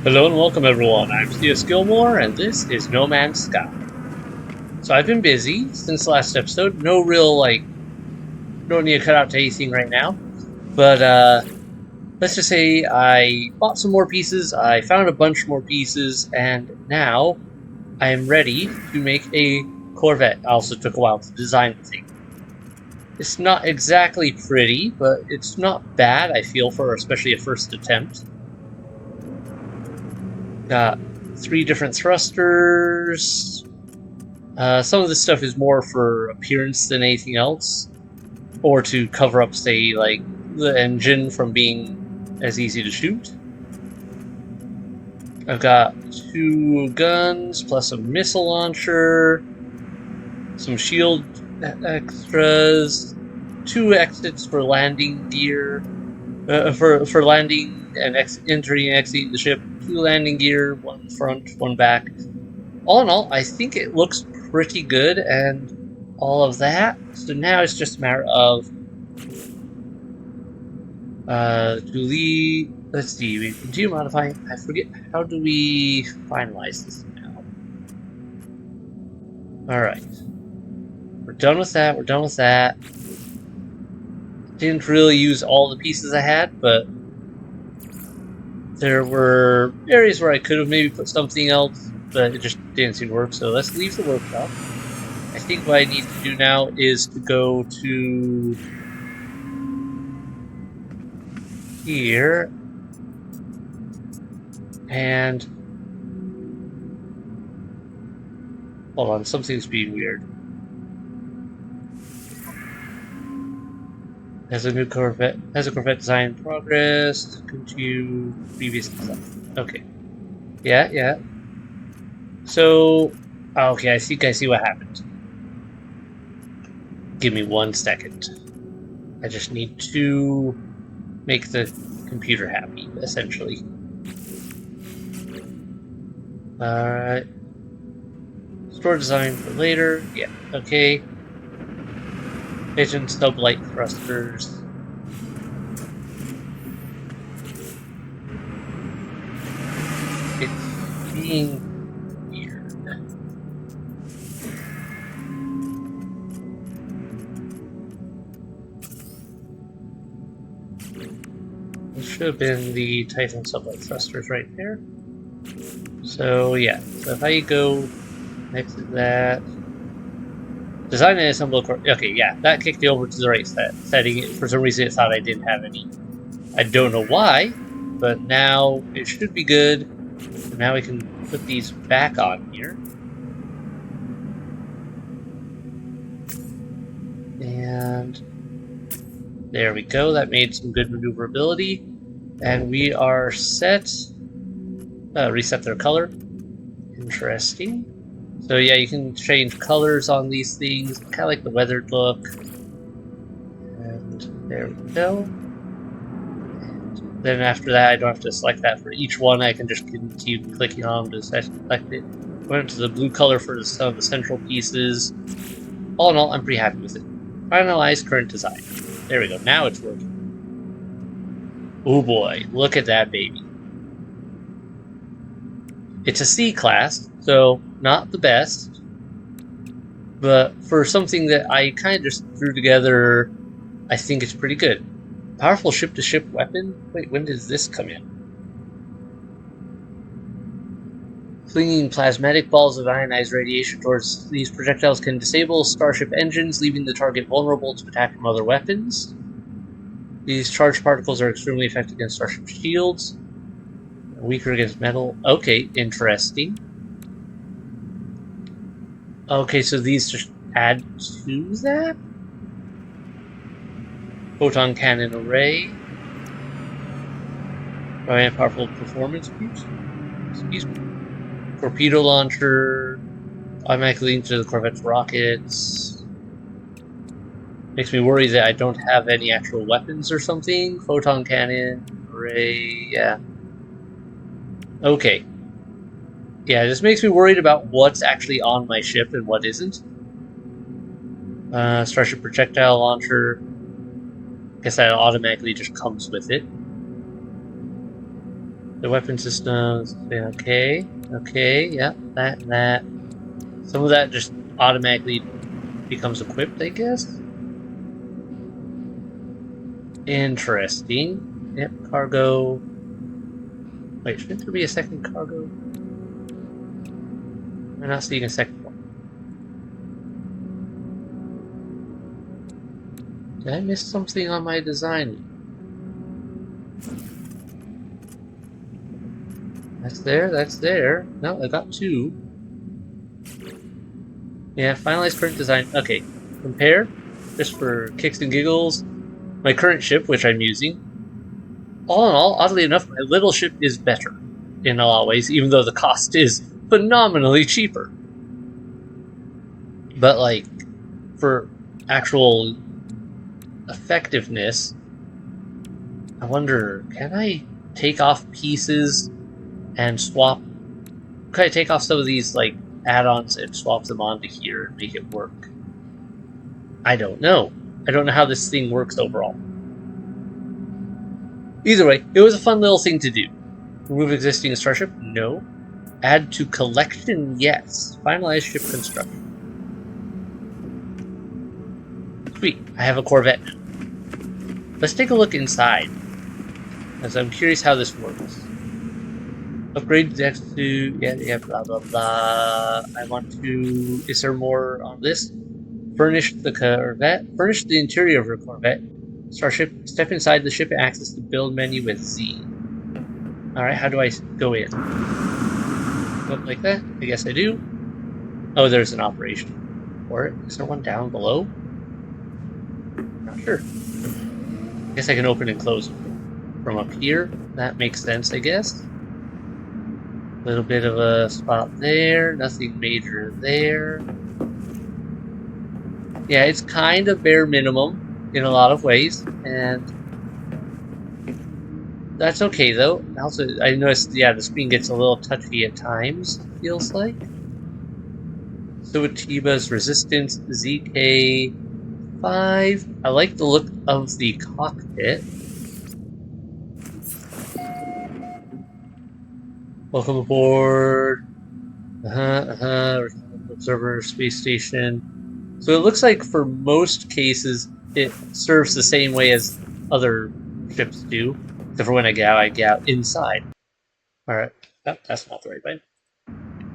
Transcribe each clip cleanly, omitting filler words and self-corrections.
Hello and welcome everyone, I'm C.S. Gilmore and this is No Man's Sky. So I've been busy since the last episode, no real don't need to cut out to anything right now, but let's just say I bought some more pieces, I found a bunch more pieces, and now I am ready to make a Corvette. I also took a while to design the thing. It's not exactly pretty, but it's not bad, I feel, for especially a first attempt. Got 3 different thrusters. Some of this stuff is more for appearance than anything else, or to cover up, say, like the engine from being as easy to shoot. I've got 2 guns plus a missile launcher, some shield extras, 2 exits for landing gear, for landing and entering and exiting the ship. 2 landing gear, 1 front, 1 back. All in all, I think it looks pretty good and all of that. So now it's just a matter of let's see, we continue modifying. I forget, how do we finalize this now? Alright. We're done with that, we're done with that. Didn't really use all the pieces I had, but there were areas where I could have maybe put something else, but it just didn't seem to work, so let's leave the workshop. I think what I need to do now is to go to here and hold on, something's being weird. Has a Corvette design in progress. Continue previous design. Okay. Yeah. So, okay, I think I see what happened. Give me 1 second. I just need to make the computer happy, essentially. Alright. Store design for later. Yeah, okay. Vision sublight thrusters. It's being weird. It should have been the Titan sublight thrusters right there. So yeah, so if I go next to that, design and assemble. Okay, yeah, that kicked me over to the right setting. For some reason, it thought I didn't have any. I don't know why, but now it should be good. So now we can put these back on here. And there we go. That made some good maneuverability. And we are set. Reset their color. Interesting. So yeah, you can change colors on these things. Kind of like the weathered look. And there we go. And then after that, I don't have to select that for each one. I can just continue clicking on them to select it. Went to the blue color for some of the central pieces. All in all, I'm pretty happy with it. Finalize current design. There we go. Now it's working. Oh boy, look at that baby. It's a C-class, so not the best, but for something that I kind of just threw together, I think it's pretty good. Powerful ship-to-ship weapon? Wait, when does this come in? Flinging plasmatic balls of ionized radiation towards these projectiles can disable starship engines, leaving the target vulnerable to attack from other weapons. These charged particles are extremely effective against starship shields. Weaker against metal. Okay, interesting. Okay, so these just add to that? Photon cannon array. Giant powerful performance boost. Excuse me. Torpedo launcher. Automatically into the Corvette's rockets. Makes me worry that I don't have any actual weapons or something. Photon cannon array. Yeah. Okay. Yeah, this makes me worried about what's actually on my ship and what isn't. Starship projectile launcher. Guess that automatically just comes with it. The weapon systems. Okay. Okay. Yeah. That and that. Some of that just automatically becomes equipped, I guess. Interesting. Yep. Cargo. Wait, shouldn't there be a second cargo? We're not seeing a second one. Did I miss something on my design? That's there, that's there. No, I got two. Yeah, finalized current design. Okay, compare, just for kicks and giggles, my current ship, which I'm using. All in all, oddly enough, my little ship is better in a lot of ways, even though the cost is phenomenally cheaper. But, like, for actual effectiveness, I wonder, can I take off pieces and swap? Can I take off some of these, like, add-ons and swap them onto here and make it work? I don't know. I don't know how this thing works overall. Either way, it was a fun little thing to do. Remove existing starship? No. Add to collection? Yes. Finalize ship construction. Sweet. I have a Corvette now. Let's take a look inside, as I'm curious how this works. Upgrade decks to... Yeah, blah, blah, blah. I want to... Is there more on this? Furnish the Corvette. Furnish the interior of your Corvette. Starship. Step inside the ship and access the build menu with Z. Alright, how do I go in? Go like that? I guess I do. Oh, there's an operation for it. Is there one down below? Not sure. I guess I can open and close from up here. That makes sense, I guess. A little bit of a spot there. Nothing major there. Yeah, it's kind of bare minimum in a lot of ways, and that's okay though. Also, I noticed, yeah, the screen gets a little touchy at times, it feels like. Suetiba's Resistance ZK5. I like the look of the cockpit. Welcome aboard. Observer Space Station. So it looks like for most cases, it serves the same way as other ships do. Except for when I get out inside. Alright. Oh, that's not the right button.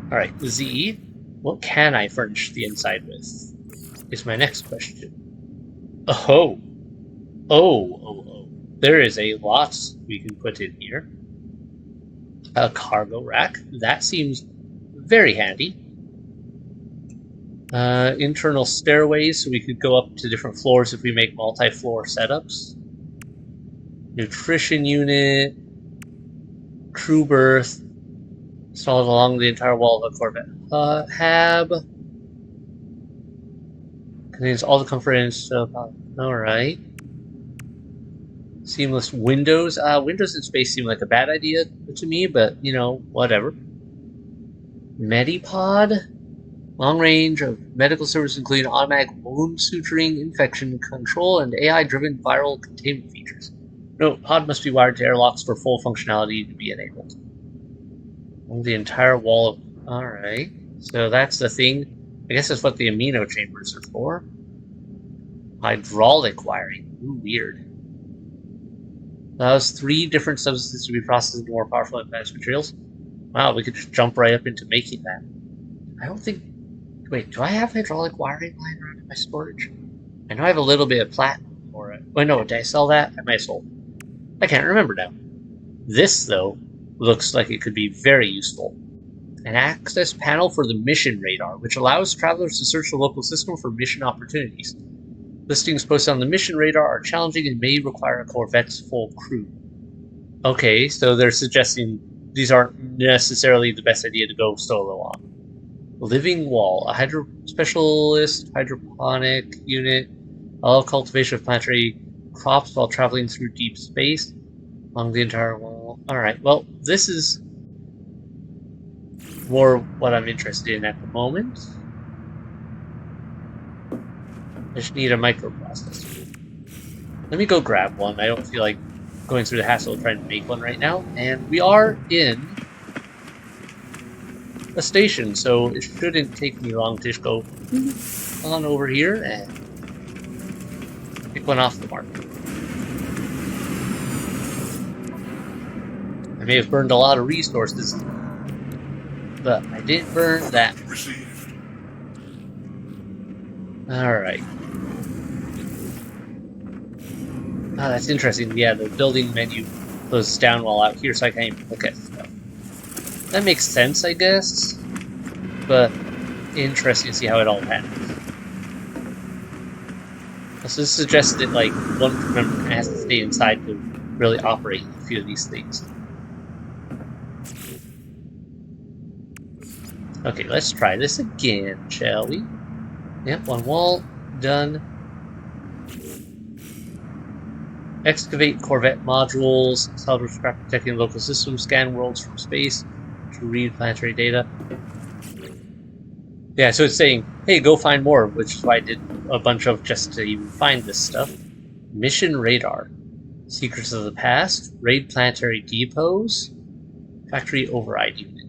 Alright, Z. What can I furnish the inside with? Is my next question. Oh. Oh. There is a lot we can put in here. A cargo rack. That seems very handy. Internal stairways, so we could go up to different floors if we make multi-floor setups. Nutrition unit. Crew berth. Installed along the entire wall of a Corvette. Hab. Contains all the comfort and stuff. Alright. Seamless windows. Windows in space seem like a bad idea to me, but, you know, whatever. Medipod. Long range of medical services including automatic wound suturing, infection control, and AI-driven viral containment features. Note, pod must be wired to airlocks for full functionality to be enabled. Along the entire wall of... Alright. So that's the thing. I guess that's what the amino chambers are for. Hydraulic wiring. Ooh, weird. Allows 3 different substances to be processed into more powerful advanced materials. Wow, we could just jump right up into making that. I don't think... Wait, do I have hydraulic wiring lying around in my storage? I know I have a little bit of platinum for it. Wait, no, did I sell that? I might have sold it. I can't remember now. This, though, looks like it could be very useful. An access panel for the mission radar, which allows travelers to search the local system for mission opportunities. Listings posted on the mission radar are challenging and may require a Corvette's full crew. Okay, so they're suggesting these aren't necessarily the best idea to go solo on. Living wall, a specialist hydroponic unit, allow cultivation of planetary crops while traveling through deep space along the entire wall. Alright, well, this is more what I'm interested in at the moment. I just need a microprocessor. Let me go grab one. I don't feel like going through the hassle of trying to make one right now. And we are in a station, so it shouldn't take me long to just go on over here and pick one off the mark. I may have burned a lot of resources, but I didn't burn that. Alright. Ah, that's interesting. Yeah, the building menu closes down while out here, so I can't even look at stuff. That makes sense, I guess, but interesting to see how it all happens. So this suggests that, like, one member has to stay inside to really operate a few of these things. Okay, let's try this again, shall we? Yep, one wall, done. Excavate Corvette modules, salvage scrap protecting local systems, scan worlds from space to read planetary data. Yeah, so it's saying, hey, go find more, which is why I did a bunch of just to even find this stuff. Mission radar. Secrets of the past, raid planetary depots, factory override unit.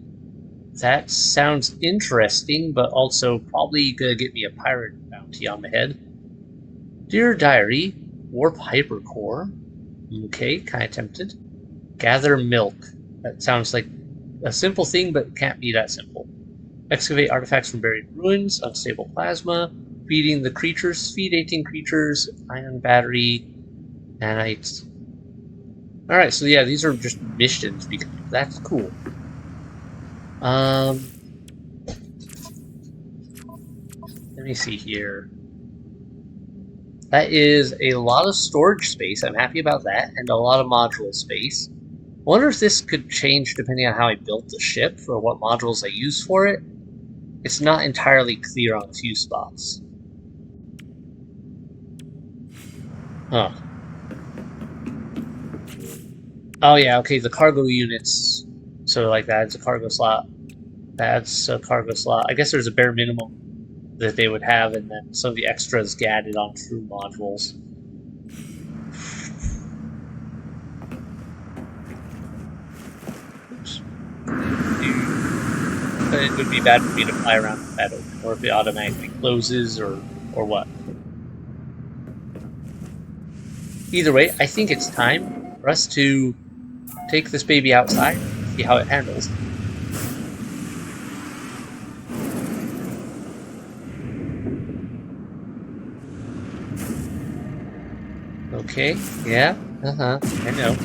That sounds interesting, but also probably gonna get me a pirate bounty on the head. Dear Diary, warp hypercore. Okay, kinda tempted. Gather milk. That sounds like a simple thing, but can't be that simple. Excavate artifacts from buried ruins, unstable plasma, feeding the creatures, feed 18 creatures, ion battery, nanites. Alright, so yeah, these are just missions. That's cool. Let me see here. That is a lot of storage space. I'm happy about that, and a lot of module space. I wonder if this could change depending on how I built the ship or what modules I use for it. It's not entirely clear on a few spots. Huh. Oh yeah, okay, the cargo units. So like that's a cargo slot. That's a cargo slot. I guess there's a bare minimum that they would have, and then some of the extras get added on through modules. Oops. It would be bad for me to fly around with that open, or if it automatically closes, or what. Either way, I think it's time for us to take this baby outside and see how it handles. Okay, yeah, I know.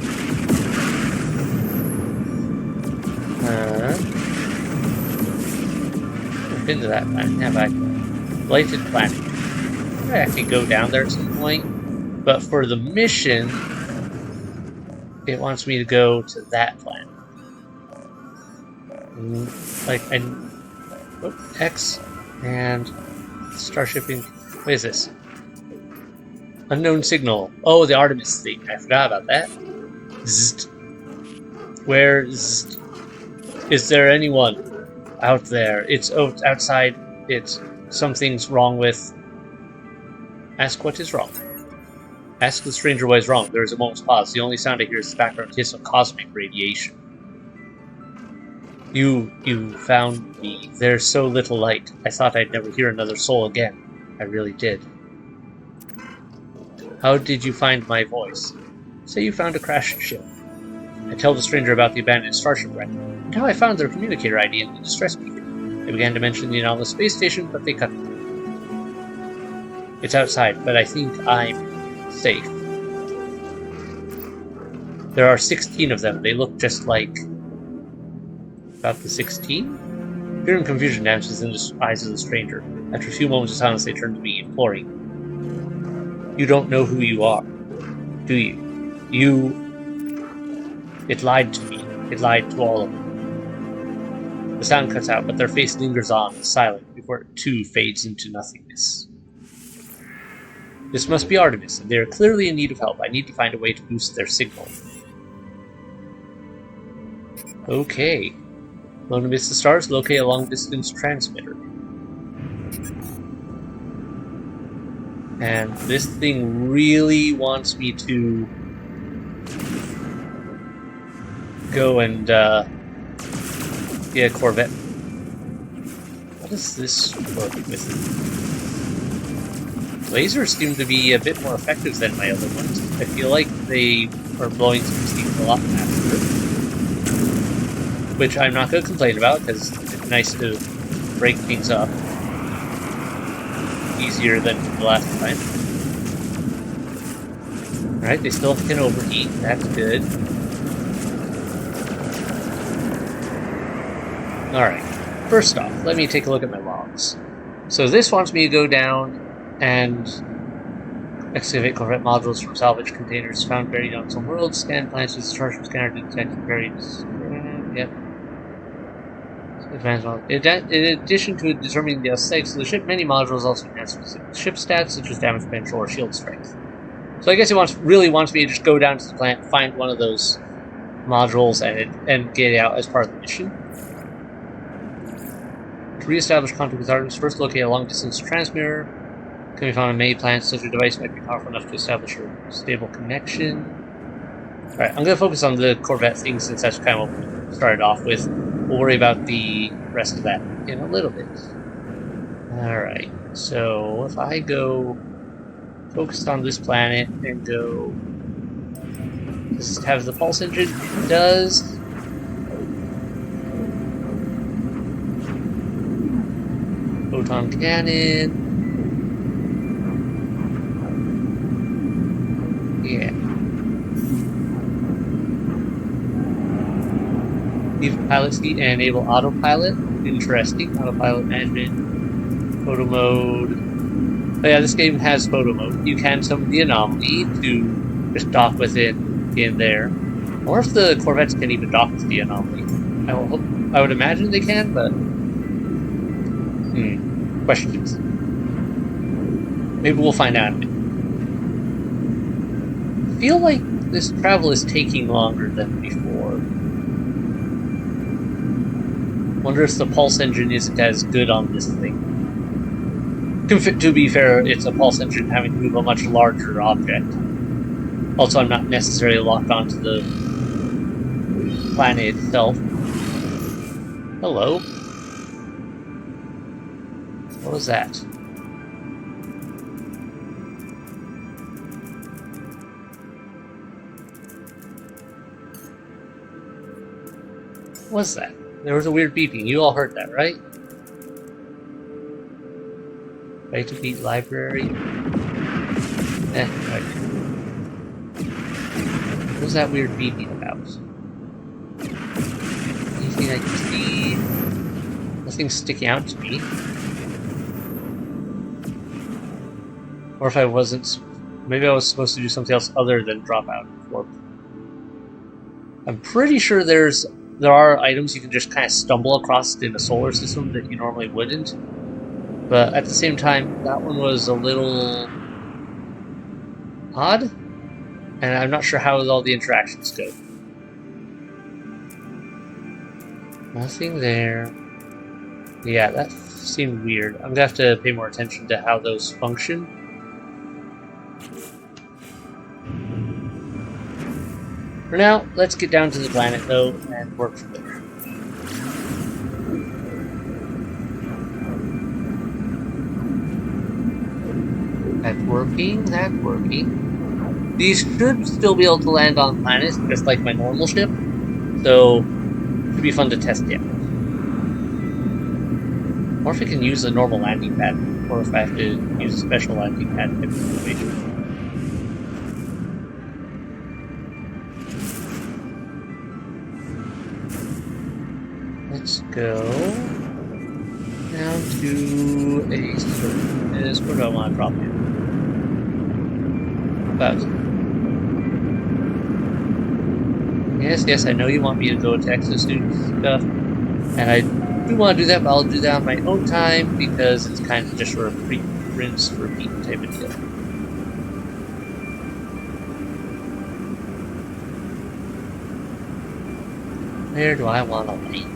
I've been to that planet, have I? Blighted Planet. I could go down there at some point, but for the mission, it wants me to go to that planet. Like, X and starshipping. What is this? Unknown signal. Oh, the Artemis thing. I forgot about that. Zzzt. Where is there anyone out there? It's outside. It's something's wrong with. Ask what is wrong. Ask the stranger what is wrong. There is a moment's pause. The only sound I hear is the background hiss of cosmic radiation. You found me. There's so little light. I thought I'd never hear another soul again. I really did. How did you find my voice? Say you found a crashed ship. I tell the stranger about the abandoned starship wreck, and how I found their communicator ID in the distress beacon. They began to mention the anomalous space station, but they cut it. It's outside, but I think I'm safe. There are 16 of them. They look just like... About the 16? Fear and confusion dances in the eyes of the stranger. After a few moments of silence, they turn to me, imploring. You don't know who you are, do you? It lied to me. It lied to all of them. The sound cuts out, but their face lingers on, silent, before it too fades into nothingness. This must be Artemis, and they are clearly in need of help. I need to find a way to boost their signal. Okay. Alone amidst the stars, locate a long-distance transmitter. And this thing really wants me to go and get a Corvette. How does this work with lasers? Seem to be a bit more effective than my other ones. I feel like they are blowing some steam a lot faster, which I'm not going to complain about because it's nice to break things up easier than the last time. Alright, they still can overheat. That's good. Alright, first off, let me take a look at my logs. So this wants me to go down and excavate Corvette modules from salvage containers found buried on some worlds, scan plants with the charging scanner to detect buried... Yep. Advanced model. In addition to determining the aesthetics of the ship, many modules also enhance specific ship stats, such as damage potential or shield strength. So I guess it really wants me to just go down to the plant, find one of those modules, and get it out as part of the mission. To re-establish contact with Artemis, first locate a long-distance transmitter. Can be found on many planets. Such a device might be powerful enough to establish a stable connection. Alright, I'm going to focus on the Corvette thing since that's kind of what we started off with. We'll worry about the rest of that in a little bit. Alright, so if I go focused on this planet and go... Does it have the pulse engine? It does. Photon cannon. Yeah. Leave pilot seat and enable autopilot. Interesting. Autopilot management. Photo mode. Oh yeah, this game has photo mode. You can summon the anomaly to just dock with it in there. Or if the Corvettes can even dock with the anomaly. I would imagine they can, but... questions. Maybe we'll find out. I feel like this travel is taking longer than before. Wonder if the pulse engine isn't as good on this thing. To be fair, it's a pulse engine having to move a much larger object. Also, I'm not necessarily locked onto the planet itself. Hello. What was that? What was that? There was a weird beeping. You all heard that, right? Right to beat library. Right. What was that weird beeping about? Anything I can see? Nothing sticking out to me. Or if I wasn't... Maybe I was supposed to do something else other than drop out and warp. I'm pretty sure there are items you can just kind of stumble across in a solar system that you normally wouldn't. But at the same time, that one was a little... odd? And I'm not sure how all the interactions go. Nothing there. Yeah, that seemed weird. I'm gonna have to pay more attention to how those function. For now, let's get down to the planet, though, and work from there. That's working. These should still be able to land on planets, just like my normal ship, so it should be fun to test it. Or if I can use a normal landing pad, or if I have to use a special landing pad type of situation. Let's go down to a surface. Where do I want to drop in? About. Yes, I know you want me to go to exosuit stuff, and I do want to do that, but I'll do that on my own time because it's kind of just sort of rinse, repeat type of deal. Where do I want to land?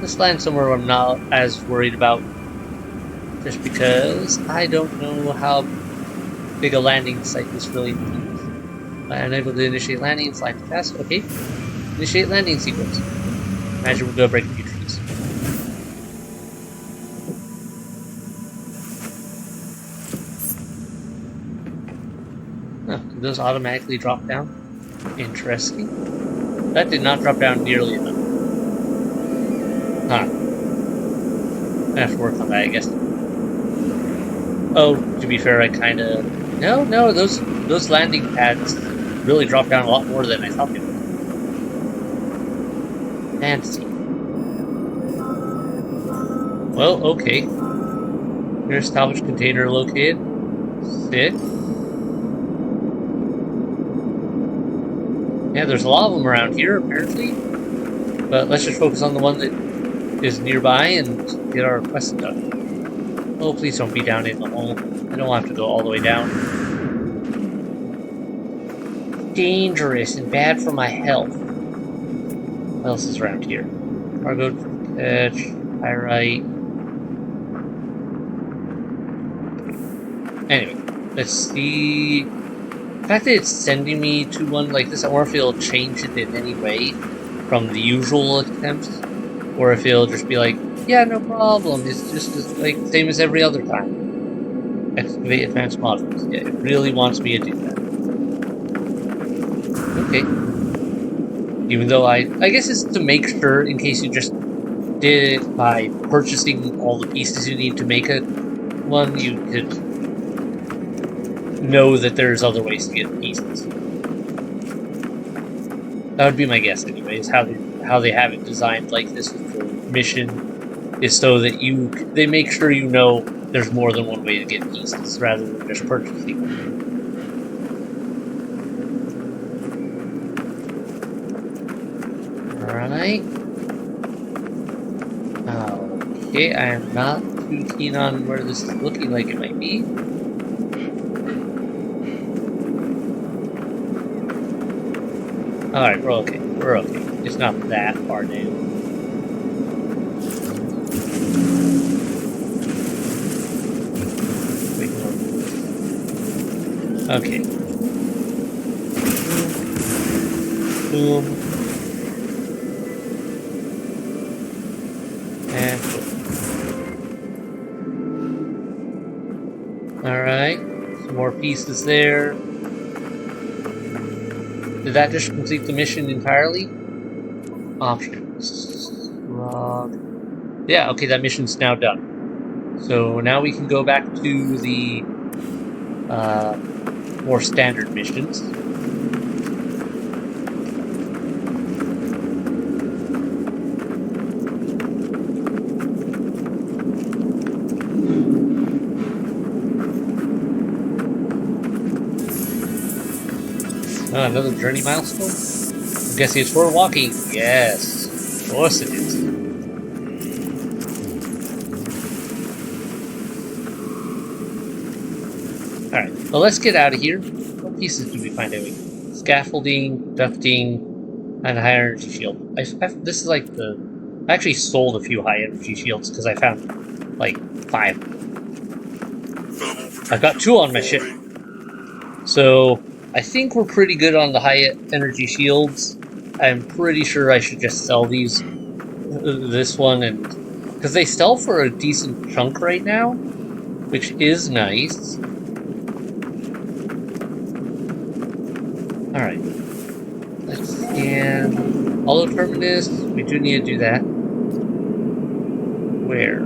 Let's land somewhere where I'm not as worried about Just because I don't know how big a landing site this really needs. Unable to initiate landing, fly too fast. Okay. Initiate landing sequence. Imagine we'll go break a few trees. Huh, do those automatically drop down? Interesting. That did not drop down nearly enough. Huh. I have to work on that, I guess. Oh, to be fair, I kinda... No, those landing pads really dropped down a lot more than I thought they would. Fancy. Well, okay. Nearest salvage container located. Sick. Yeah, there's a lot of them around here, apparently. But let's just focus on the one that is nearby and get our quest done. Oh, please don't be down in the hole. I don't want to have to go all the way down. Dangerous and bad for my health. What else is around here? Cargo catch, pyrite. Anyway, let's see. The fact that it's sending me to one like this, I wonder if it'll change it in any way from the usual attempts, or if it'll just be like, yeah, no problem, it's just like same as every other time. Excavate advanced modules. Yeah, it really wants me to do that. Okay. Even though I guess it's to make sure, in case you just did it by purchasing all the pieces you need to make it one, you could know that there's other ways to get pieces. That would be my guess, anyways. How they have it designed like this with the mission is so that they make sure you know there's more than one way to get pieces rather than just purchasing them. Alright. Okay, I am not too keen on where this is looking like it might be. Alright, we're okay. We're okay. It's not that far down. Okay. Boom. And boom. Alright. Some more pieces there. Did that just complete the mission entirely? Options. Log. Yeah, okay, that mission's now done. So now we can go back to the more standard missions. Another journey milestone? I'm guessing it's for walking. Yes, of course it is. Alright, well let's get out of here. What pieces do we find out? Scaffolding, ducting, and a high energy shield. This is like the... I actually sold a few high energy shields because I found like 5. I've got 2 on my ship. So I think we're pretty good on the high energy shields. I'm pretty sure I should just sell this one, and because they sell for a decent chunk right now, which is nice. Alright. Let's scan Hollow Terminus. We do need to do that. Where?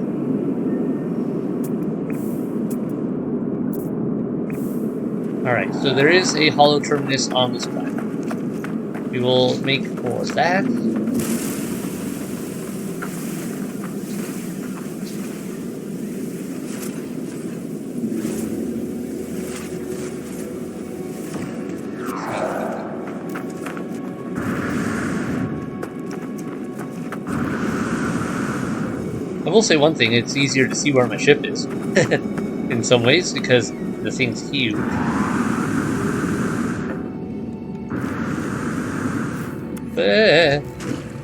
Alright, so there is a Hollow Terminus on this planet. We will make for that. I will say one thing, it's easier to see where my ship is. In some ways, because the thing's huge.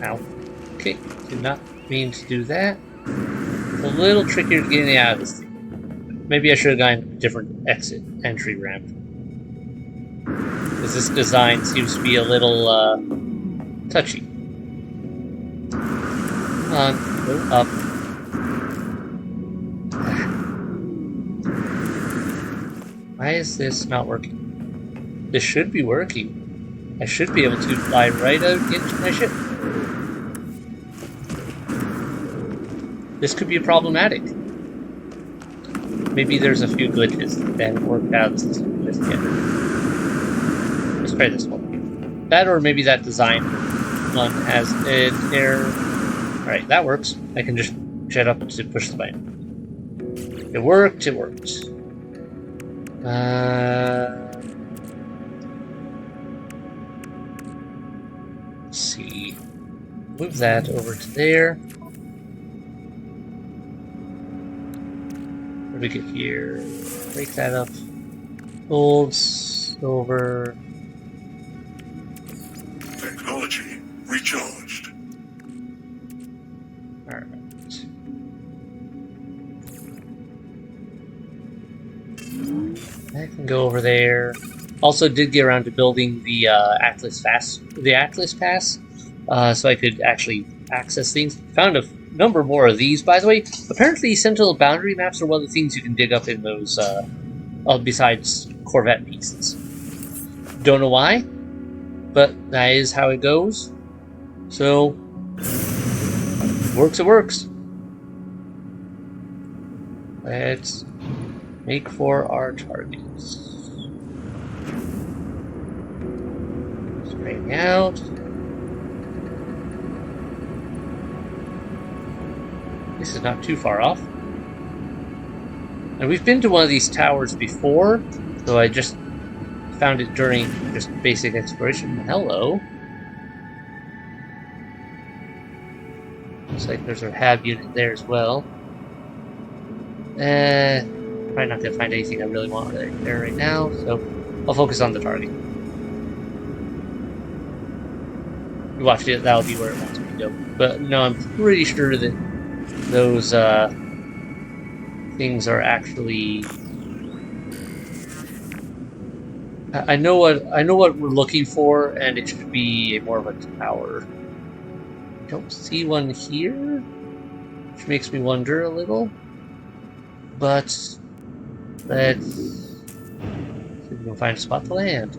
Ow. Okay, did not mean to do that. It's a little trickier to get out of this thing. maybe I should have gotten a different exit entry ramp. Because this design seems to be a little touchy. Come on, go up. Why is this not working? This should be working. I should be able to fly right out into my ship. This could be problematic. Maybe there's a few glitches that haven't worked out of the system just yet. Let's try this one. That, or maybe that design one has an error. Alright, that works. I can just jet up to push the button. It worked, it worked. Let's see. Move that over to there. What do we get here? Break that up. Gold, silver. Technology recharged. Alright. I can go over there. Also did get around to building the Atlas Pass, so I could actually access things. Found a number more of these, by the way. Apparently, Sentinel boundary maps are one of the things you can dig up in those, besides Corvette pieces. Don't know why, but that is how it goes. So, works, it works. Let's make for our targets. Straighten out. This is not too far off. And we've been to one of these towers before, so I just found it during just basic exploration. Hello. Looks like there's a HAB unit there as well. Probably not gonna find anything I really want there right now, so I'll focus on the target. You watch it, that'll be where it wants me to go. But no, I'm pretty sure that those things are actually. I know what we're looking for, and it should be more of a tower. I don't see one here, which makes me wonder a little. But let's see if we can find a spot to land.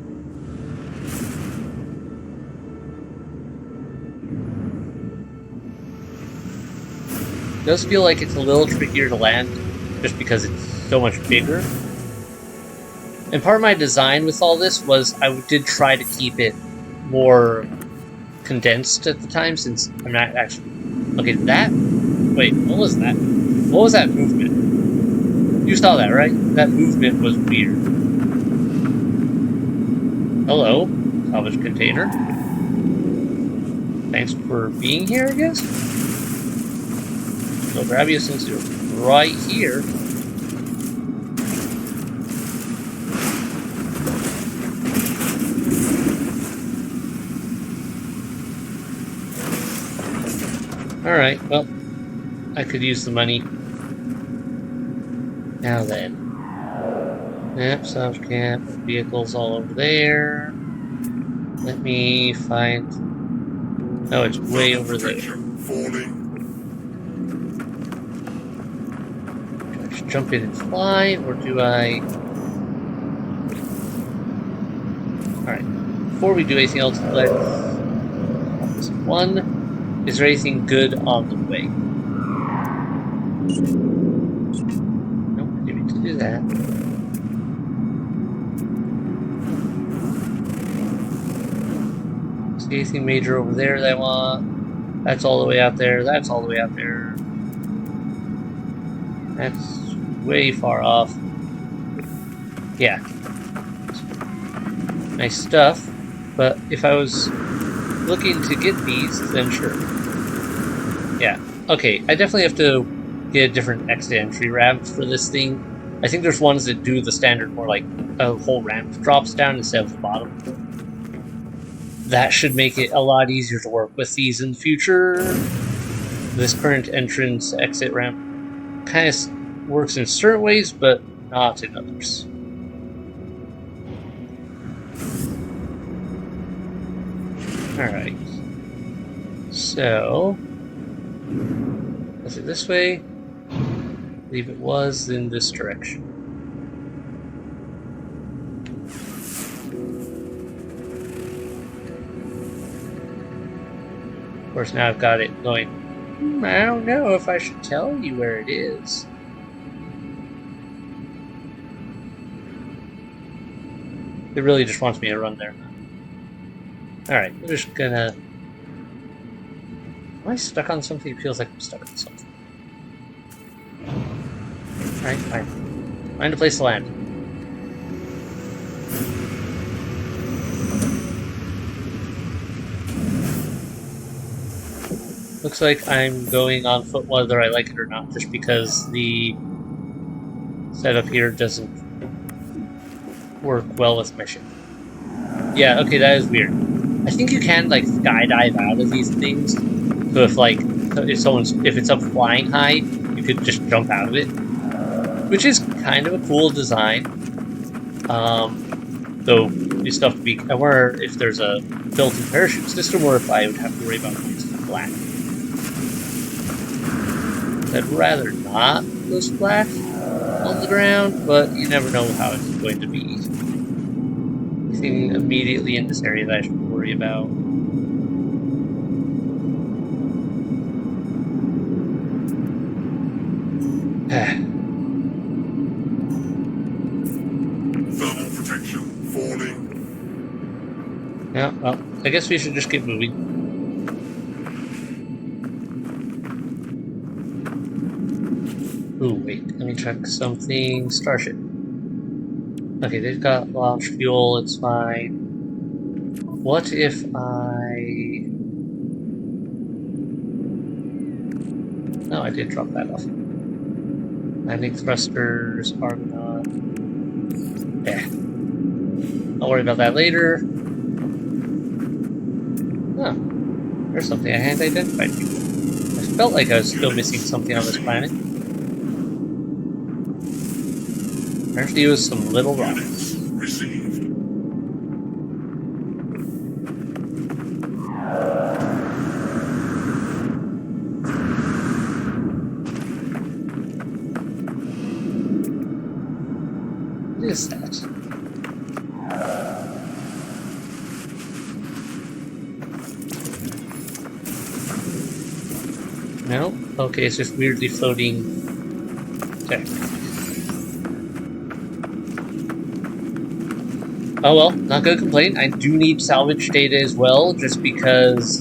It does feel like it's a little trickier to land just because it's so much bigger. And part of my design with all this was I did try to keep it more condensed at the time, since I'm not actually... Okay, that... Wait, what was that? What was that movement? You saw that, right? That movement was weird. Hello, salvage container. Thanks for being here, I guess? I'll grab you since you're right here. Alright, well, I could use the money. Now then. Yep, salvage camp, vehicles all over there. Let me find... Oh, it's way over there. Falling. Do I just jump in and fly, or do I... Alright, before we do anything else, let's... This one. Is there anything good on the way? Nope, I didn't mean to do that. See anything major over there that I want? That's all the way out there. That's all the way out there. That's way far off. Yeah. Nice stuff. But if I was looking to get these, then sure. Yeah. Okay, I definitely have to get a different exit entry ramp for this thing. I think there's ones that do the standard more like a whole ramp drops down instead of the bottom. That should make it a lot easier to work with these in the future. This current entrance exit ramp kind of works in certain ways, but not in others. Alright. So, was it this way? I believe it was in this direction. Of course, now I've got it going, I don't know if I should tell you where it is. It really just wants me to run there. Alright, we're just gonna... Am I stuck on something? It feels like I'm stuck on something. Alright, fine. Find a place to land. Looks like I'm going on foot whether I like it or not, just because the setup here doesn't work well with my ship. Yeah, okay, that is weird. I think you can like skydive out of these things. So if it's up flying high, you could just jump out of it, which is kind of a cool design. Though you still have to be. I wonder if there's a built-in parachute system, or if I would have to worry about going splat. I'd rather not go splat on the ground, but you never know how it's going to be. Anything immediately in this area that I should worry about? Thermal protection falling. Yeah, well, I guess we should just keep moving. Ooh, wait, let me check something. Starship. Okay, they've got launch fuel, it's fine. What if I... No, I did drop that off. Landing thrusters, Argonaut. Yeah. I'll worry about that later. Oh, there's something I hadn't identified before. I felt like I was still missing something on this planet. Apparently it was some little rocks. Received. What is that? No? Okay, it's just weirdly floating tech. Oh well, not gonna complain. I do need salvage data as well, just because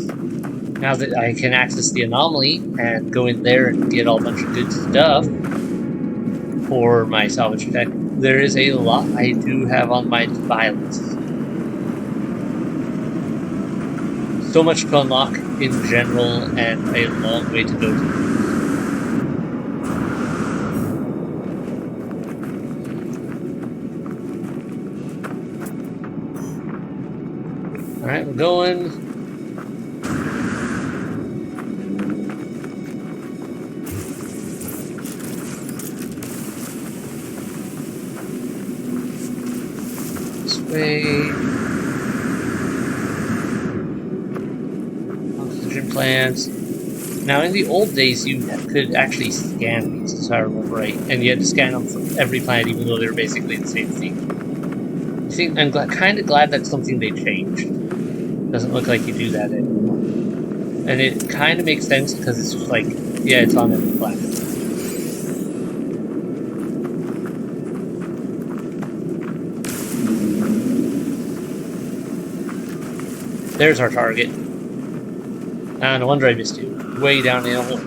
now that I can access the anomaly and go in there and get all a bunch of good stuff for my salvage tech, there is a lot I do have on my buy list. So much to unlock in general, and a long way to go to. Alright, we're going. This way. Oxygen plants. Now, in the old days, you could actually scan these, if I remember right, and you had to scan them for every planet, even though they were basically the same thing. I'm kind of glad that's something they changed. Doesn't look like you do that anymore. And it kind of makes sense because it's just like, yeah, it's on every planet. There's our target. Ah, no wonder I missed you. Way down in a hole.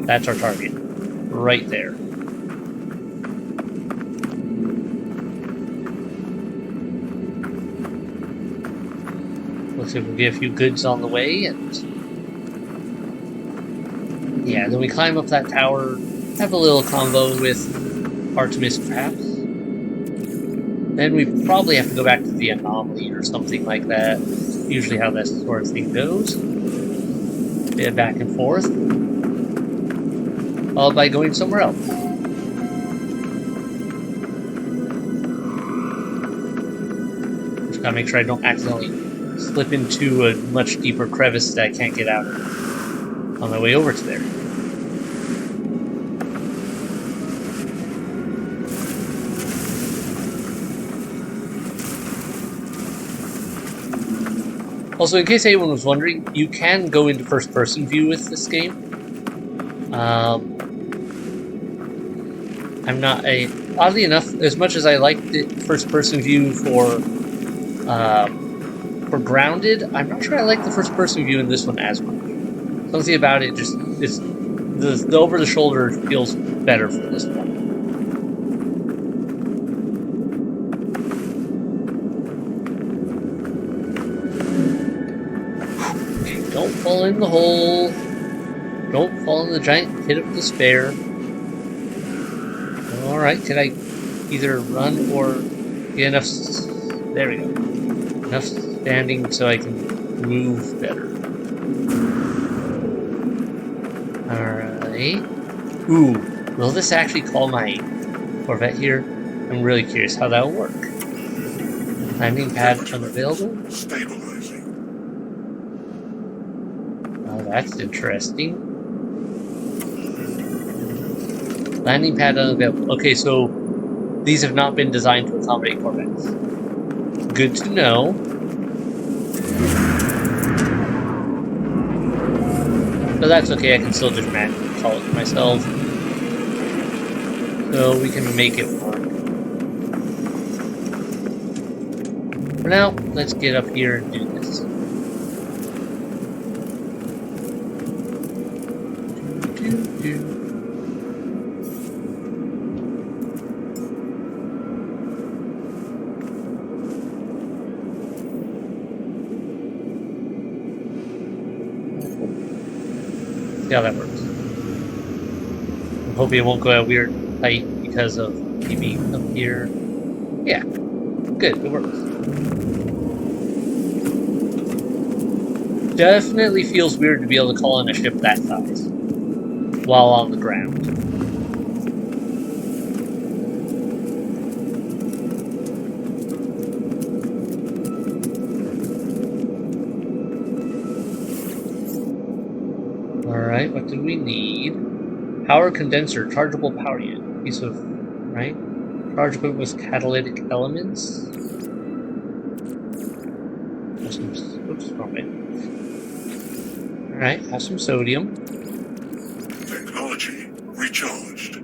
That's our target. Right there. Looks like we'll get a few goods on the way, and yeah, then we climb up that tower, have a little convo with Artemis, perhaps. Then we probably have to go back to the anomaly or something like that. Usually how that sort of thing goes. Bit back and forth. followed by going somewhere else. Just gotta make sure I don't accidentally slip into a much deeper crevice that I can't get out of on my way over to there. Also, in case anyone was wondering, you can go into first-person view with this game. I'm not a... Oddly enough, as much as I like the first-person view for Grounded, I'm not sure I like the first-person view in this one as much. Something about it just... It's, the over-the-shoulder feels better for this one. Don't fall in the hole. Don't fall in the giant pit of despair. Alright, can I either run or get enough... There we go. Enough standing so I can move better. Alright. Ooh, will this actually call my Corvette here? I'm really curious how that will work. Landing pad unavailable? Stabilizing. Oh, that's interesting. Landing pad unavailable. Okay, so these have not been designed to accommodate Corvettes. Good to know. But that's okay, I can still just manually call it myself. So we can make it work. For now, let's get up here and do this. See how that works. I'm hoping it won't go out weird height because of me being up here. Yeah, good, it works. Definitely feels weird to be able to call in a ship that size while on the ground. Alright, what do we need? Power condenser, chargeable power unit. Piece of, right? Charge equipped with catalytic elements. Oops, wrong way. Alright, have some sodium. Technology recharged.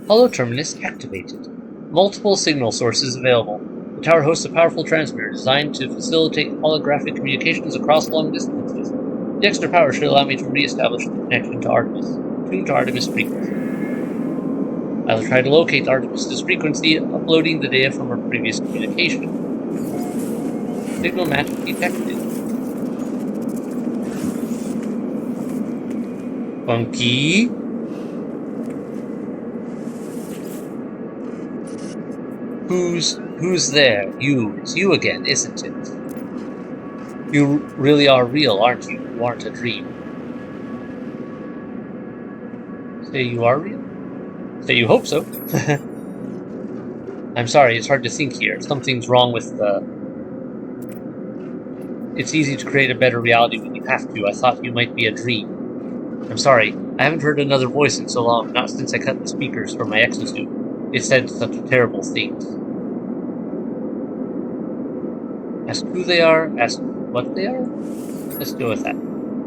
Hollow terminus activated. Multiple signal sources available. The tower hosts a powerful transmitter designed to facilitate holographic communications across long distances. The extra power should allow me to re-establish the connection to Artemis. Tuned to Artemis frequency. I will try to locate Artemis' frequency, uploading the data from her previous communication. Signal match detected. Funky. Who's there? You. It's you again, isn't it? You really are real, aren't you? You aren't a dream. Say you are real? Say you hope so. I'm sorry, it's hard to think here. Something's wrong with the... It's easy to create a better reality when you have to. I thought you might be a dream. I'm sorry, I haven't heard another voice in so long, not since I cut the speakers from my exosuit. It said such terrible things. Ask who they are, ask what they are? Let's go with that.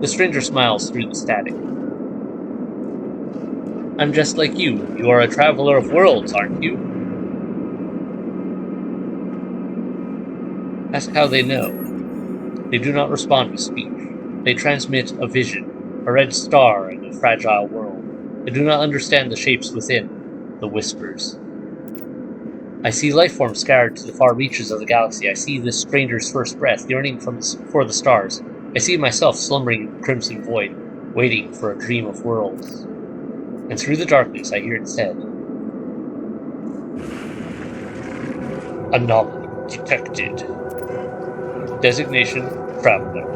The stranger smiles through the static. I'm just like you. You are a traveler of worlds, aren't you? Ask how they know. They do not respond with speech. They transmit a vision, a red star in a fragile world. They do not understand the shapes within, the whispers. I see life forms scattered to the far reaches of the galaxy. I see this stranger's first breath, yearning for the stars. I see myself slumbering in the crimson void, waiting for a dream of worlds. And through the darkness, I hear it said, anomaly detected. Designation, Traveler.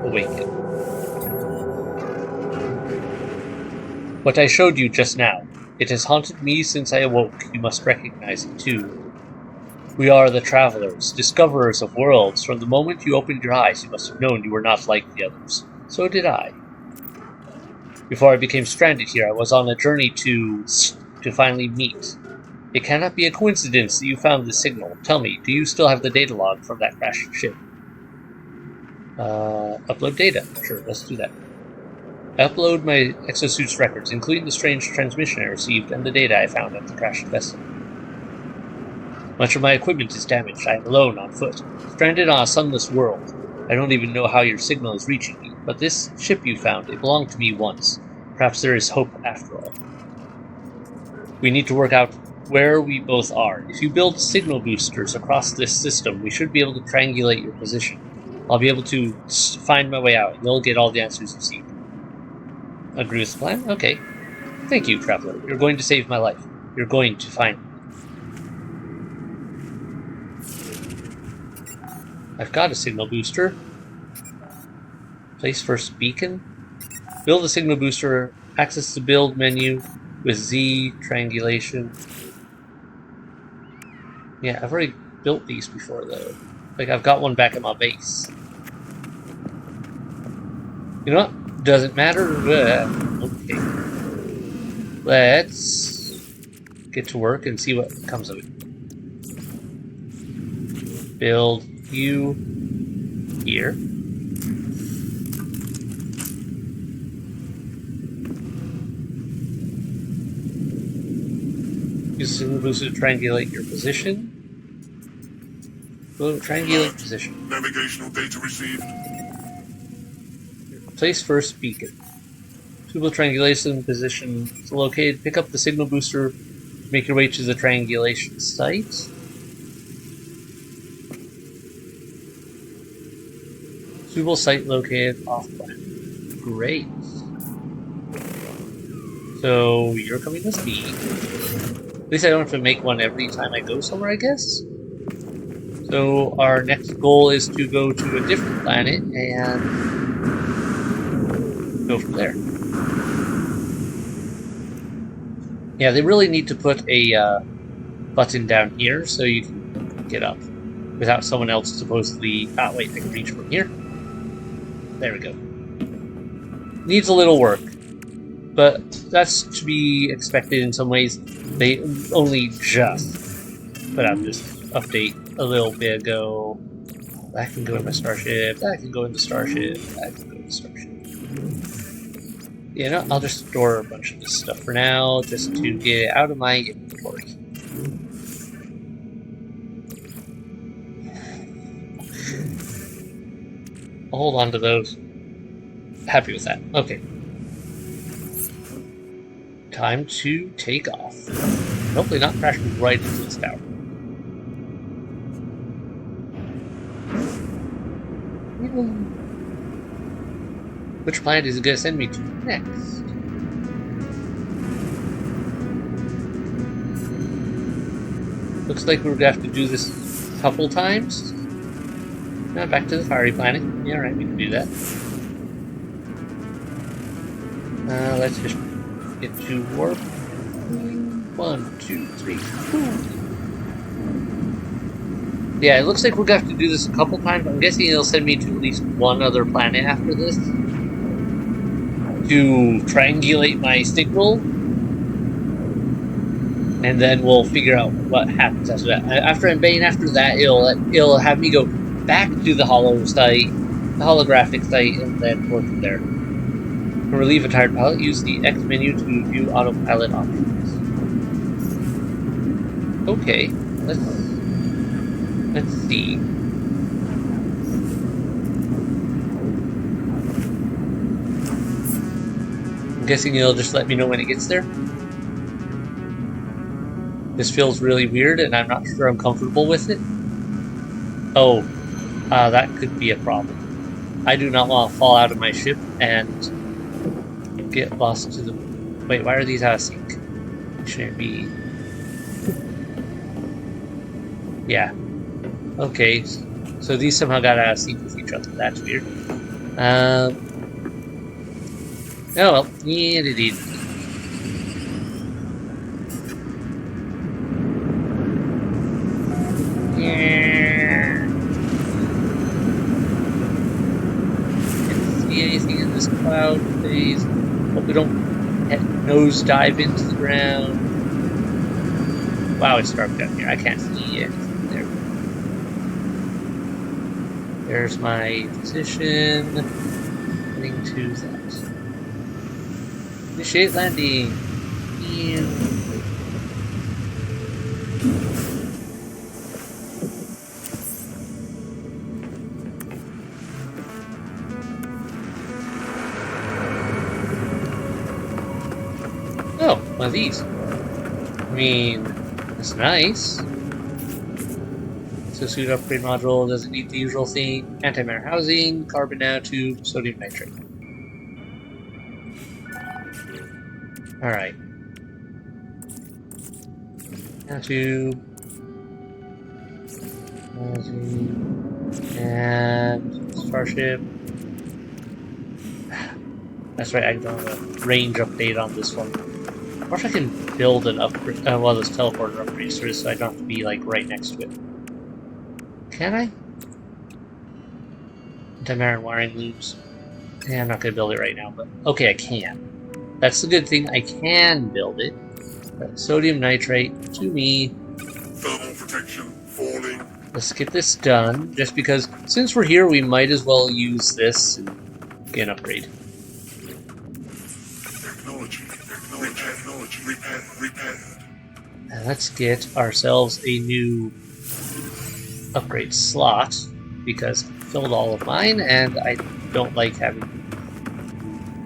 Awaken. What I showed you just now. It has haunted me since I awoke. You must recognize it too. We are the travelers, discoverers of worlds. From the moment you opened your eyes, you must have known you were not like the others. So did I. Before I became stranded here, I was on a journey to finally meet. It cannot be a coincidence that you found this signal. Tell me, do you still have the data log from that crashed ship? Upload data. Sure, let's do that. I upload my exosuit's records, including the strange transmission I received and the data I found at the crashed vessel. Much of my equipment is damaged. I am alone on foot, stranded on a sunless world. I don't even know how your signal is reaching me, but this ship you found, it belonged to me once. Perhaps there is hope after all. We need to work out where we both are. If you build signal boosters across this system, we should be able to triangulate your position. I'll be able to find my way out, and you'll get all the answers you seek. Agree with the plan? Okay. Thank you, Traveler. You're going to save my life. You're going to find me. I've got a signal booster. Place first beacon. Build a signal booster. Access the build menu with Z, triangulation. Yeah, I've already built these before though. Like, I've got one back at my base. You know what? Doesn't matter. Okay. Let's get to work and see what comes of it. Build you here. Use signal booster to triangulate your position. Triangulate position. Navigational data received. Place first beacon. Suitable triangulation position is located. Pick up the signal booster. Make your way to the triangulation site. Suitable site located off plan. Great. So you're coming with me. At least I don't have to make one every time I go somewhere, I guess. So our next goal is to go to a different planet and go from there. Yeah, they really need to put a button down here so you can get up without someone else supposedly... Ah, wait, I can reach from here. There we go. Needs a little work, but that's to be expected in some ways. They only just put out this update a little bit ago. That can go in my starship, that can go in the starship, that can go in the starship. You know, I'll just store a bunch of this stuff for now, just to get it out of my inventory. I'll hold on to those. Happy with that. Okay. Time to take off. Hopefully not crashing right into this tower. Which planet is it going to send me to next? Looks like we're going to have to do this a couple times. Now back to the fiery planet. Yeah, alright, we can do that. Let's just get to warp. 1, 2, 3, 4. Yeah, it looks like we're going to have to do this a couple times. I'm guessing it'll send me to at least one other planet after this. To triangulate my signal. And then we'll figure out what happens after that. After I'm banging after that, it'll have me go back to the holographic site, and then work from there. To relieve a tired pilot, use the X menu to view autopilot options. Okay, let's see. I'm guessing it'll just let me know when it gets there. This feels really weird, and I'm not sure I'm comfortable with it. Oh, that could be a problem. I do not want to fall out of my ship and get lost to the... Wait, why are these out of sync? Shouldn't be... Yeah. Okay, so these somehow got out of sync with each other. That's weird. Oh well, yeah, it is. out, please. Hope we don't nose dive into the ground. Wow, it's dark down here. I can't see anything there. There's my position. Heading to that. Initiate landing. Ew. Oh, one of these. I mean, that's nice. So suit upgrade module doesn't need the usual thing. Antimatter housing, carbon nanotube, sodium nitrate. Alright. Nanotube. And Starship. That's right, I don't have a range update on this one. I wonder if I can build an upgrade, one of those teleporter upgrades for this so I don't have to be like right next to it. Can I? Antimatter wiring loops. Yeah, I'm not going to build it right now, but okay, I can. That's the good thing, I can build it. Sodium nitrate to me. Thermal protection falling. Let's get this done, just because since we're here, we might as well use this and get an upgrade. Technology. Repair. And let's get ourselves a new upgrade slot, because I filled all of mine, and I don't like having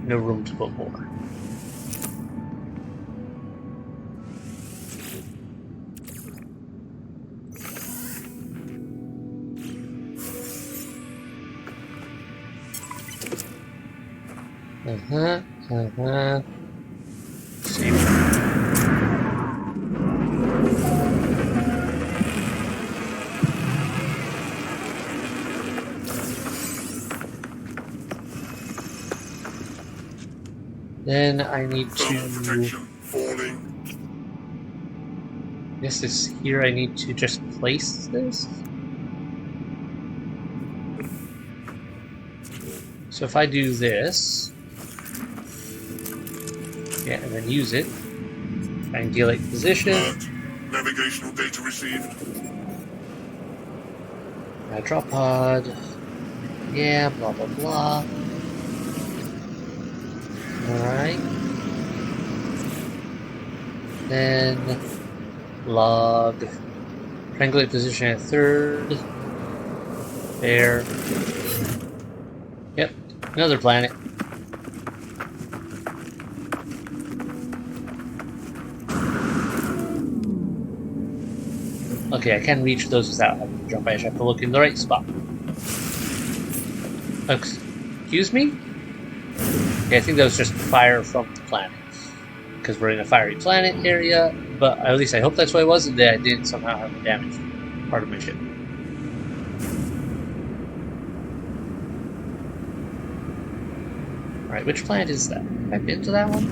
no room to put more. Save. Then I need to. Falling. This is here. I need to just place this. So if I do this, yeah, and then use it, triangulate position. Navigational data received. Drop pod. Yeah, blah blah blah. Alright. Then log. Triangulate position at third. There. Yep, another planet. Okay, I can reach those without having to jump. I just have to look in the right spot. Excuse me? Yeah, I think that was just fire from the planet. Because we're in a fiery planet area, but at least I hope that's what it was, and that I didn't somehow have a damaged part of my ship. Alright, which planet is that? Have I been to that one?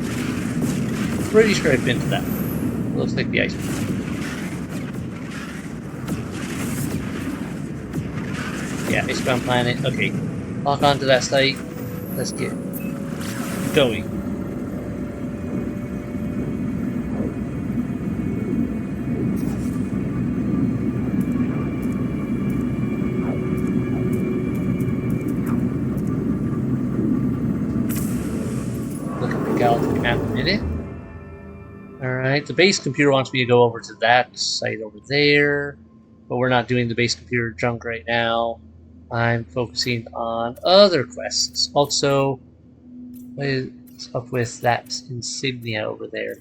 Pretty sure I've been to that one. It looks like the ice planet. Yeah, Icebound planet. Okay, lock onto that site. Let's get going. Look at the galactic map in a minute. Alright, the base computer wants me to go over to that site over there, but we're not doing the base computer junk right now. I'm focusing on other quests. Also, what is up with that insignia over there?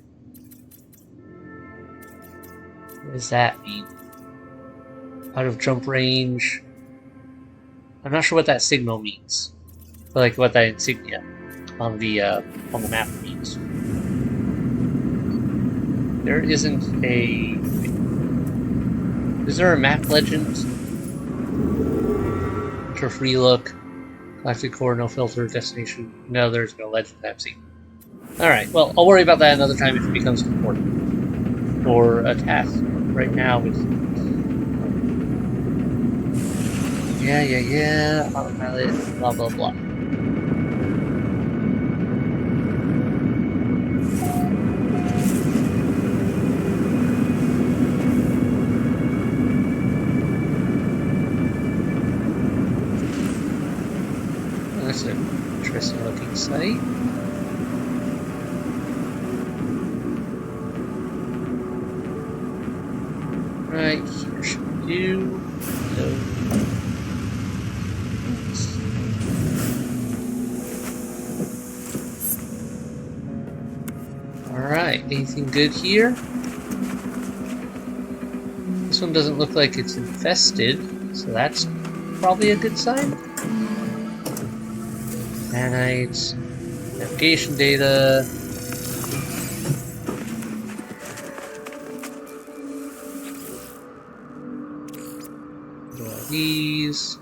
What does that mean? Out of jump range. I'm not sure what that signal means. But like what that insignia on the map means. There isn't a. Is there a map legend? Free look, galactic core, no filter, destination. No, there's no legend I've seen. Alright, well, I'll worry about that another time if it becomes important. Or a task. Right now, it's. Yeah, autopilot, blah blah blah. Right? Right here should do. No. Alright, anything good here? This one doesn't look like it's infested, so that's probably a good sign. Nanites, navigation data. These.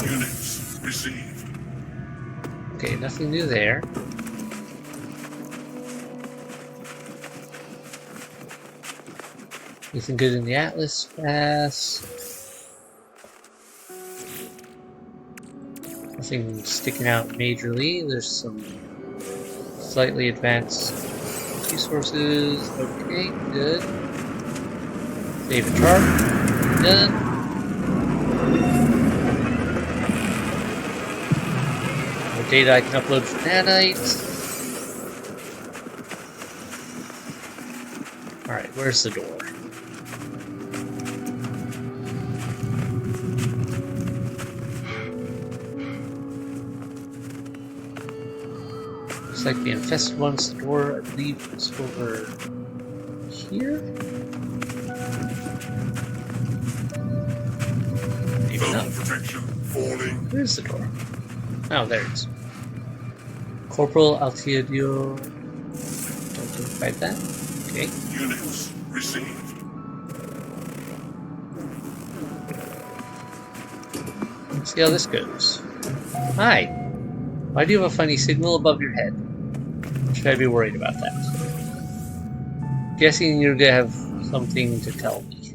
Units received. Okay, nothing new there. Anything good in the Atlas Pass? Nothing sticking out majorly. There's some slightly advanced resources. Okay, good. Save and chart. Done. More data I can upload from Nanite. Alright, where's the door? Looks like the infested one's the door, I believe, is over here? Maybe Thermal not. protection falling. Where's the door? Oh, there it is. Corporal Altiadio. Don't identify that. Okay. Units received. Let's see how this goes. Hi. Why do you have a funny signal above your head? Should I be worried about that? Guessing you're gonna have something to tell me.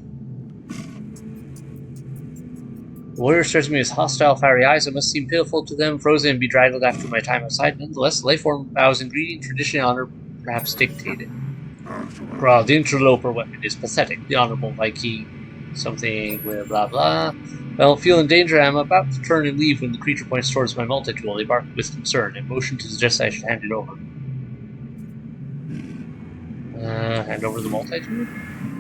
The warrior stares at me with hostile, fiery eyes. It must seem pitiful to them, frozen and bedraggled after my time outside. Nonetheless, the life form bows in greeting, tradition, and honor perhaps dictated. Well, the interloper weapon is pathetic. The honorable Viking, something with blah blah. Well, feeling danger, I am about to turn and leave when the creature points towards my multi-tool. They bark with concern and motion to suggest I should hand it over. Hand over the multi-tool?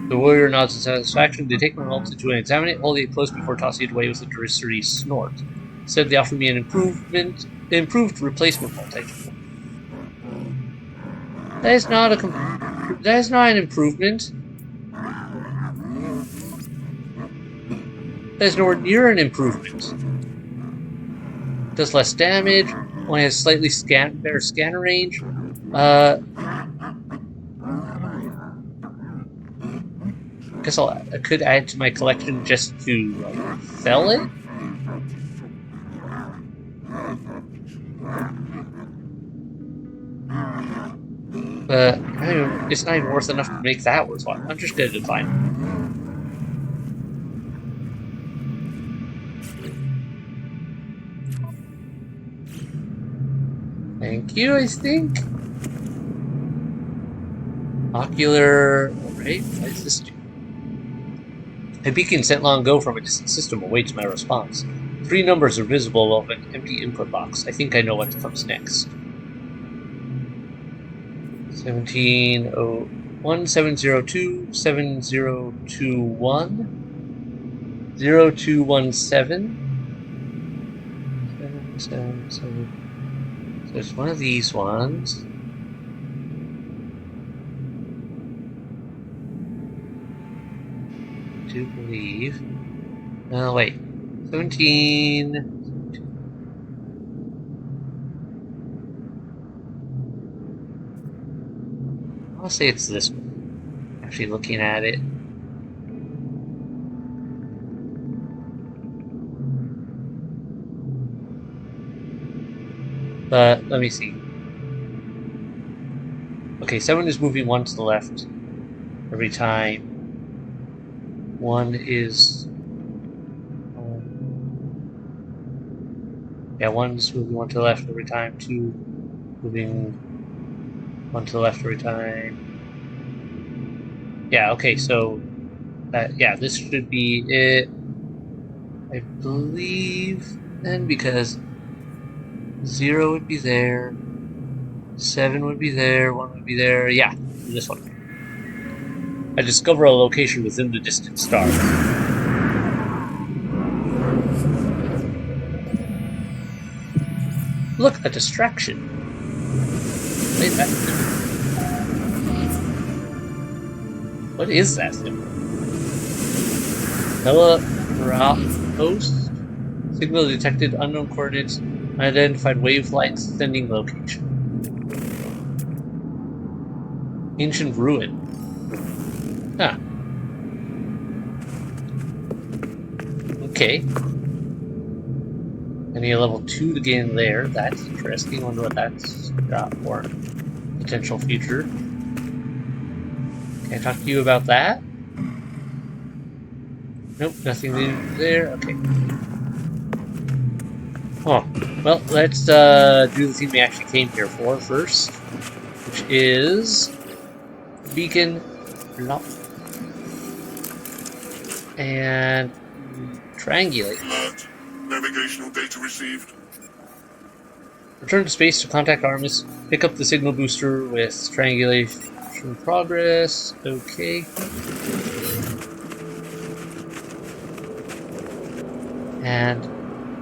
The warrior nods in satisfaction. They take my multi-tool and examine it, holding it close before tossing it away with a derisory snort. Instead, they offer me an improved replacement multi-tool. That is not an improvement. That is nowhere near an improvement. Does less damage. Only has slightly better scanner range. Guess I could add to my collection just to sell it. But it's not even worth enough to make that worthwhile. I'm just gonna decline it. Thank you, I think. Ocular. Alright, what does this do? A beacon sent long ago from a distant system awaits my response. 3 numbers are visible above an empty input box. I think I know what comes next. 1702 7021 0217. So there's one of these ones. I do believe. No, wait. 17. I'll say it's this one. Actually, looking at it. But let me see. Okay, 7 is moving 1 to the left every time. 1 is. Yeah, 1's moving 1 to the left every time. 2 moving 1 to the left every time. Yeah, okay, so yeah, this should be it. I believe then, because 0 would be there, 7 would be there, 1 would be there. Yeah, this one. I discover a location within the distant star. Look, a distraction. Wait, that. What is that symbol? Post. Signal detected. Unknown coordinates. Unidentified waveflight sending location. Ancient ruin. Huh. Okay. I need a level 2 to get in there. That's interesting. Wonder what that's got for potential future. Can I talk to you about that? Nope, nothing new there. Okay. Oh, well, let's do the thing we actually came here for first, which is beacon lock and triangulate. Alert. Navigational data received. Return to space to contact Artemis. Pick up the signal booster with triangulation progress. Okay. And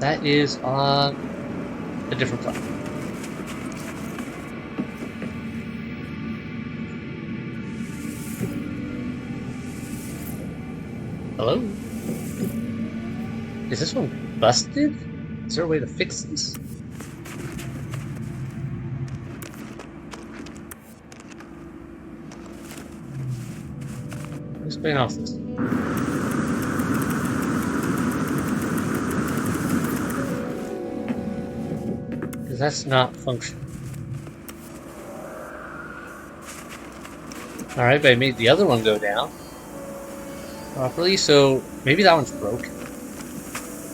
that is on a different planet. Hello? Is this one busted? Is there a way to fix this? What's going off this? Because that's not functioning. Alright, but I made the other one go down properly, so maybe that one's broken.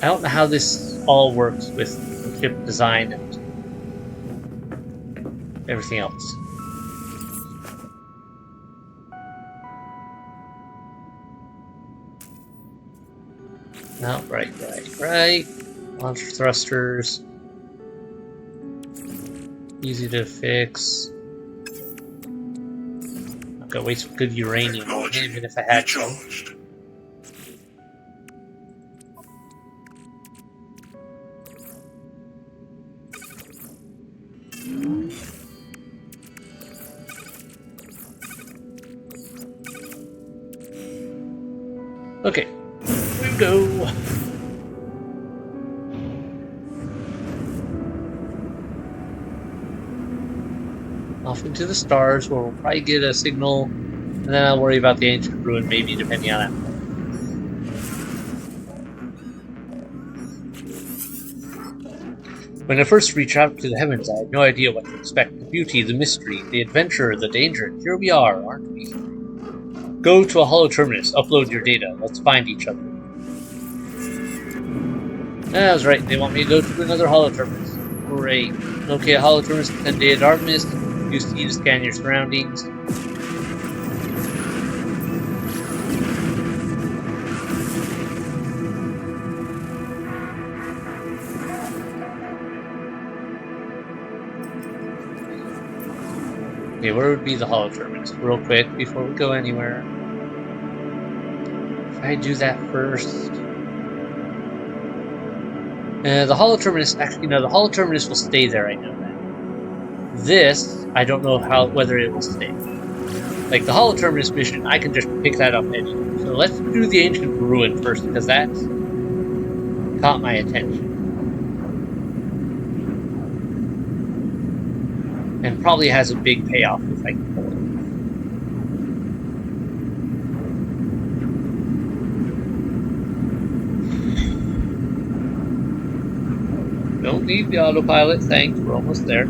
I don't know how this all works with the chip design and everything else. No, right. Launch thrusters. Easy to fix. I've got to waste good uranium on it, even if I had to. Recharged. Okay, here we go. Off into the stars, where we'll probably get a signal, and then I'll worry about the ancient ruin, maybe, depending on that. When I first reached out to the heavens, I had no idea what to expect. The beauty, the mystery, the adventure, the danger. Here we are, aren't we? Go to a hollow terminus, upload your data. Let's find each other. I was right, they want me to go to another hollow terminus. Great. Locate a hollow terminus, send data to Artemis. Use T to scan your surroundings. Okay, where would be the hollow terminus? Real quick, before we go anywhere. If I do that first. The hollow terminus, actually, no, the hollow terminus will stay there, I know that. This, I don't know whether it will stay. Like, the hollow terminus mission, I can just pick that up anyway. So let's do the ancient ruin first, because that's caught my attention. And probably has a big payoff if I can pull it. Don't need the autopilot, thanks, we're almost there.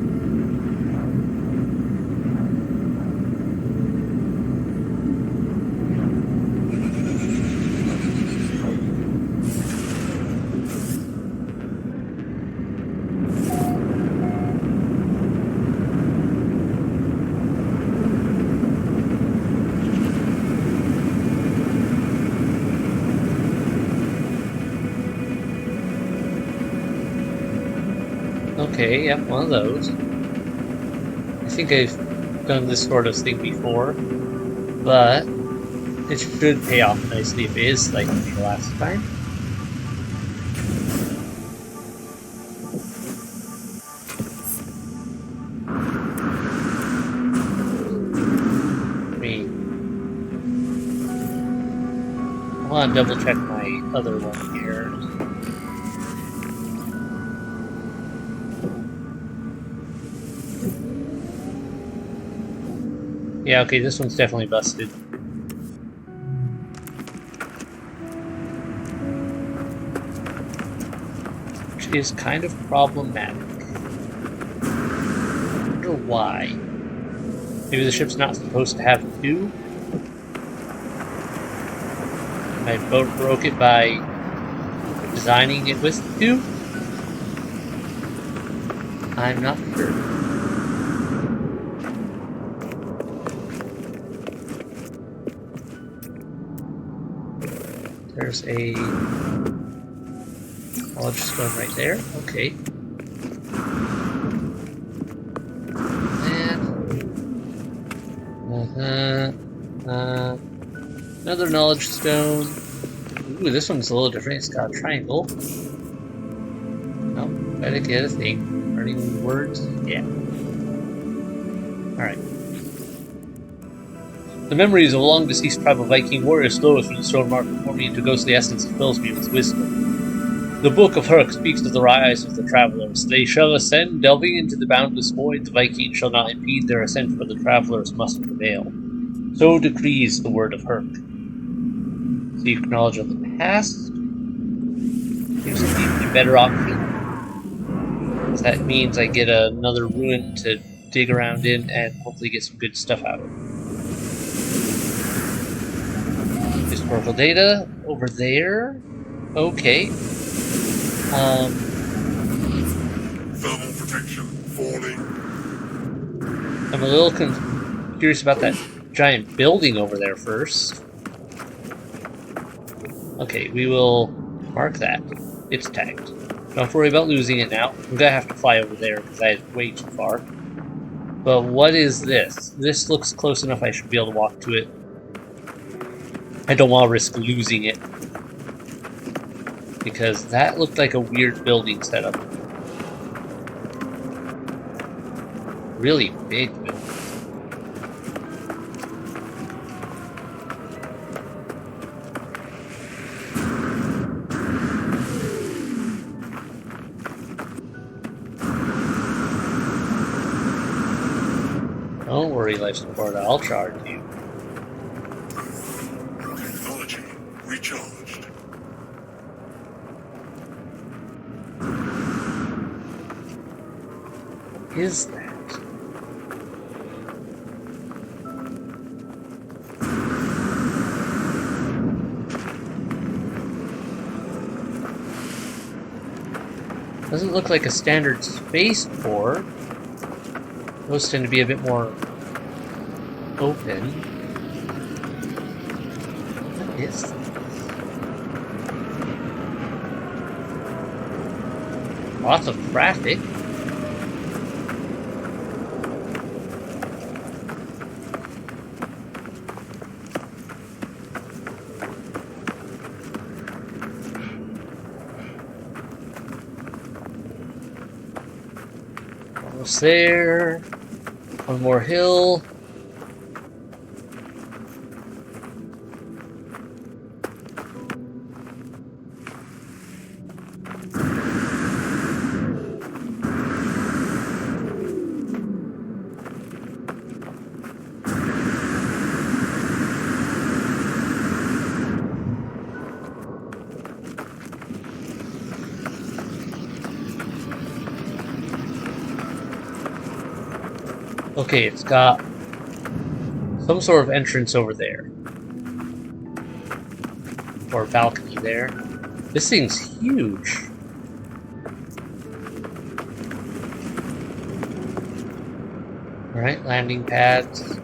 Okay, yep, one of those. I think I've done this sort of thing before, but it should pay off nicely if it is like the last time. I want to double check my other one here. Yeah, okay, this one's definitely busted. Which is kind of problematic. I wonder why. Maybe the ship's not supposed to have two? My boat broke it by designing it with two? I'm not sure. There's a knowledge stone right there. Okay. And another knowledge stone. Ooh, this one's a little different. It's got a triangle. Oh, gotta get a thing. Learning words? Yeah. Alright. The memories of a long-deceased tribe of Viking warriors flows from the stone mark before me into ghostly essence and fills me with wisdom. The Book of Herc speaks to the rise of the travelers. They shall ascend, delving into the boundless void. The Vikings shall not impede their ascent, for the travelers must prevail. So decrees the word of Herc. Seek knowledge of the past. Seems to be a better option. That means I get another ruin to dig around in and hopefully get some good stuff out of it. Historical data over there. Okay. Thermal protection falling. I'm a little curious about that giant building over there first. Okay, we will mark that. It's tagged. Don't have to worry about losing it now. I'm gonna have to fly over there because I had way too far. But what is this? This looks close enough I should be able to walk to it. I don't want to risk losing it. Because that looked like a weird building setup. Really big building. Don't worry, life support, I'll charge you. Technology recharged. What is that? Doesn't look like a standard spaceport. Those tend to be a bit more open. What is this? Lots of traffic. Almost there. One more hill. Okay, it's got some sort of entrance over there. Or balcony there. This thing's huge. Alright, landing pads.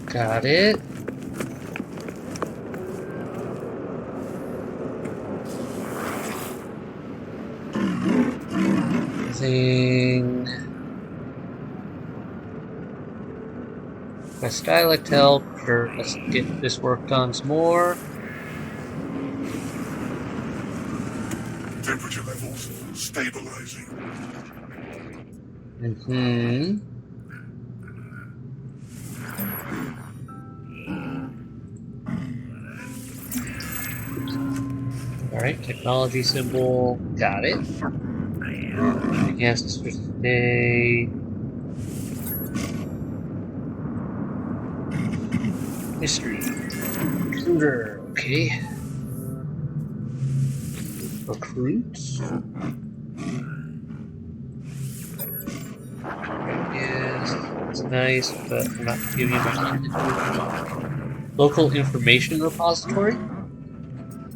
Got it. Using my Stylect help. Sure, let's get this worked on some more. Temperature levels stabilizing. Alright, technology symbol. Got it. Against stay. History. Recruiter. Okay. Recruits. Yes, that's nice, but I'm not giving you my local information repository.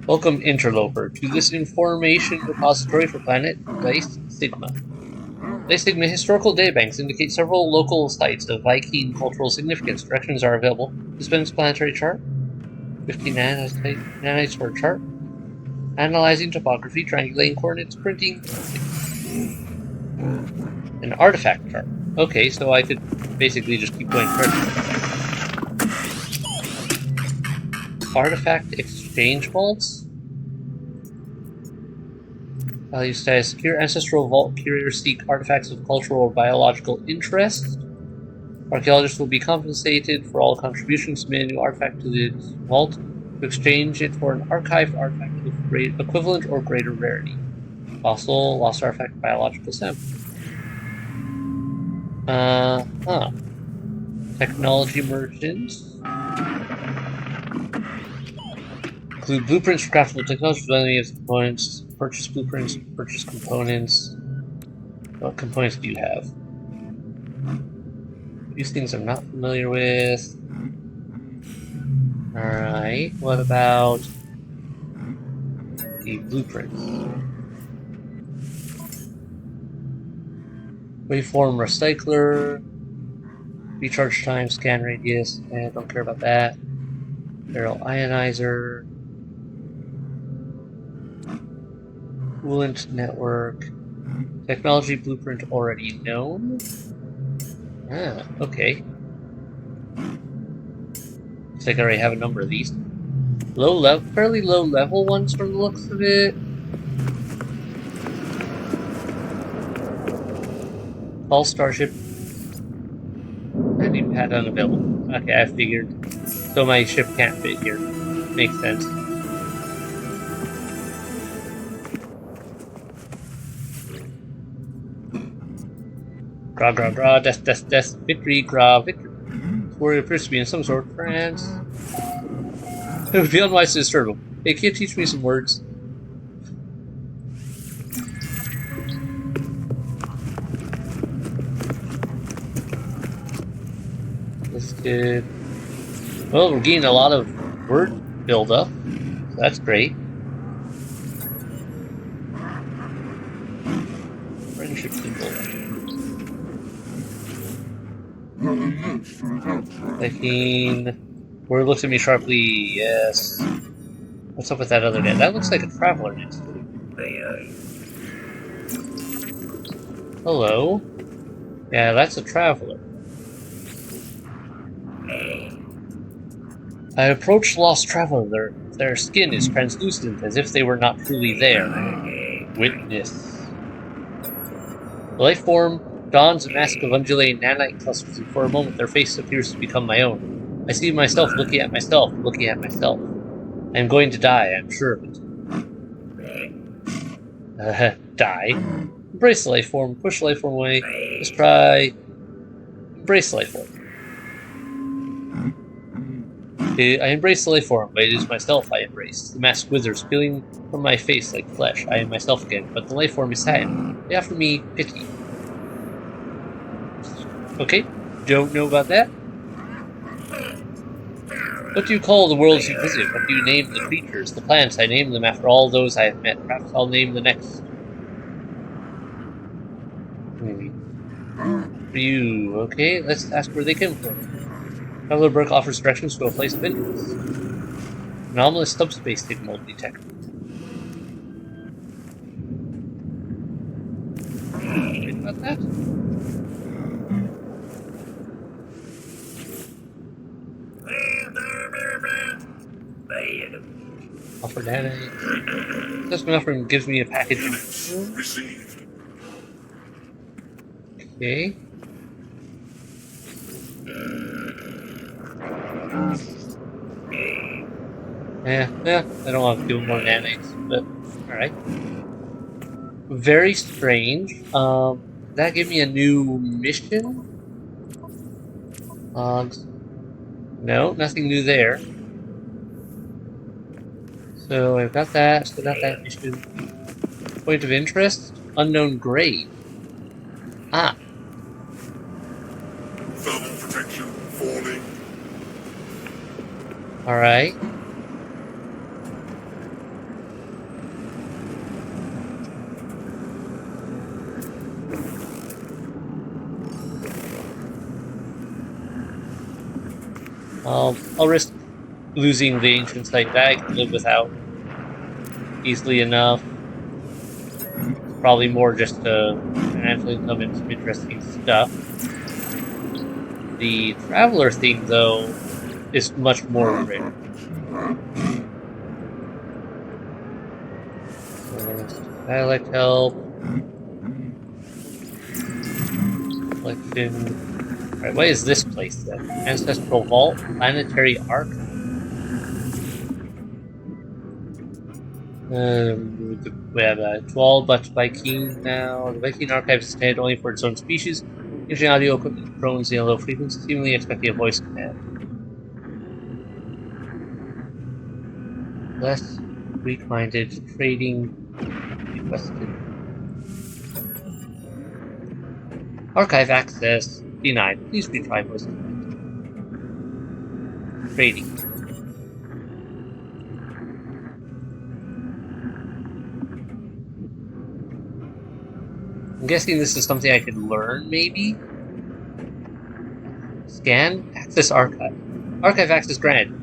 Welcome, interloper, to this information repository for planet Lys Sigma. Lys Sigma historical databanks indicate several local sites of Viking cultural significance. Directions are available. Dispense planetary chart. 15 nanites for a chart. Analyzing topography, triangulating coordinates, printing. An artifact chart. Okay, so I could basically just keep going further. Artifact exchange vaults? Value status. Secure ancestral vault curators seek artifacts of cultural or biological interest. Archaeologists will be compensated for all contributions to submit a new artifact to the vault to exchange it for an archived artifact of great equivalent or greater rarity. Fossil, lost artifact, biological sample. Technology merchants. Include blueprints for craftable technology, development of components, purchase blueprints, purchase components. What components do you have? These things I'm not familiar with. Alright, what about the blueprints? Waveform recycler, recharge time, scan radius, I don't care about that. Barrel ionizer, coolant network, technology blueprint already known. Ah, okay. Looks like I already have a number of these. Low level, fairly low level ones from the looks of it. All starship. Any pad unavailable. Okay, I figured. So my ship can't fit here. Makes sense. Gra gra gra, death death death, victory gra victory. This warrior appears to be in some sort of trance. It would be unwise to disturb him. Hey, can you teach me some words? That's good. Well, we're getting a lot of word build-up, so that's great. Friendship symbol. Liking. Word looks at me sharply. Yes. What's up with that other guy? That looks like a traveler next to him. Hello. Yeah, that's a traveler. I approached Lost Traveler. Their skin is translucent, as if they were not truly there. Witness. The life form dons a mask of undulating nanite clusters, and for a moment their face appears to become my own. I see myself looking at myself, looking at myself. I am going to die, I'm sure of it. Die? Embrace the life form, push the life form away. Just try. Embrace the life form. I embrace the life form, but it is myself I embrace. The mask withers, peeling from my face like flesh. I am myself again, but the life form is sad. They offer me pity. Okay, don't know about that. What do you call the worlds you visit? What do you name the creatures, the plants? I name them after all those I have met. Perhaps I'll name the next. For you, okay, let's ask where they came from. Traveler Burke offers directions to a place of interest. Anomalous subspace signal detected. about that? Offer nanites. Assessment offer gives me a package. Units received. Okay. Yeah, I don't want to do more nanites, but alright. Very strange. That gave me a new mission? No, nothing new there. So I've got that, still got that mission. Point of interest? Unknown grave. Ah, Thermal protection falling. alright. I'll risk losing the ancient site that I can live without easily enough. Probably more just to financially income and some interesting stuff. The traveler thing, though, is much more rare. Dialect help. Collection. Alright, what is this place then? Ancestral Vault? Planetary Archive. We have a 12 but Viking now. The Viking archive is intended only for its own species. Using audio equipment drones in a low frequency, seemingly expecting a voice command. Less weak-minded trading requested. Archive access denied. Please retry voice command. Trading. I'm guessing this is something I could learn, maybe? Scan? Access archive. Archive access granted.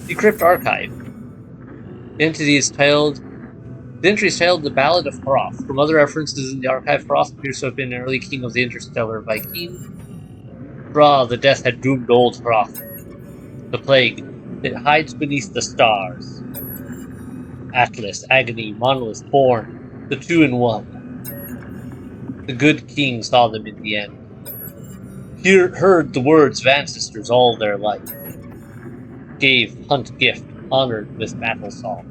Decrypt archive. The entry is titled The Ballad of Hroth. From other references in the archive, Hroth appears to have been an early king of the interstellar Viking. Ra, the death had doomed old Hroth. The plague. It hides beneath the stars. Atlas, Agony, Monolith, Born. The two in one. The good king saw them in the end. Heard the words of ancestors all their life. Gave hunt gift, honored with battle song.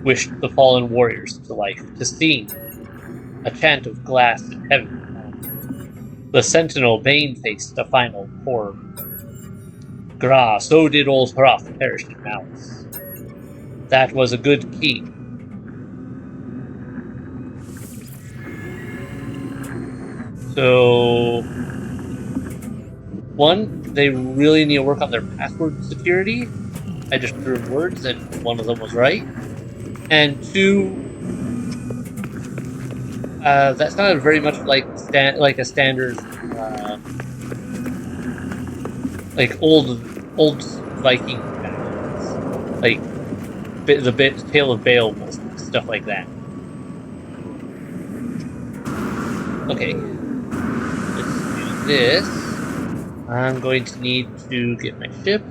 Wished the fallen warriors to life, to sing. A chant of glass in heaven. The sentinel Bane faced a final horror. Gra, so did old Hroth perish in malice. That was a good king. So, one, they really need to work on their password security. I just threw in words and one of them was right. And two, that sounded very much like a standard, like old Viking battles, like the Tale of Beowulf, stuff like that. Okay, let's do this. I'm going to need to get my ship.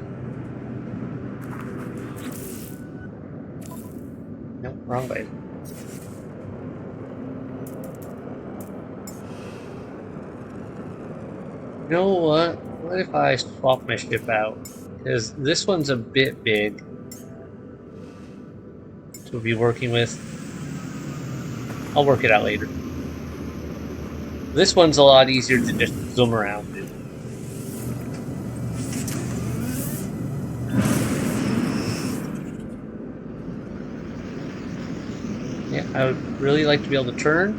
Nope, wrong button. You know what? What if I swap my ship out? Because this one's a bit big to be working with. I'll work it out later. This one's a lot easier to just zoom around to. Yeah, I would really like to be able to turn.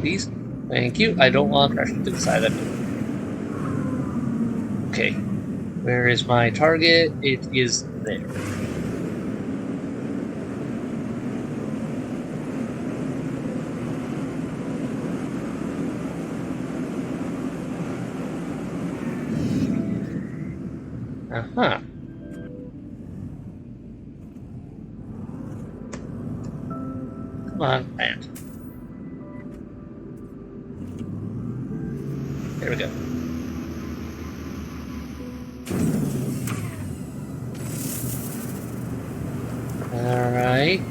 Please. Thank you. I don't want to crash into the side of it. Okay. Where is my target? It is there. Uh-huh. Come on, plant. we go. Alright.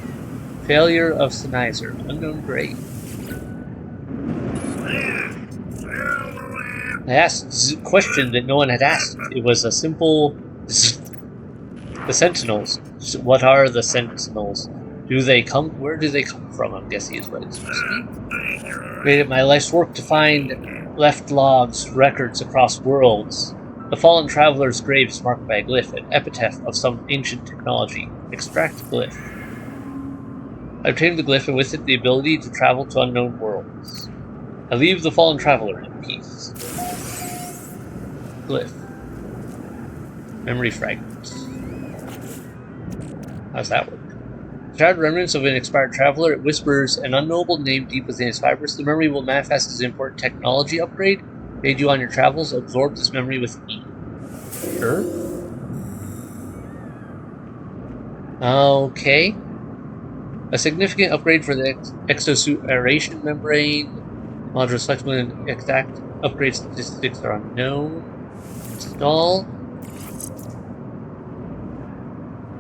Failure of Sennheiser. Unknown grade. I asked a question that no one had asked. It was a simple... The Sentinels. What are the Sentinels? Where do they come from? I'm guessing is what it's supposed to be. Made it my life's work to find left logs, records across worlds. The fallen traveler's grave is marked by a glyph, an epitaph of some ancient technology. Extract glyph. I obtained the glyph and with it the ability to travel to unknown worlds. I leave the fallen traveler in peace. Glyph. Memory fragments. How's that work? Shattered remnants of an expired traveler. It whispers an unknowable name deep within its fibers. The memory will manifest as an important technology upgrade. Aid you on your travels. Absorb this memory with me. Sure. Okay. A significant upgrade for the exosuit aeration membrane. Modular flexible and exact upgrade statistics are unknown. Install.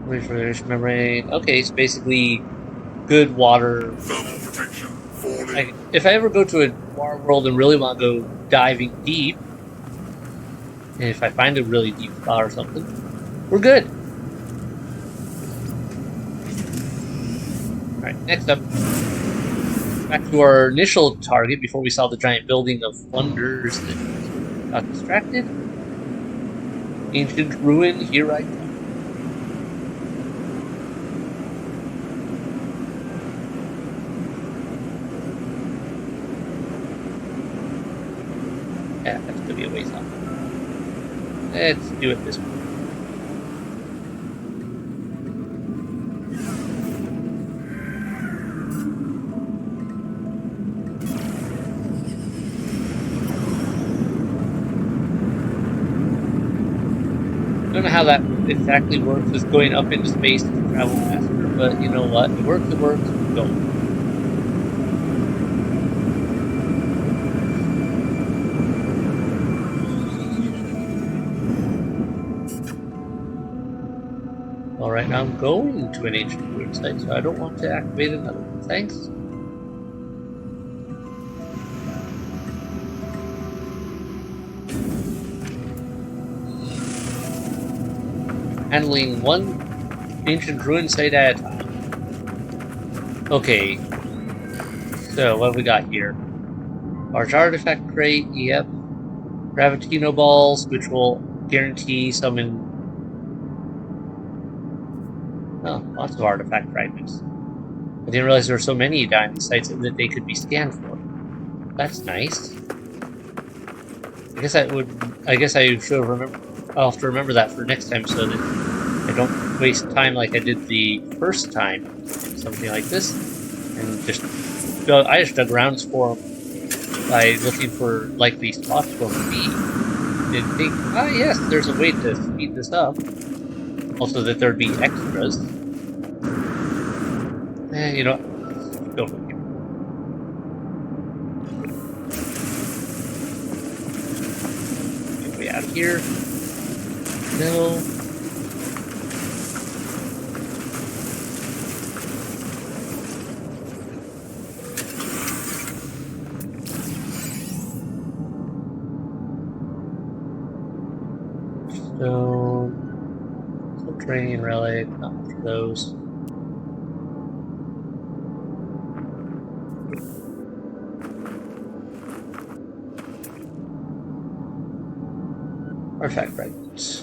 Refrigeration membrane. Okay, it's basically good water. Thermal protection falling. If I ever go to a water world and really want to go diving deep, and if I find a really deep spot or something, we're good. Alright, next up. Back to our initial target before we saw the giant building of wonders that got distracted. Ancient ruin, here I come. Yeah, that's gonna be a ways off. Let's do it this way. I don't know how that exactly works with going up into space to travel faster, but you know what? It works, go. Alright, now I'm going to an ancient ruin site, so I don't want to activate another one. Thanks. Handling one ancient ruin site at a time. Okay. So, what have we got here? Large artifact crate, yep. Gravitino balls, which will guarantee summon... Oh, lots of artifact fragments. I didn't realize there were so many diamond sites that they could be scanned for. That's nice. I guess I should remember. I'll have to remember that for next time so that I don't waste time like I did the first time in something like this, and I just dug around for them by looking for likely spots for them to be. Didn't think, yes, there's a way to speed this up. Also, that there'd be extras. You know, go from here. Get way out of here. No. Stone. Subterranean relic. Not much of those. Artifact fragments.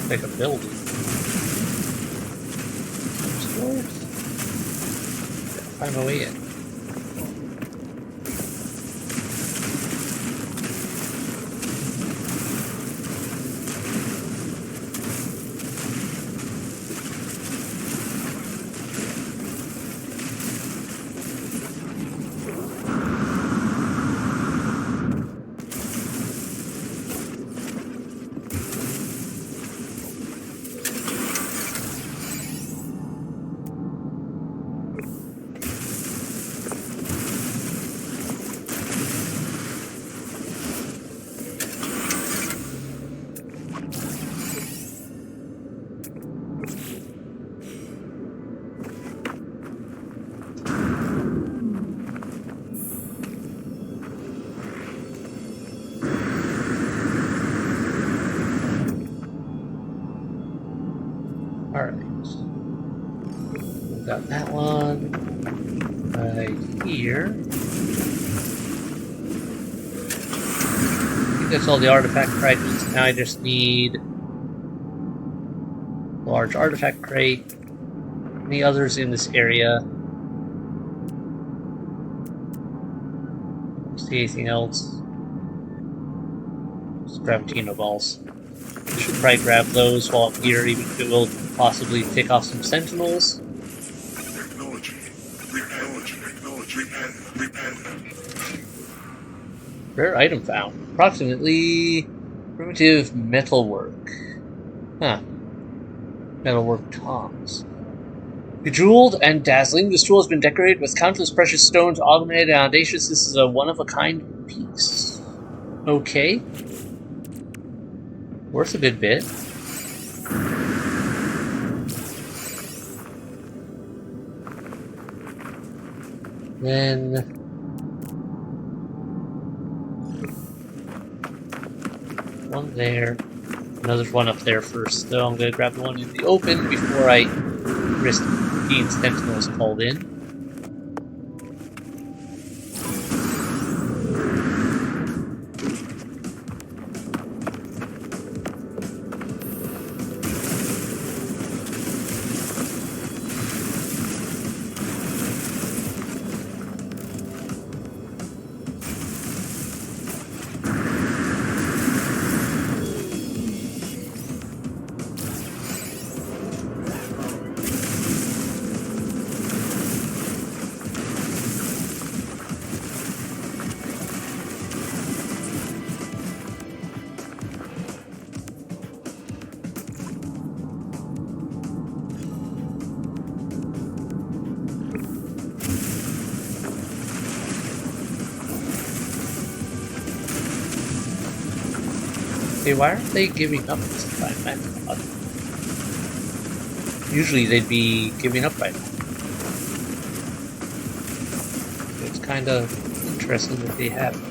Like a building. Find my way in. Got that one right here. I think that's all the artifact fragments. Now I just need a large artifact crate. Any others in this area? See anything else? Just Gravitino balls. I should probably grab those while I'm here, even if it will possibly take off some sentinels. Rare item found. Approximately primitive metalwork. Huh. Metalwork tongs. Bejeweled and dazzling, this tool has been decorated with countless precious stones, augmented and audacious. This is a one-of-a-kind piece. Okay. Worth a good bit. Then... one there. Another one up there first, though. I'm going to grab the one in the open before I risk being sentinels called in. Hey, why aren't they giving up this time? That's odd. Usually they'd be giving up by now. It's kind of interesting that they haven't.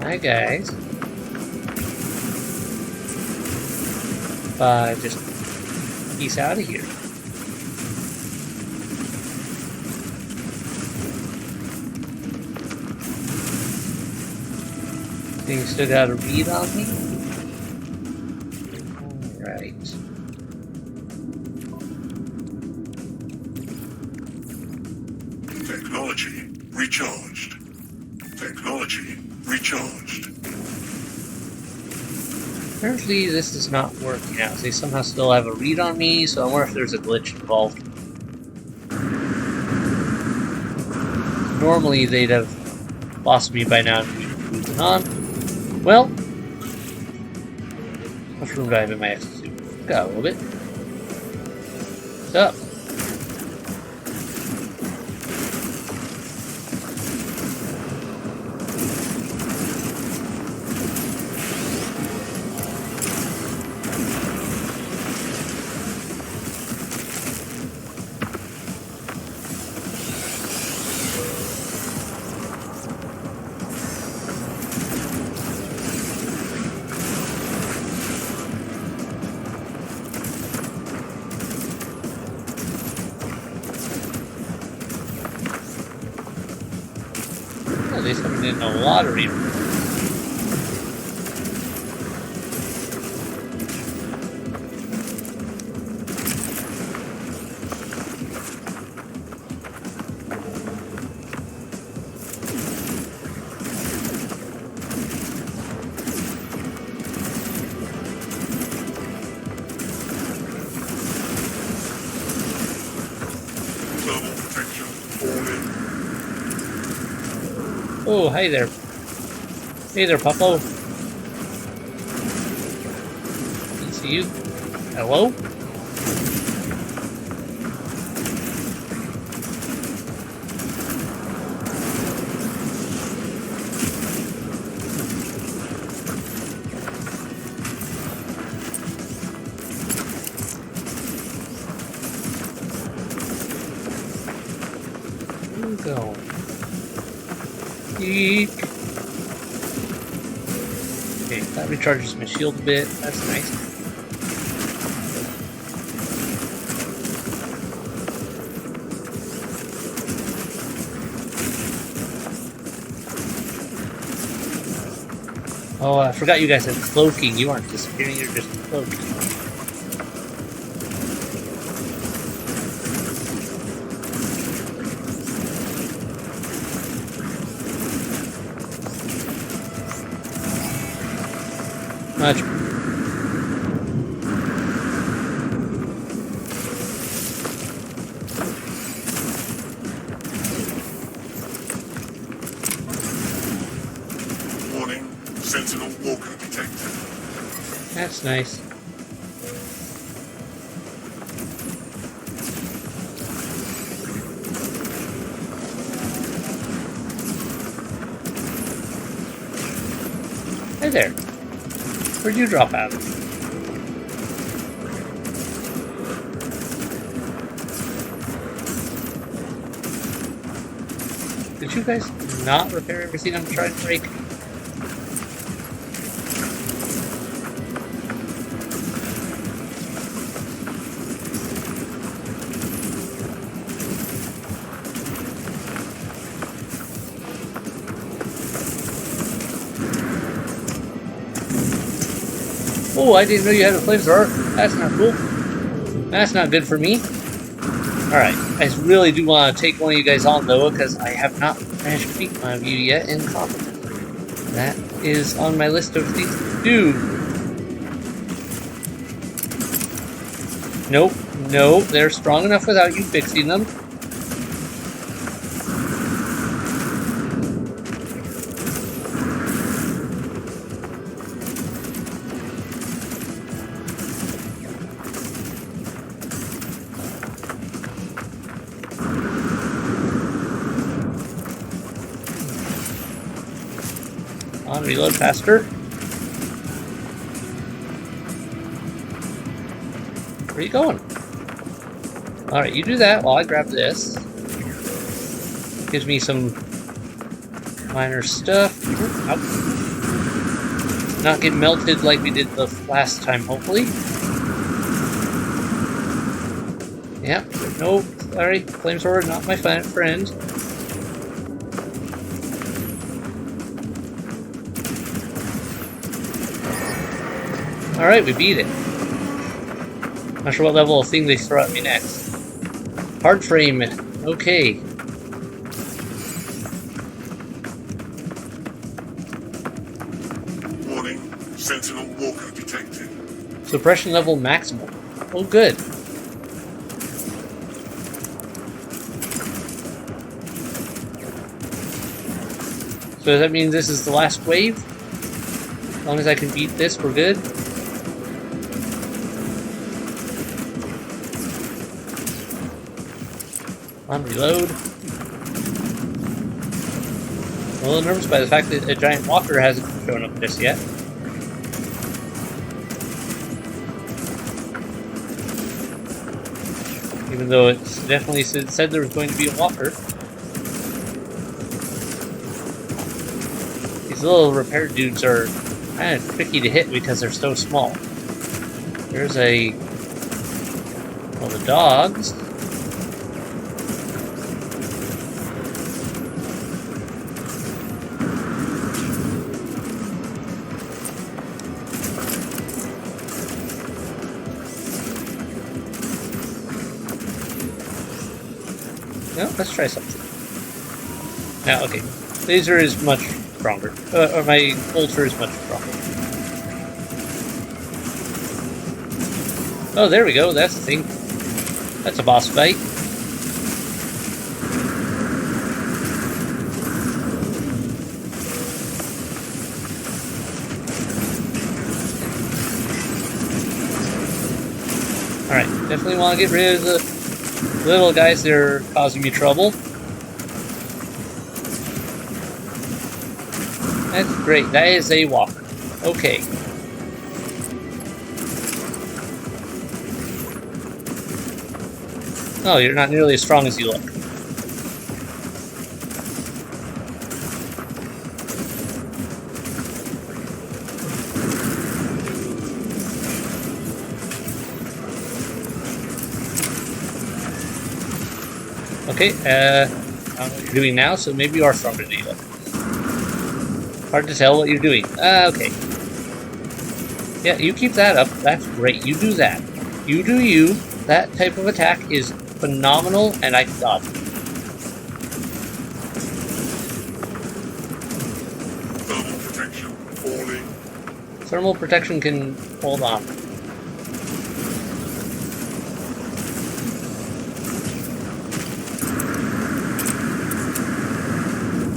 Hi guys. Just peace out of here. Think you still got a read on me? Alright. Technology recharged. Technology recharged. Apparently this is not working out. They somehow still have a read on me, so I wonder if there's a glitch involved. Normally they'd have lost me by now and we'd be moving on. Well, mushroom dive in my exosuit. Got a little bit. What's up? least I'm in a lottery. Thermal protection all in. Oh, hey there. Hey there, Puppo. Can see you. Hello? Where you go? Eek. Okay, that recharges my shield a bit. That's nice. Oh, I forgot you guys had cloaking. You aren't disappearing, you're just cloaked. Much. Warning, Sentinel Walker detected. That's nice. Hey there. Where'd you drop out? Did you guys not repair everything I'm trying to break? Oh, I didn't know you had a flamethrower. That's not cool. That's not good for me. Alright, I really do want to take one of you guys on though, because I have not managed to beat one of you yet in combat. That is on my list of things to do. Nope, nope, they're strong enough without you fixing them. On, reload faster. Where are you going? Alright, you do that while I grab this. Gives me some minor stuff. Ow. Not get melted like we did the last time, hopefully. Yeah, no, sorry. Flamethrower, not my friend. Alright, we beat it. Not sure what level of thing they throw at me next. Hard frame. Okay. Warning, Sentinel Walker detected. Suppression level maximum. Oh, good. So does that mean this is the last wave? As long as I can beat this, we're good. On reload. I'm a little nervous by the fact that a giant walker hasn't shown up just yet. Even though it's definitely said there was going to be a walker. These little repair dudes are kind of tricky to hit because they're so small. There's a... well, the dogs. No, let's try something. Now, okay. Laser is much stronger. Or my ultra is much stronger. Oh, there we go. That's the thing. That's a boss fight. Alright, definitely want to get rid of the little guys that are causing me trouble. That's great. That is a walker. Okay. Oh, you're not nearly as strong as you look. Okay, I don't know what you're doing now, so maybe you are stronger than you look. Hard to tell what you're doing. Okay. Yeah, you keep that up. That's great. You do that. You do you. That type of attack is phenomenal, and I got it. Thermal protection falling. Thermal protection can hold on.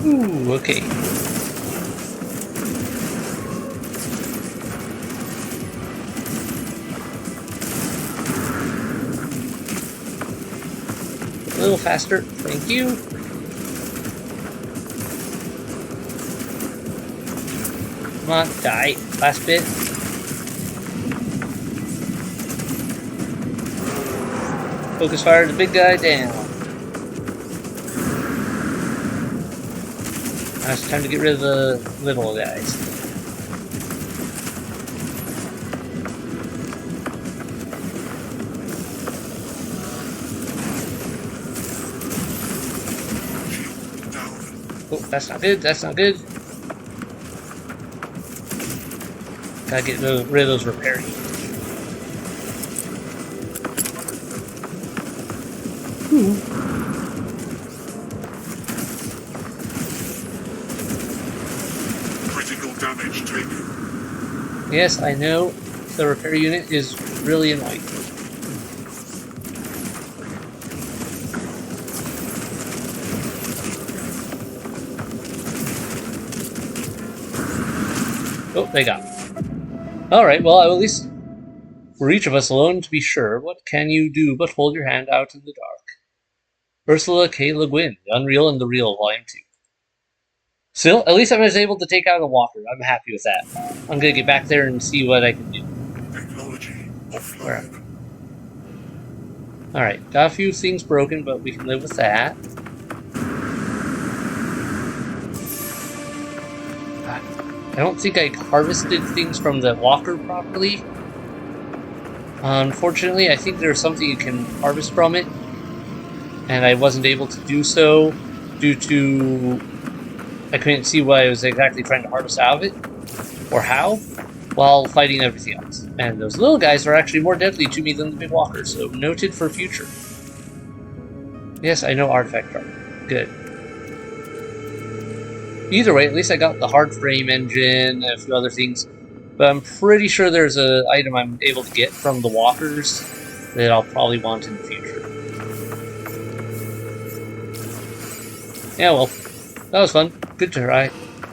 Ooh, okay. A little faster, thank you. Come on, die. Last bit. Focus fire the big guy down. Now it's time to get rid of the little guys. Oh, that's not good. That's not good. Gotta get rid of those repair units. Critical damage taken. Yes, I know. The repair unit is really annoying. Oh, they got me. Alright, well, at least for each of us alone to be sure, what can you do but hold your hand out in the dark? Ursula K. Le Guin, The Unreal and the Real, Volume 2. Still, at least I was able to take out a walker. I'm happy with that. I'm gonna get back there and see what I can do. Technology offline. Where? Alright, got a few things broken, but we can live with that. I don't think I harvested things from the walker properly. Unfortunately, I think there's something you can harvest from it, and I wasn't able to do so due to I couldn't see what I was exactly trying to harvest out of it, or how, while fighting everything else. And those little guys are actually more deadly to me than the big walkers, so noted for future. Yes, I know artifact card. Good. Either way, at least I got the hard frame engine and a few other things. But I'm pretty sure there's an item I'm able to get from the walkers that I'll probably want in the future. Yeah, well, that was fun. Good try.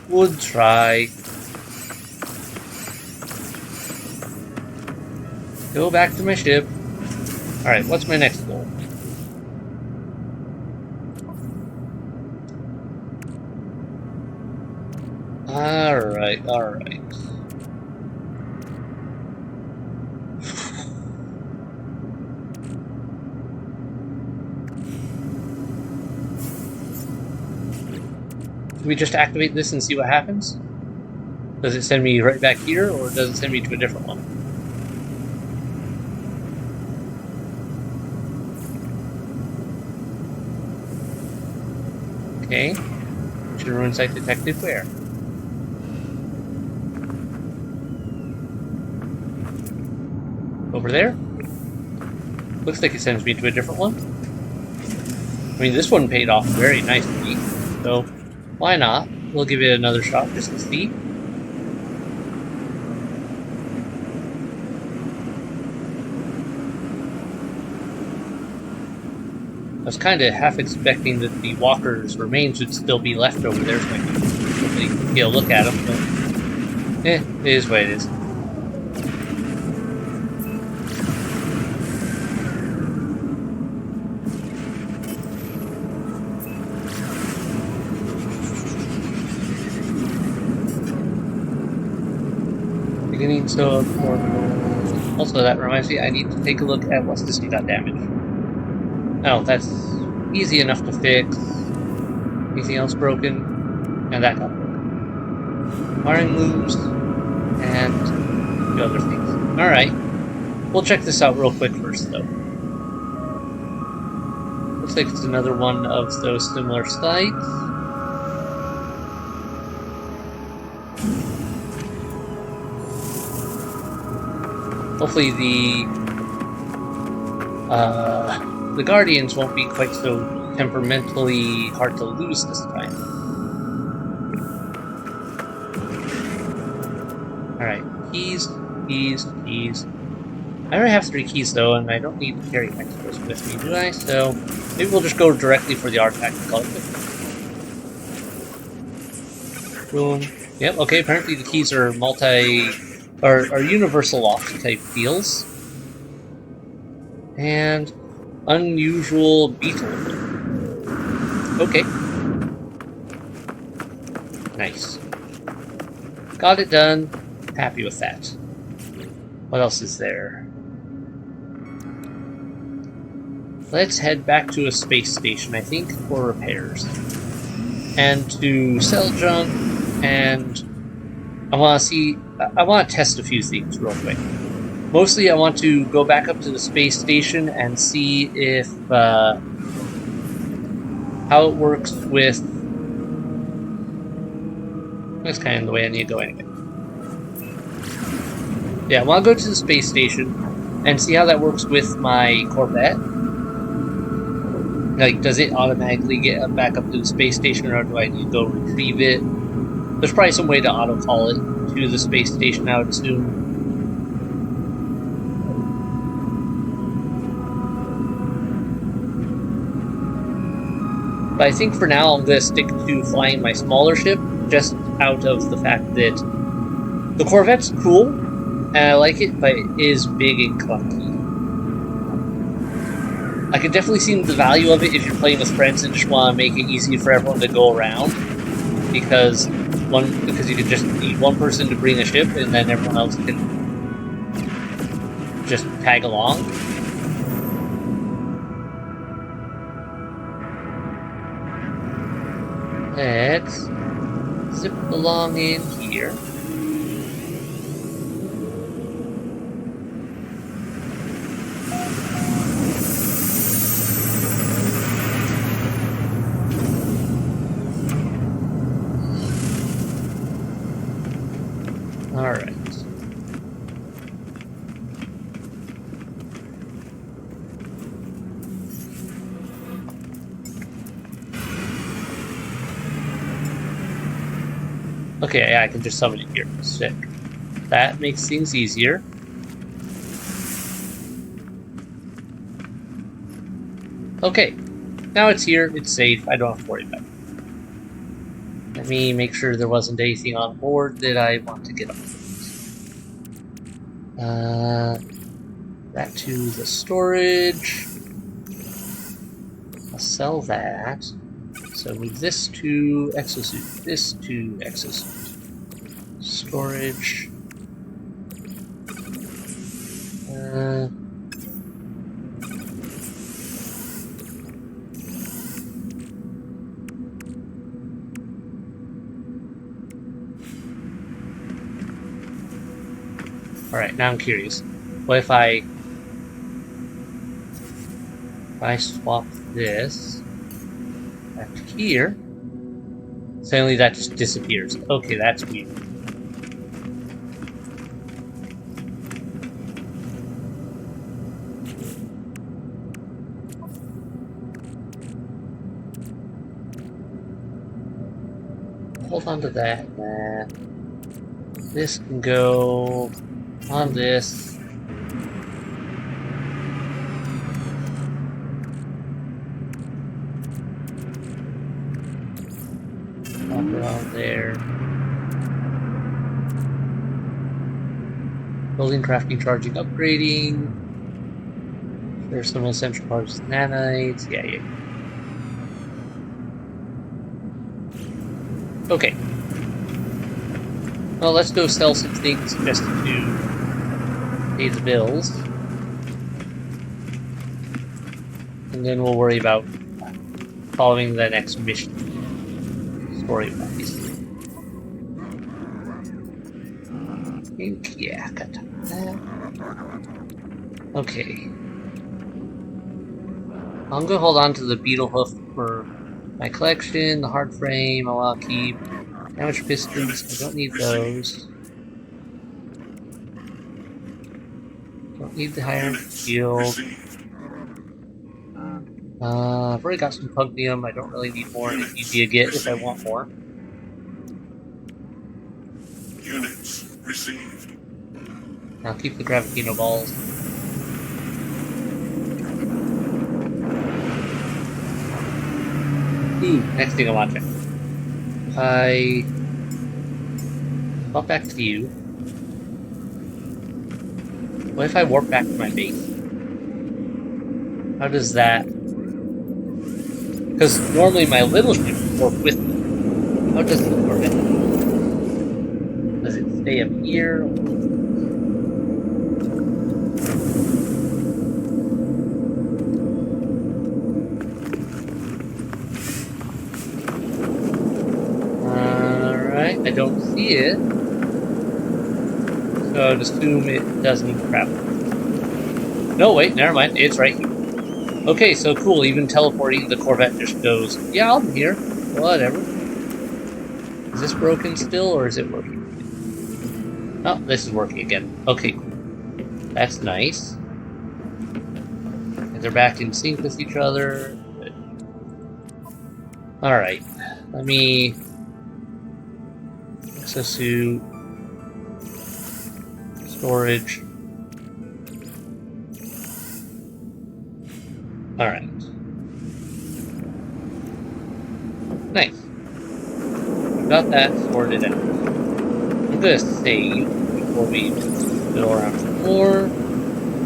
Would try. Go back to my ship. Alright, what's my next goal? Alright, alright. Do we just activate this and see what happens? Does it send me right back here, or does it send me to a different one? Okay. Ruin site detected where? Over there? Looks like it sends me to a different one. I mean, this one paid off very nicely, so why not? We'll give it another shot just to see. I was kind of half expecting that the walker's remains would still be left over there so I could hopefully get a look at them, but it is what it is. Beginning so orbital. Also, that reminds me, I need to take a look at what's this got damaged. Oh, that's easy enough to fix. Anything else broken? And that got broken. Wiring loops and the other things. Alright. We'll check this out real quick first, though. Looks like it's another one of those similar sites. Hopefully the Guardians won't be quite so temperamentally hard to lose this time. Alright, keys. I already have 3 keys though, and I don't need to carry extras with me, do I? So maybe we'll just go directly for the artifact and call it good. Boom. Yep, okay, apparently the keys are are universal lock type deals. And unusual beetle. Okay. Nice. Got it done. Happy with that. What else is there? Let's head back to a space station, I think, for repairs. And to sell junk, and I want to test a few things real quick. Mostly I want to go back up to the space station and see if how it works with... That's kind of the way I need to go anyway. Yeah, I want to go to the space station and see how that works with my Corvette. Like, does it automatically get back up to the space station, or do I need to go retrieve it? There's probably some way to auto-call it to the space station, I would assume. But I think for now I'm going to stick to flying my smaller ship, just out of the fact that the Corvette's cool, and I like it, but it is big and clunky. I can definitely see the value of it if you're playing with friends and just want to make it easy for everyone to go around, because you can just need one person to bring a ship, and then everyone else can just tag along. Let's zip along in here. All right. Okay, yeah, I can just summon it here. Sick. That makes things easier. Okay, now it's here, it's safe, I don't have to worry about it. Let me make sure there wasn't anything on board that I want to get off. That to the storage. I'll sell that. So move this to exosuit, this to exosuit. Storage. Alright, now I'm curious. What if I swap this back to here? Suddenly that just disappears. Okay, that's weird. hold on to that. Nah. This can go on this. Pop around there. Building, crafting, charging, upgrading. There's some essential parts, nanites. Yeah. Okay. Well, let's go sell some things just to pay the bills. And then we'll worry about following the next mission. Story-wise. I think, yeah, got time for that. Okay. I'm gonna hold on to the beetle hoof for my collection, the hard frame, I'll keep. Damage pistons, I don't need those. Don't need the higher shield. I've already got some pugnium, I don't really need more, and it's easy to get if I want more. Units received. I'll keep the Gravitino balls. Next thing I want to check. I hop back to you. What if I warp back to my base? How does that? Because normally my little ship would warp with me. How does it work? Does it stay up here? I don't see it, so I'd assume it doesn't travel. No, wait, never mind, it's right here. Okay, so cool, even teleporting, the Corvette just goes, yeah, I'm here, whatever. Is this broken still, or is it working? Oh, this is working again. Okay, cool. That's nice. And they're back in sync with each other. Alright, let me... Exosuit, storage. Alright. Nice. Got that sorted out. I'm gonna save before we go around some more.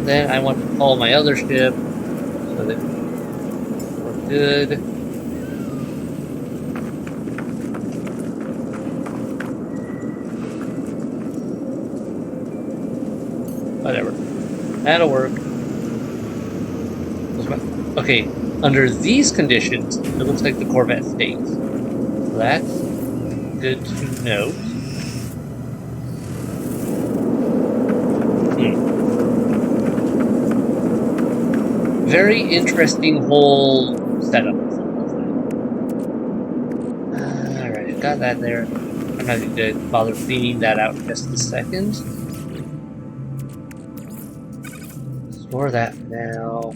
Then I want to call my other ship so that we're good. Whatever. That'll work. Okay, under these conditions, it looks like the Corvette stays. So that's good to note. Very interesting whole setup. Alright, got that there. I'm not going to bother cleaning that out in just a second. Store that now.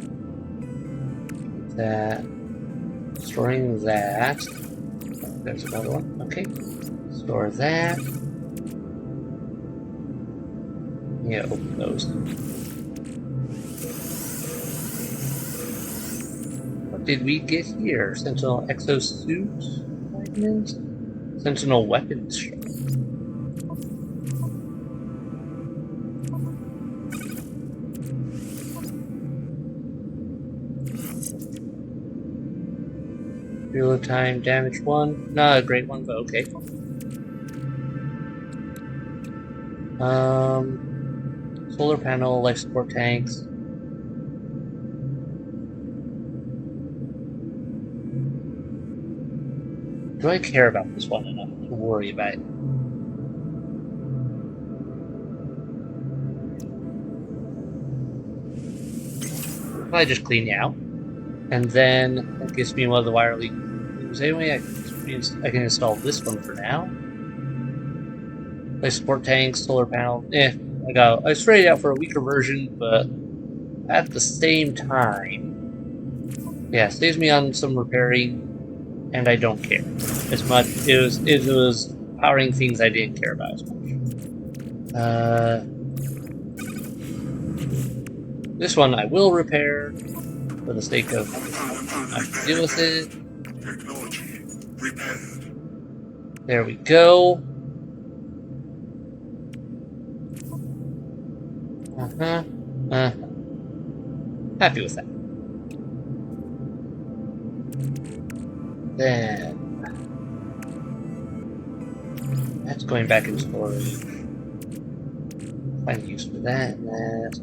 That. Storing that. There's another one. Okay. Store that. Yeah, open those. What did we get here? Sentinel exosuit fragments? Sentinel weapons shop. Reload time, damage 1. Not a great one, but okay. Solar panel, life support tanks. Do I care about this one enough to worry about it? Probably just clean you out. And then that gives me one of the wire leak things anyway. I can install this one for now. Life support tanks, solar panel. I sprayed it out for a weaker version, but at the same time, yeah, saves me on some repairing. and I don't care as much. It was powering things I didn't care about as much. This one I will repair for the sake of I can deal with it. Technology repaired. There we go. Happy with that. Then that's going back in storage. Find use for that and that.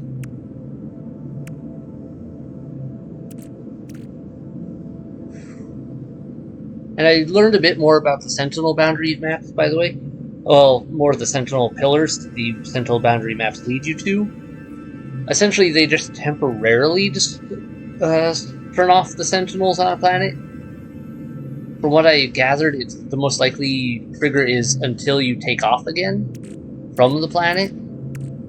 And I learned a bit more about the Sentinel boundary maps, by the way. Well, more of the Sentinel pillars the Sentinel boundary maps lead you to. Essentially, they just temporarily turn off the Sentinels on a planet. From what I gathered, it's the most likely trigger is until you take off again from the planet.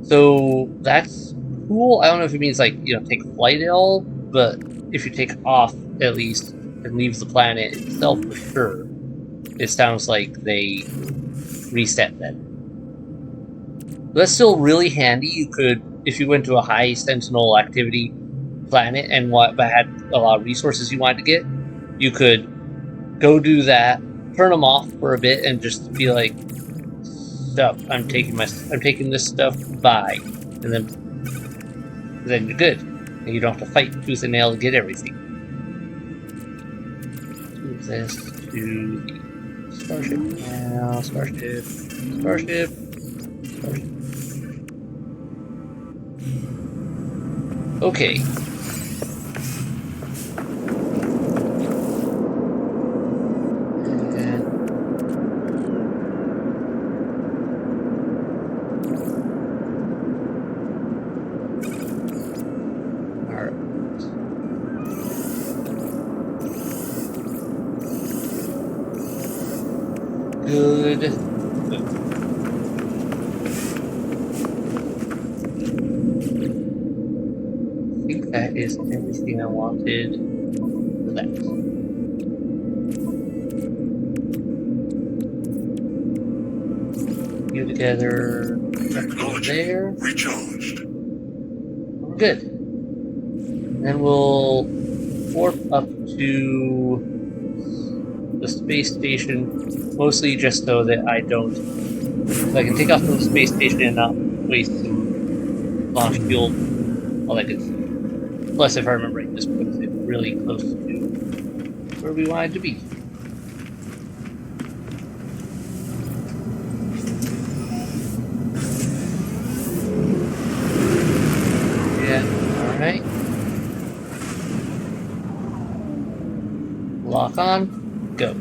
So that's cool. I don't know if it means like, you know, take flight at all, but if you take off at least and leaves the planet itself for sure, it sounds like they reset then. But that's still really handy. You could, if you went to a high Sentinel activity planet and had a lot of resources you wanted to get, you could go do that, turn them off for a bit, and just be like, "Stuff, I'm taking this stuff. Bye," and then you're good, and you don't have to fight tooth and nail to get everything. Move this to the starship now. Starship. Okay. Good. I think that is everything I wanted for that. You together. Technology there. recharged. We're good. Then we'll warp up to the space station. Mostly just so that I can take off from the space station and not waste some launch fuel. All that good stuff. Plus, if I remember right, this puts it really close to where we wanted to be. Yeah, alright. Lock on, go.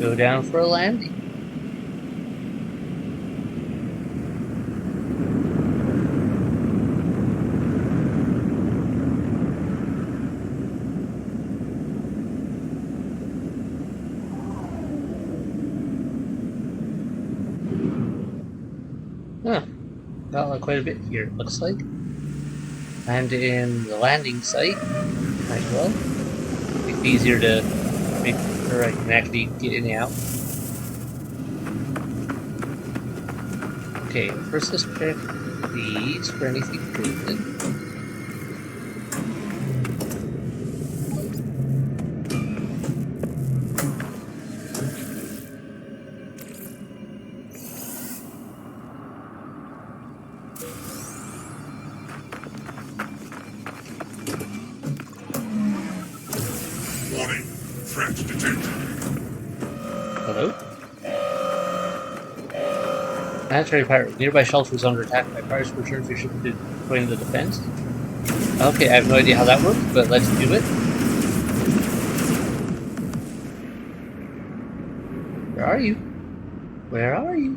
Go down for a landing. Huh. Got quite a bit here, it looks like. Land in the landing site. Might as well. Make it easier to make sure I can actually get in and out. Okay, first let's check these for anything good. Warning. Threat detected. Hello? Planetary pirate. Nearby shelter is under attack by pirates. Return to ship to join the defense. Okay, I have no idea how that works, but let's do it. Where are you? Where are you?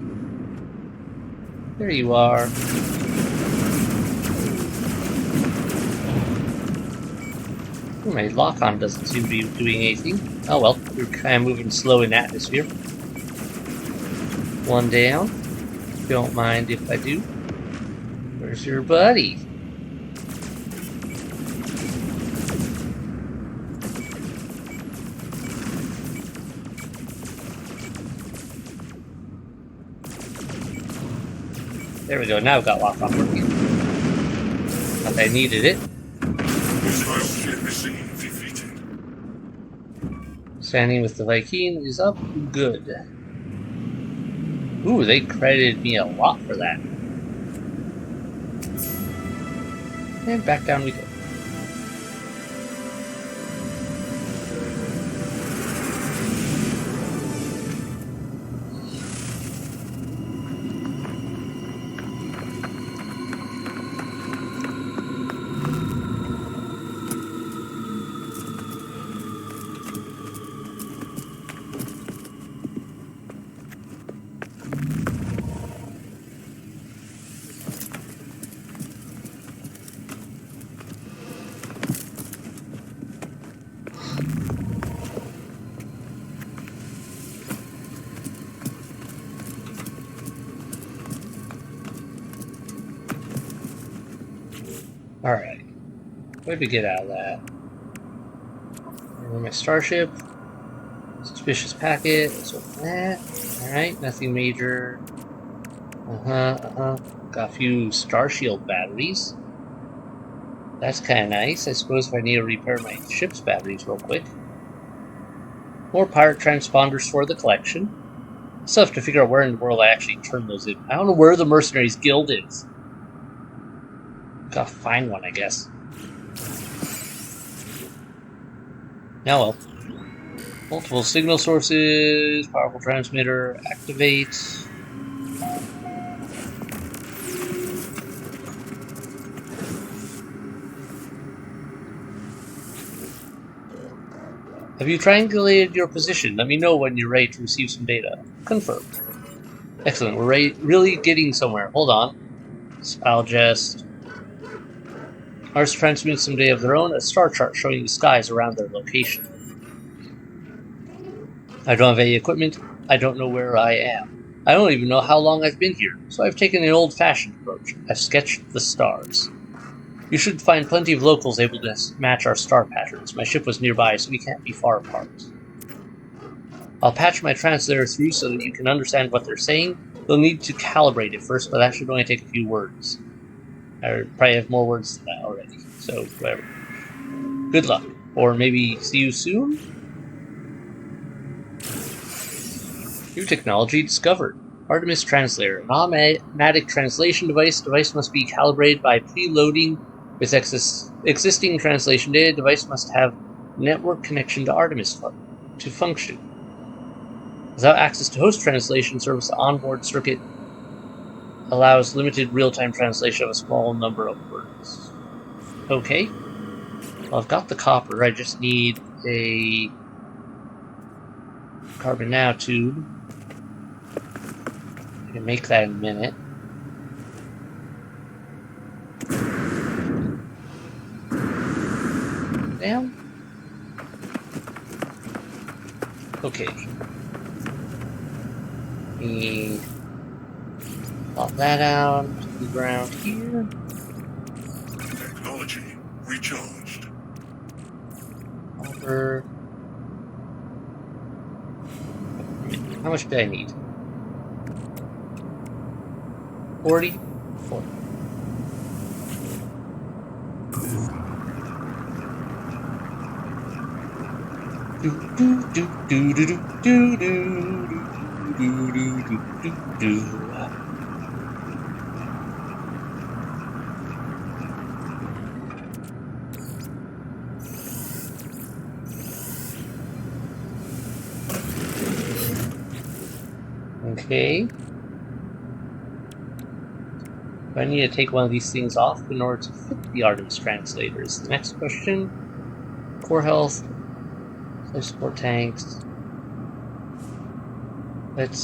There you are. My lock-on doesn't seem to be doing anything. Oh well, we're kind of moving slow in atmosphere. One down. Don't mind if I do. Where's your buddy? There we go, now I've got lock-on working. But I needed it. Missile ship machine defeated. Standing with the Vy'keen is up. Good. Ooh, they credited me a lot for that. And back down we go. Alright. Where did we get out of that? My starship. Suspicious packet. Let's open that. Alright, nothing major. Got a few Starshield batteries. That's kind of nice. I suppose if I need to repair my ship's batteries real quick. More pirate transponders for the collection. Still have to figure out where in the world I actually turn those in. I don't know where the Mercenaries Guild is. Gotta find one, I guess. Now well. Multiple signal sources, powerful transmitter, activate. Have you triangulated your position? Let me know when you're ready to receive some data. Confirmed. Excellent, we're really getting somewhere. Hold on. I'll just... Ours transmit some data of their own, a star chart showing the skies around their location. I don't have any equipment, I don't know where I am. I don't even know how long I've been here, so I've taken an old-fashioned approach. I've sketched the stars. You should find plenty of locals able to match our star patterns. My ship was nearby, so we can't be far apart. I'll patch my translator through so that you can understand what they're saying. You'll need to calibrate it first, but that should only take a few words. I probably have more words than that already, so whatever. Good luck, or maybe see you soon? New technology discovered. Artemis Translator. An automatic translation device. Device must be calibrated by preloading with existing translation data. Device must have network connection to Artemis to function. Without access to host translation service, the onboard circuit allows limited real-time translation of a small number of words. Okay. Well, I've got the copper. I just need a carbon nanotube. I can make that in a minute. Down. Okay. Me pop that out to the ground here. Technology recharged. Copper. How much do I need? 40? 40. Okay. Do I need to take one of these things off in order to fit the Artemis translators? The next question. Core health. Life support tanks. Let's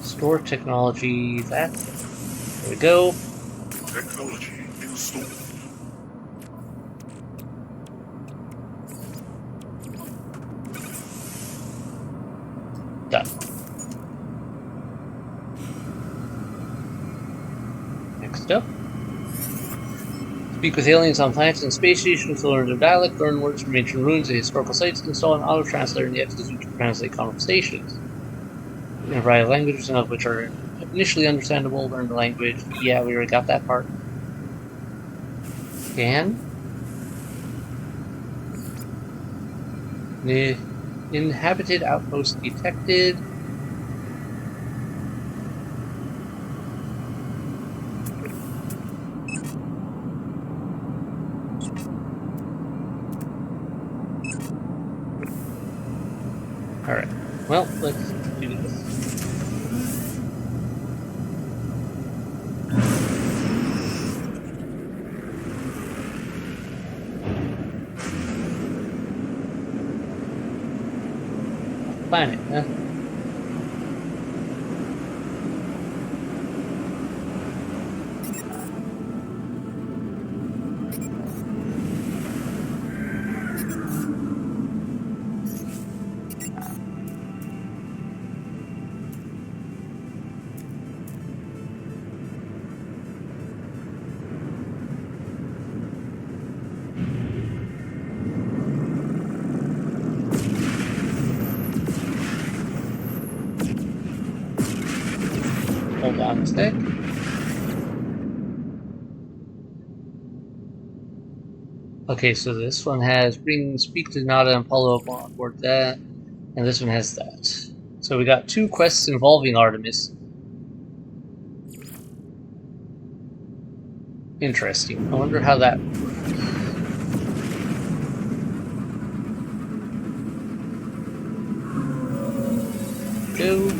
store technology. That. There we go. Technology installed. Next up. Speak with aliens on planets and space stations to learn their dialect, learn words from ancient ruins and historical sites, install an auto-translator in the Exosuit to translate conversations. In a variety of languages, some of which are initially understandable, learn the language. Yeah, we already got that part. Scan. The inhabited outpost detected. Alright, well, let's do this. Planet, huh? Hold on a sec. Okay, so this one has speak to Nada and follow up on board that, and this one has that. So we got 2 quests involving Artemis. Interesting. I wonder how that works. Go.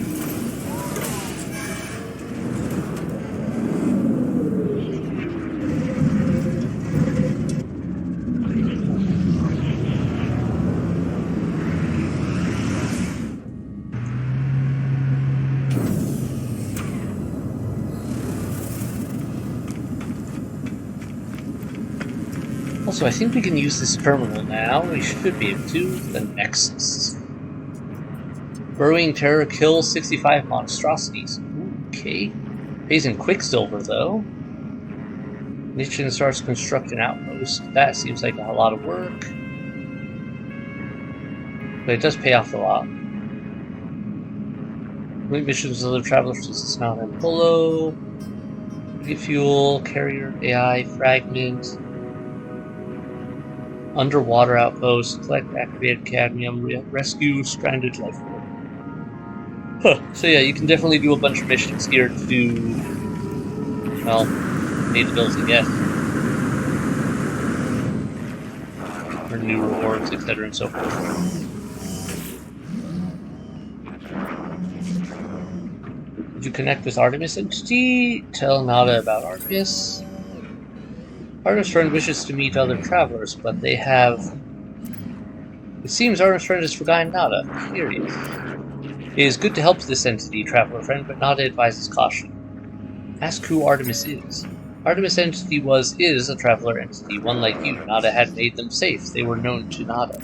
Also, I think we can use this terminal now. We should be able to. The Nexus. Burrowing Terror kills 65 monstrosities. Okay. Pays in Quicksilver, though. Mission starts construct an outpost. That seems like a lot of work. But it does pay off a lot. Complete missions deliver travelers to Snot and Polo. Get fuel, carrier, AI, fragment. Underwater outpost, collect activated cadmium, rescue stranded life form. Huh. So yeah, you can definitely do a bunch of missions here to, well, pay the bills, I guess. For new rewards, etc. and so forth. Did you connect with Artemis Entity? Tell Nada about Artemis. Artemis Friend wishes to meet other travelers, but they have... It seems Artemis Friend has forgotten Nada. Curious. It is good to help this entity, Traveler Friend, but Nada advises caution. Ask who Artemis is. Artemis Entity is a traveler entity, one like you. Nada had made them safe. They were known to Nada.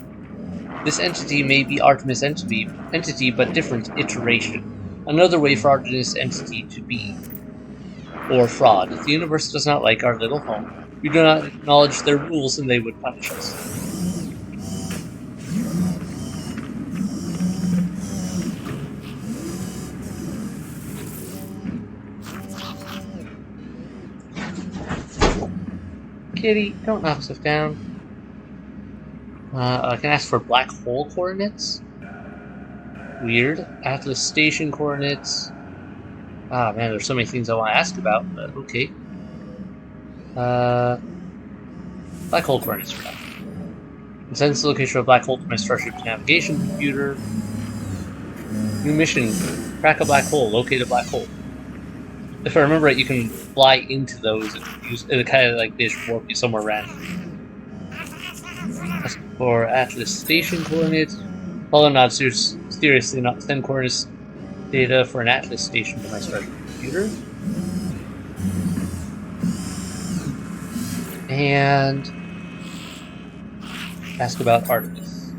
This entity may be Artemis Entity, but different iteration. Another way for Artemis Entity to be. Or fraud. If the universe does not like our little home, we do not acknowledge their rules and they would punish us. Kitty, don't knock stuff down. I can ask for black hole coordinates. Weird. Atlas Station coordinates. Ah, man, there's so many things I want to ask about, but okay. Black hole coordinates for now. Sense the location of a black hole to my Starship's navigation computer. New mission. Crack a black hole. Locate a black hole. If I remember right, you can fly into those and use it kind of like they just warp you somewhere random. Ask for Atlas Station coordinates. Follow not seriously not send coordinates data for an Atlas Station to my Starship computer. And ask about Artemis.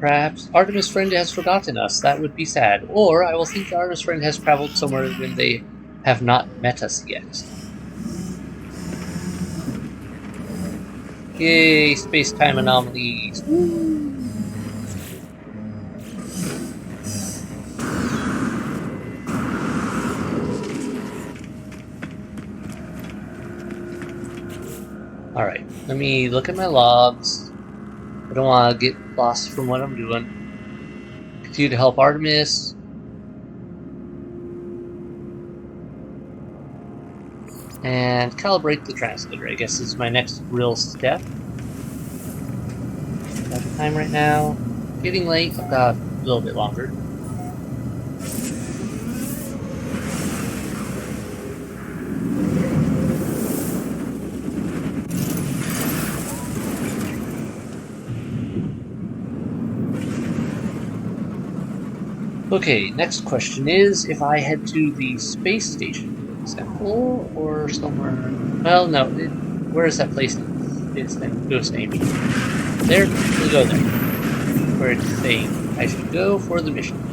Perhaps Artemis Friend has forgotten us. That would be sad. Or I will think the Artemis Friend has traveled somewhere when they have not met us yet. Yay, space-time anomalies. Alright, let me look at my logs. I don't want to get lost from what I'm doing. Continue to help Artemis. And calibrate the translator, I guess, is my next real step. Got the time right now. Getting late, I've got a little bit longer. Okay, next question is if I head to the space station, for example, or somewhere. Well, no, where is that place? It's then Ghost Amy. There, we'll go there. Where it's saying I should go for the mission.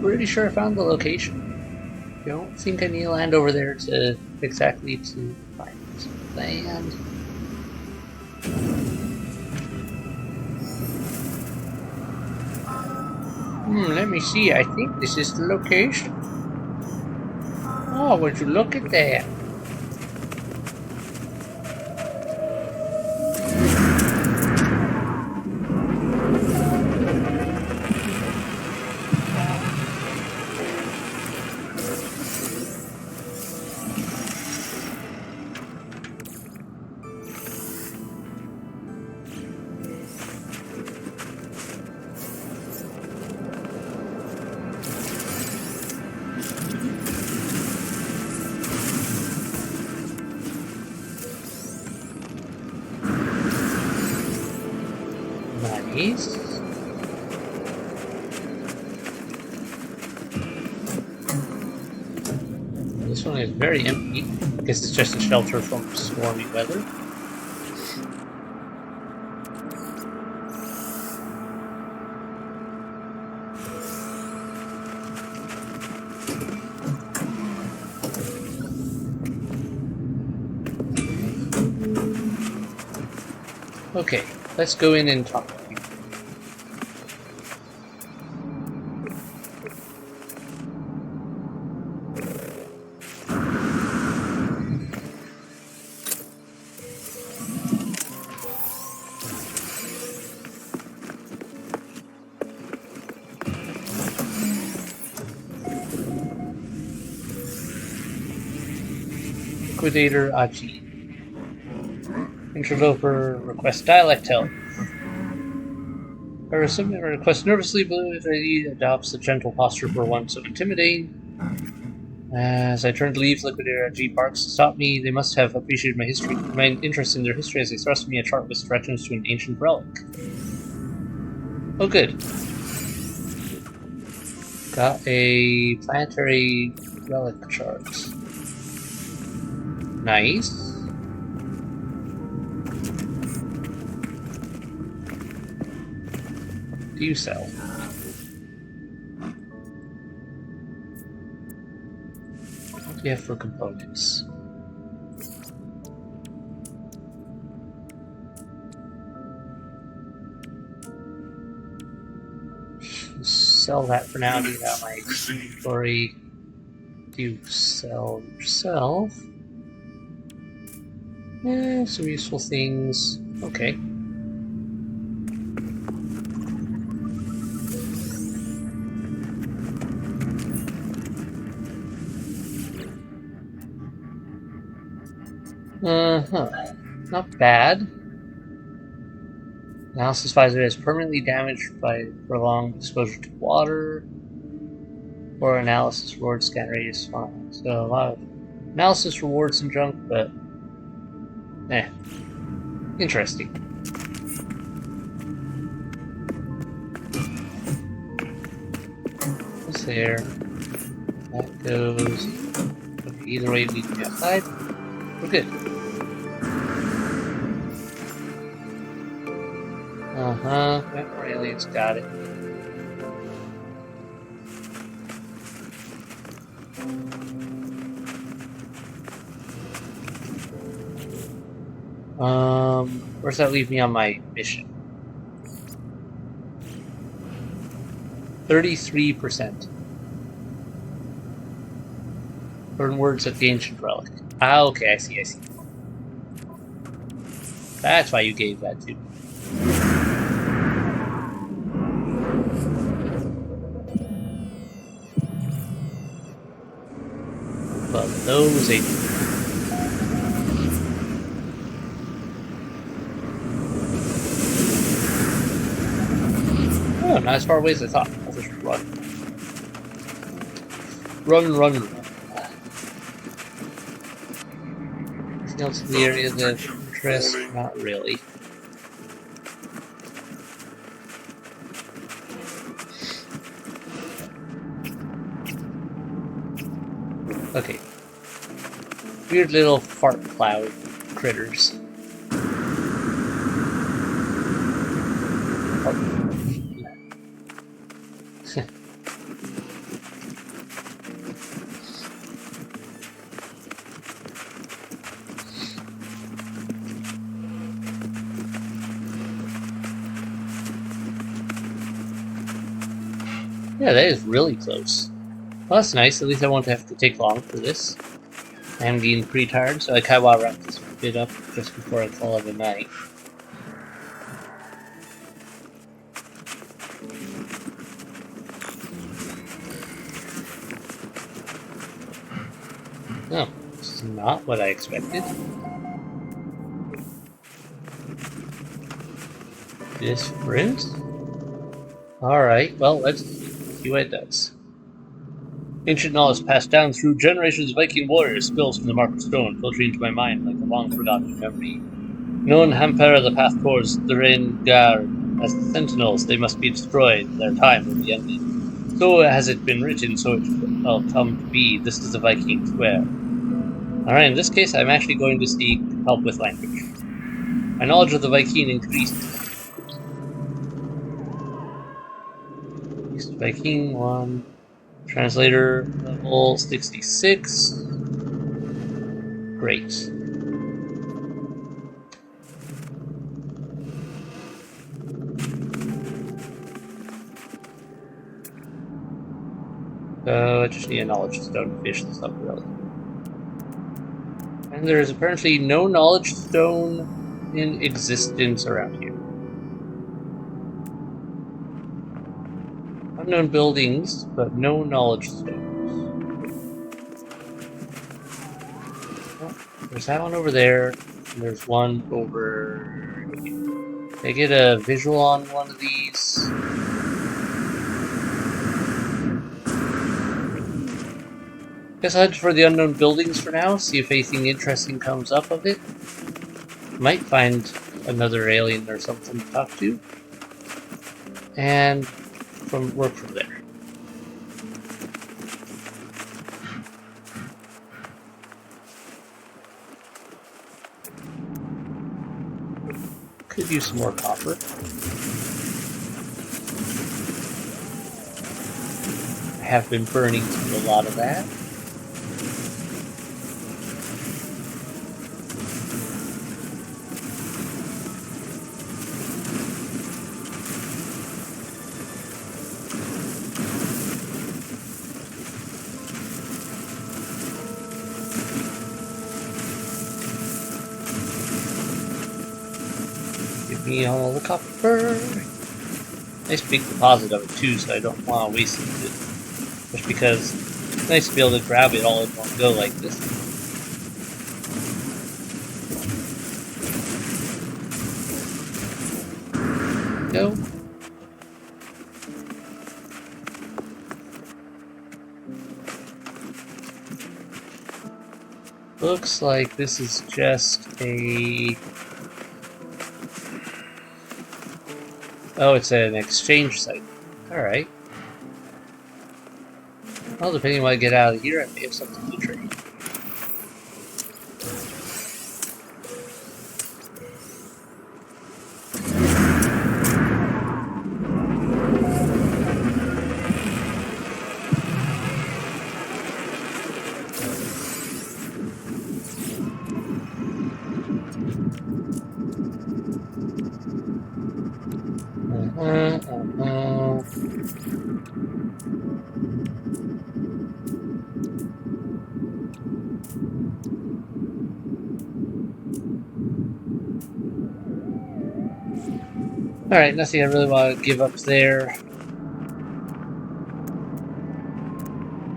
Pretty sure I found the location. Don't think I need to land over there to exactly to find land. Let me see. I think this is the location. Oh, would you look at that? Nice. This one is very empty. I guess it's just a shelter from stormy weather. Okay, let's go in and talk to people. Liquidator Aji. Interloper request dialect help. Our subject requests nervously, but he adopts a gentle posture for one so intimidating. As I turn to leave, Liquidator G barks to stop me. They must have appreciated my interest in their history as they thrust me a chart with directions to an ancient relic. Oh, good. Got a planetary relic chart. Nice. Do you sell? What do you have for components? Sell that for now. Do that my story. Do you sell yourself? Eh, some useful things. Okay. Not bad. Analysis visor is permanently damaged by prolonged exposure to water. Or analysis reward scan radius fine. So a lot of analysis rewards and junk, but interesting. What's there? That goes. Okay, either way, we can get outside. We're good. Our aliens got it. Where's that leave me on my mission? 33%. Burn words at the ancient relic. Ah, okay, I see. That's why you gave that to me. But those ain't. Oh, not as far away as I thought. I'll just run. Run. Anything else in the area that interests? Not really. Okay. Weird little fart cloud critters. Yeah, that is really close. Well, that's nice. At least I won't have to take long for this. I am getting pretty tired, so I kind of want to wrap this bit up just before I call it a night. No, this is not what I expected. Different? Alright, well, let's see what it does. Ancient knowledge passed down through generations of Viking warriors spills from the Market Stone, filtering into my mind like a long-forgotten memory. Known Hampera the path towards Threngar as the Sentinels, they must be destroyed, their time will be ended. So has it been written, so it will come to be. This is the Viking Square. Alright, in this case, I'm actually going to seek help with language. My knowledge of the Viking increased. Viking 1. Translator level 66. Great. I just need a knowledge stone to fish this up really. And there is apparently no knowledge stone in existence around here. Unknown buildings, but no knowledge stones. Oh, there's that one over there, and there's one over here. Can I get a visual on one of these? Guess I'll head for the unknown buildings for now, see if anything interesting comes up of it. Might find another alien or something to talk to. And work from there. Could use some more copper. I have been burning through a lot of that. Me all the copper. Nice big deposit of it too, so I don't want to waste it. Just because it's nice to be able to grab it all in one go like this. go. Looks like this is just a... Oh, it's an exchange site. Alright. Well, depending on what I get out of here, I may have something to trade. Alright, nothing I really want to give up there.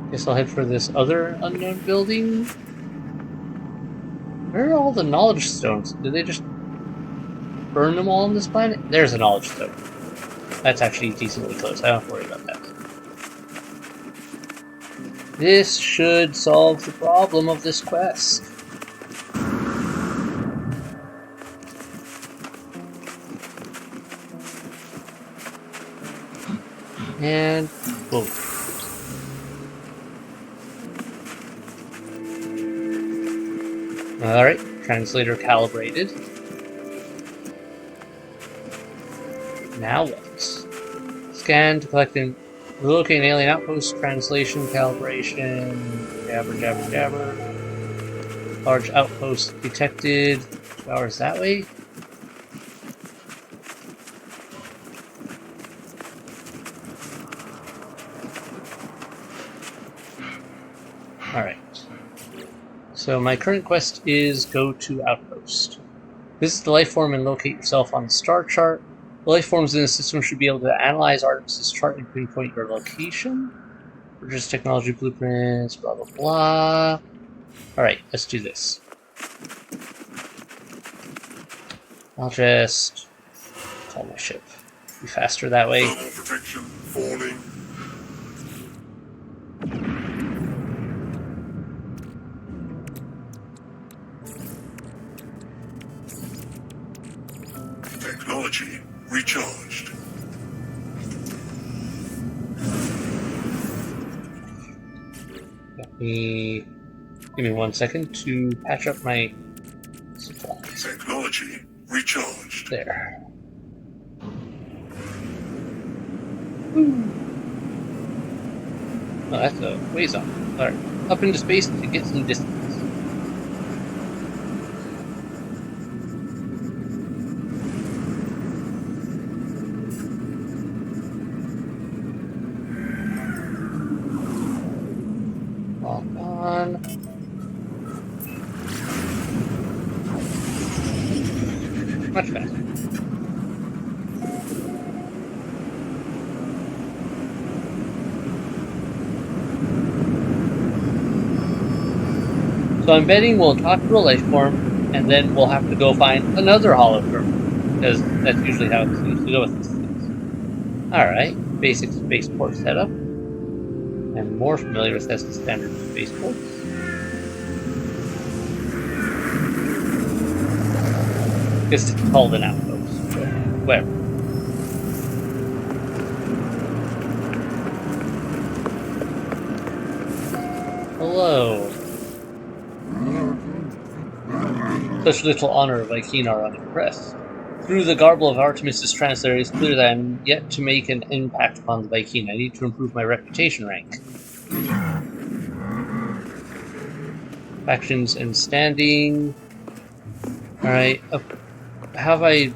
Guess I'll head for this other unknown building. Where are all the knowledge stones? Did they just burn them all on this planet? There's a knowledge stone. That's actually decently close. I don't have to worry about that. This should solve the problem of this quest. And boom. Alright, translator calibrated. Now what? Scan to collect and relocate an alien outpost, translation, calibration, jabber, jabber, jabber. Large outpost detected. 2 hours that way. Alright. So my current quest is go to Outpost. Visit the life form and locate yourself on the star chart. The life forms in the system should be able to analyze Artemis's chart and pinpoint your location. Purchase technology blueprints, blah blah blah. Alright, let's do this. I'll just call my ship. Be faster that way. Thermal protection falling. Technology recharged. Give me 1 second to patch up my supplies. Technology recharged. There. Oh, that's a ways off. Alright. Up into space to get some distance. Lock on. Much faster. So I'm betting we'll talk to a life form, and then we'll have to go find another holotherm, because that's usually how it seems to go with these things. Alright, basic spaceport setup. I'm more familiar with as the standard spaceports. Guess it's called an outpost, but whatever. Hello. Such little honor of Vy'keen are unimpressed. Through the garble of Artemis's translator, it is clear that I am yet to make an impact upon the Vy'keen. I need to improve my reputation rank. Factions and standing. Alright. I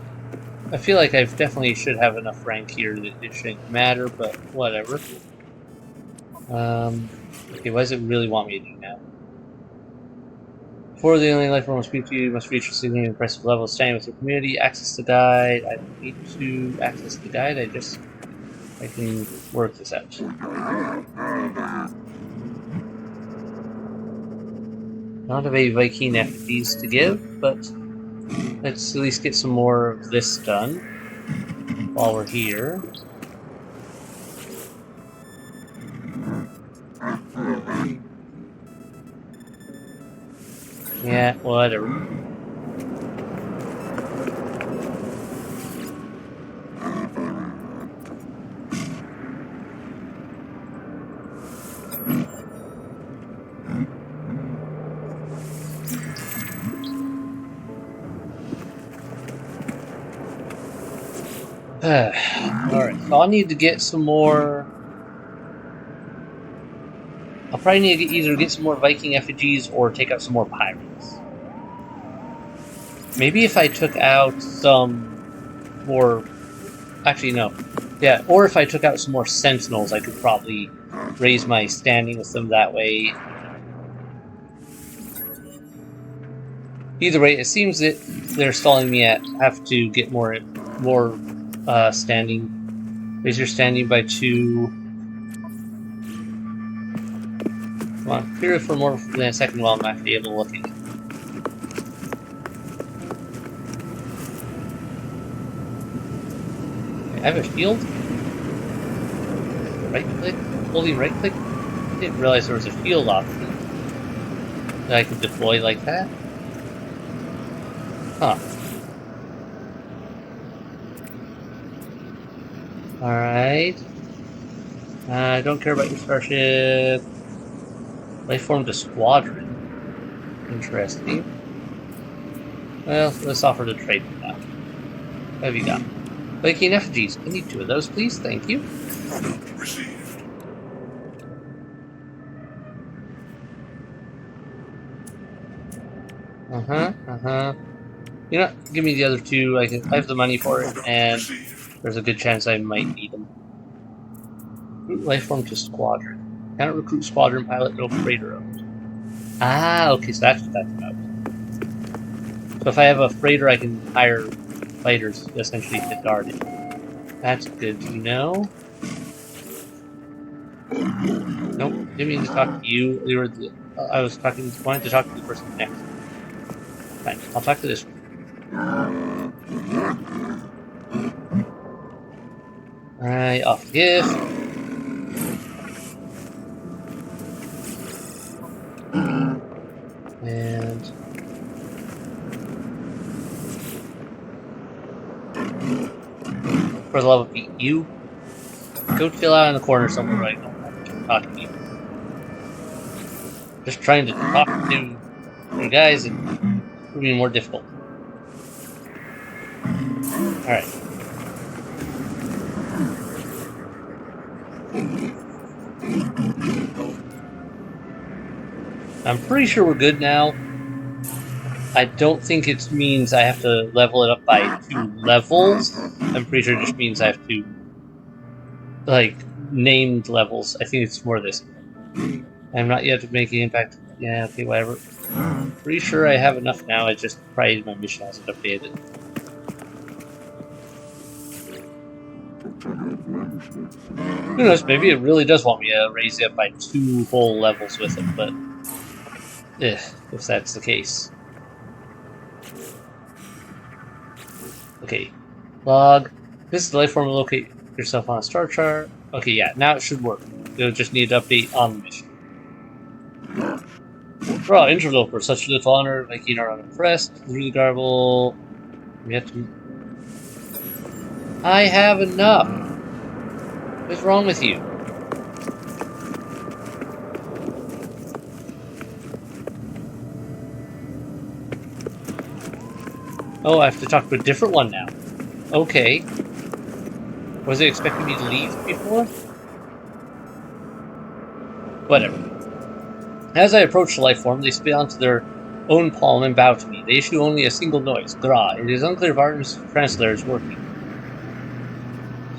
feel like I definitely should have enough rank here that it shouldn't matter, but whatever. Okay, what does it really want me to do now? Before the alien life form will speak to you, you must reach a significant impressive level of standing with your community. Access the guide. I don't need to access the guide, I can work this out. Not of a Vy'keen FDs to give, but let's at least get some more of this done. while we're here. Yeah, whatever. Alright, so I'll need to get some more. I'll probably need to either get some more Viking effigies or take out some more pirates. Maybe if I took out some more. Actually, no. Yeah, or if I took out some more sentinels, I could probably raise my standing with them that way. Either way, it seems that they're stalling me at have to get more standing. Raise your standing by 2. Come on, clear it for more than a second while I'm actually able to look at it. Okay, I have a shield. Right click, holding right click. I didn't realize there was a shield option that I could deploy like that. Huh. Alright. I don't care about your starship. Life formed a squadron. Interesting. Well, let's offer to trade for that. What have you got? Viking effigies. I need 2 of those, please. Thank you. Product received. You know, give me the other 2. I have the money for it, Product and received. there's a good chance I might need them. Recruit life form to squadron. Cannot recruit squadron pilot, no freighter owned. Ah, okay, so that's what that's about. So if I have a freighter, I can hire fighters essentially to guard it. That's good to know. Nope, didn't mean to talk to you. You were I was wanting to talk to the person next. Fine, I'll talk to this one. Alright, off gift. And for the love of Pete, you go chill out in the corner somewhere right now. Talk to you. Just trying to talk to your guys and proving more difficult. Alright. I'm pretty sure we're good now. I don't think it means I have to level it up by 2 levels. I'm pretty sure it just means I have to, like, named levels. I think it's more this. I'm not yet making impact. Yeah, okay, whatever. Pretty sure I have enough now. I just probably my mission hasn't updated. Who knows? Maybe it really does want me to raise it up by 2 whole levels with it, but if that's the case. Okay, log. This is the life form. Locate yourself on a star chart. Okay, yeah, now it should work. You'll just need to update on the mission. Raw interloper, such little honor, making our unimpressed. Through the garble. We have to. I have enough. What's wrong with you? Oh, I have to talk to a different one now. Okay. Was it expecting me to leave before? Whatever. As I approach the life form, they spit onto their own palm and bow to me. They issue only a single noise, gra. It is unclear if Artem's translator is working.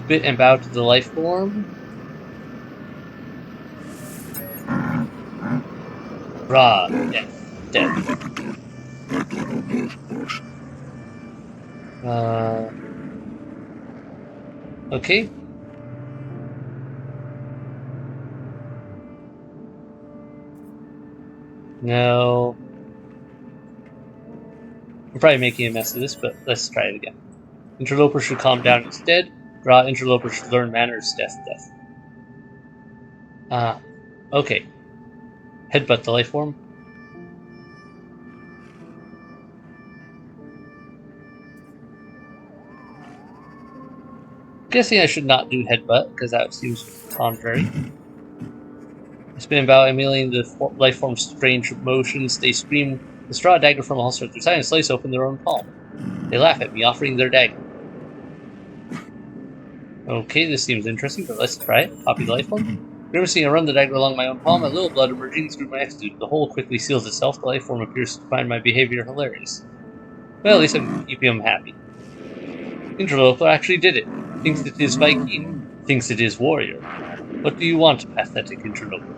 Spit and bow to the life form. Gra, dead. Okay. No. I'm probably making a mess of this, but let's try it again. Interloper should calm down instead. Draw interlopers to learn manners, death. Okay. Headbutt the life form. Guessing I should not do headbutt, because that seems contrary. I spin about, emulating the life form's strange motions. They scream, withdraw a dagger from a holster at their side, and slice open their own palm. They laugh at me, offering their dagger. Okay, this seems interesting, but let's try it. Copy the life form. Grimacing, I run the dagger along my own palm, a little blood emerging through my exude. The hole quickly seals itself. The life form appears to find my behavior hilarious. Well, at least I'm keeping him happy. Interloper actually did it. Thinks it is Viking. Thinks it is warrior. What do you want, pathetic interloper?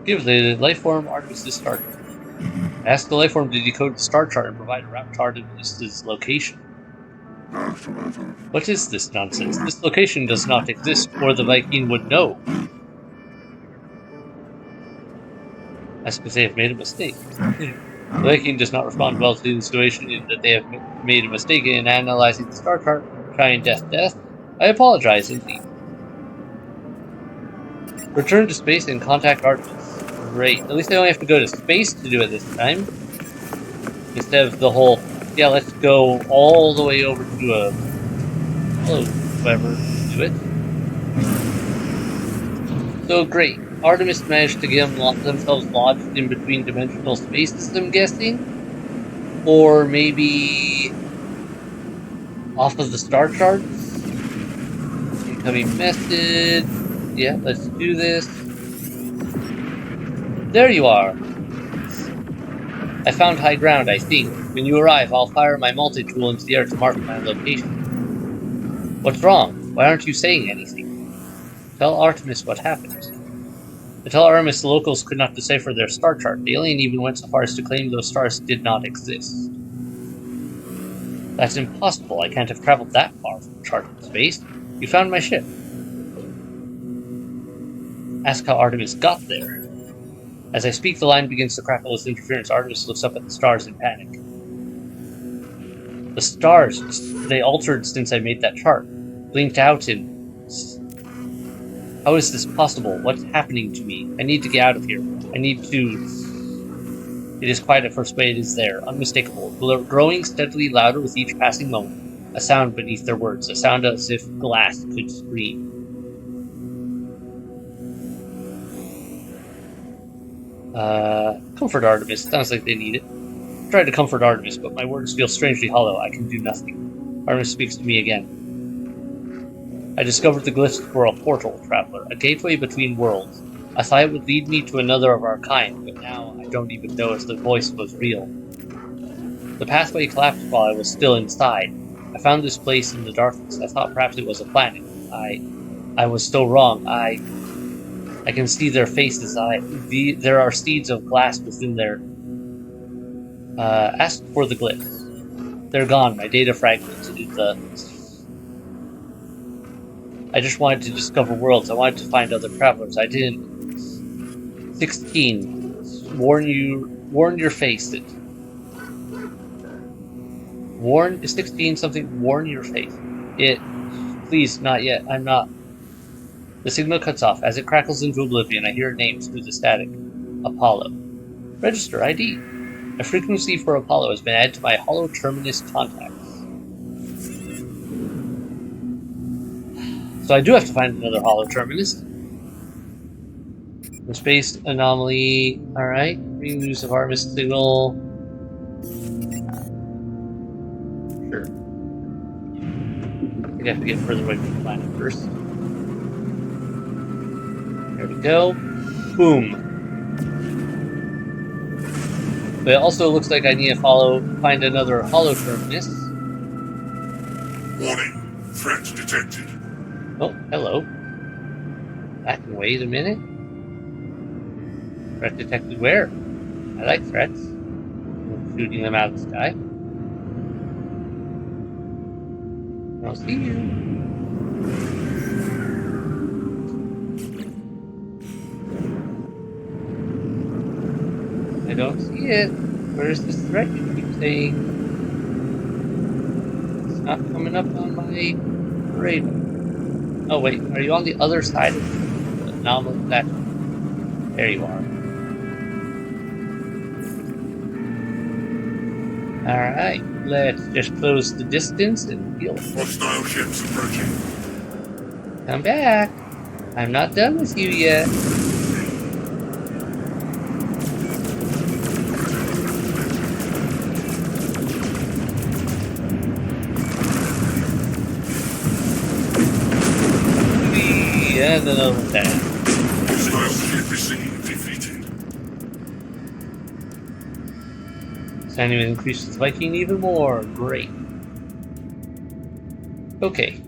Give the life form Artemis the star chart. Ask the life form to decode the star chart and provide a route to Artemis' location. What is this nonsense? This location does not exist, or the Viking would know. I suppose they have made a mistake. The Viking does not respond well to the insinuation that they have made a mistake in analyzing the star chart, trying death. I apologize, indeed. Return to space and contact Artemis. Great. At least I only have to go to space to do it this time. Instead of the whole, yeah, let's go all the way over to a... Hello, whoever, do it. So great. Artemis managed to get themselves lodged in between dimensional spaces, I'm guessing? Or maybe... off of the star charts? Incoming message... Yeah, let's do this. There you are! I found high ground, I think. When you arrive, I'll fire my multi-tool into the air to mark my location. What's wrong? Why aren't you saying anything? Tell Artemis what happened. To tell Artemis the locals could not decipher their star chart. The alien even went so far as to claim those stars did not exist. That's impossible. I can't have traveled that far from charted space. You found my ship. Ask how Artemis got there. As I speak, the line begins to crackle with interference. Artemis looks up at the stars in panic. The stars, they altered since I made that chart. Blinked out and... How is this possible? What's happening to me? I need to get out of here. I need to... It is quiet at first, but it is there. Unmistakable. Growing steadily louder with each passing moment. A sound beneath their words. A sound as if glass could scream. Comfort Artemis. Sounds like they need it. I tried to comfort Artemis, but my words feel strangely hollow. I can do nothing. Artemis speaks to me again. I discovered the glyphs for a portal, traveler. A gateway between worlds. I thought it would lead me to another of our kind, but now I don't even know if the voice was real. The pathway collapsed while I was still inside. I found this place in the darkness. I thought perhaps it was a planet. I was so wrong. I can see their faces. There are seeds of glass within their... ask for the glyphs. They're gone. My data fragments. I just wanted to discover worlds. I wanted to find other travelers. I didn't. 16. Warn your face. Is 16 something? Warn your face. Please, not yet. I'm not. The signal cuts off. As it crackles into oblivion, I hear names through the static. Apollo. Register ID. A frequency for Apollo has been added to my Hollow Terminus contacts. So I do have to find another Hollow Terminus. The space anomaly. Alright. Bring news of harvest signal. Sure. I think I have to get further away from the planet first. There we go. Boom. But it also looks like I need to find another Hollow Terminus. Warning. Threat detected. Oh, hello. I can wait a minute. Threat detected where? I like threats. I'm shooting them out of the sky. I'll see you. I don't see it. Where's this threat you keep saying? It's Not coming up on my radar. Oh wait, are you on the other side of the anomaly? There you are. Alright, let's just close the distance and deal with it. Hostile ships approaching. Come back. I'm not done with you yet. And another attack. Hostile ship is seen defeated. Time to increase the Viking even more. Great. Okay.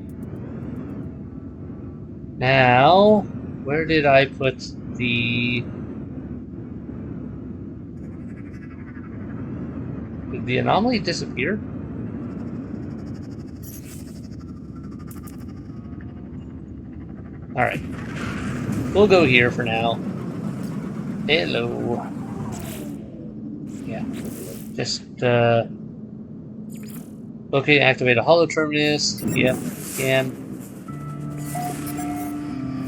Now, where did I put the... Did the anomaly disappear? Alright. We'll go here for now. Hello. Yeah. Just, okay, activate a holo terminus. Yep, can.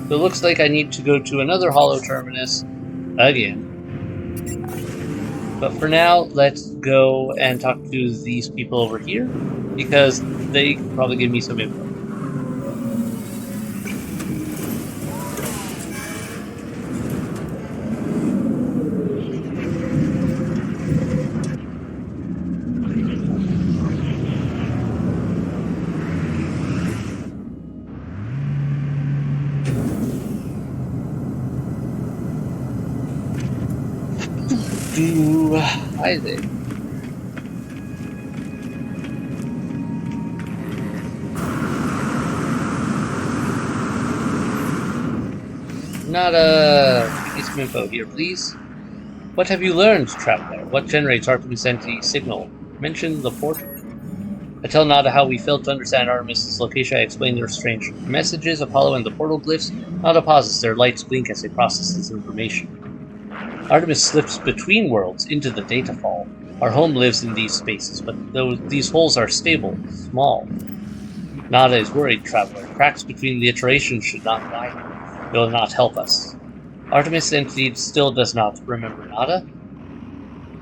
So it looks like I need to go to another holo terminus again. But for now, let's go and talk to these people over here, because they can probably give me some info. Hi there. Need some info here, please. What have you learned, Traveler? What generates Artemis entity signal? Mention the portal. I tell Nada how we failed to understand Artemis' location. I explain their strange messages, Apollo and the portal glyphs. Nada pauses, their lights blink as they process this information. Artemis slips between worlds into the data fall. Our home lives in these spaces, but these holes are stable, small. Nada is worried, Traveler. Cracks between the iterations should not widen. It will not help us. Artemis entity still does not remember Nada.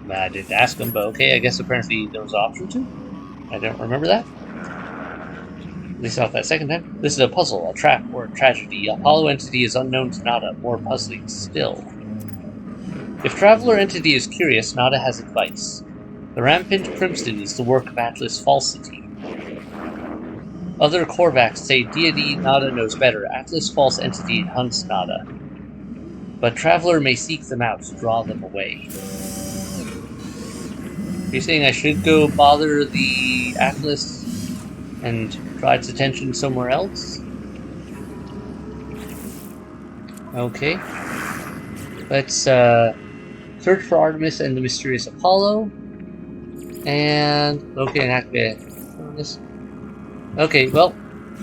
I didn't ask him, but okay, I guess apparently there was an option to. I don't remember that. At least not that second time. This is a puzzle, a trap, or a tragedy. Apollo entity is unknown to Nada, more puzzling still. If Traveler entity is curious, Nada has advice. The rampant crimson is the work of Atlas Falsity. Other Korvax say deity Nada knows better. Atlas False entity hunts Nada. But Traveler may seek them out to draw them away. Are you saying I should go bother the Atlas and draw its attention somewhere else? Okay. Let's search for Artemis and the mysterious Apollo. And okay, and activate this. Okay, well,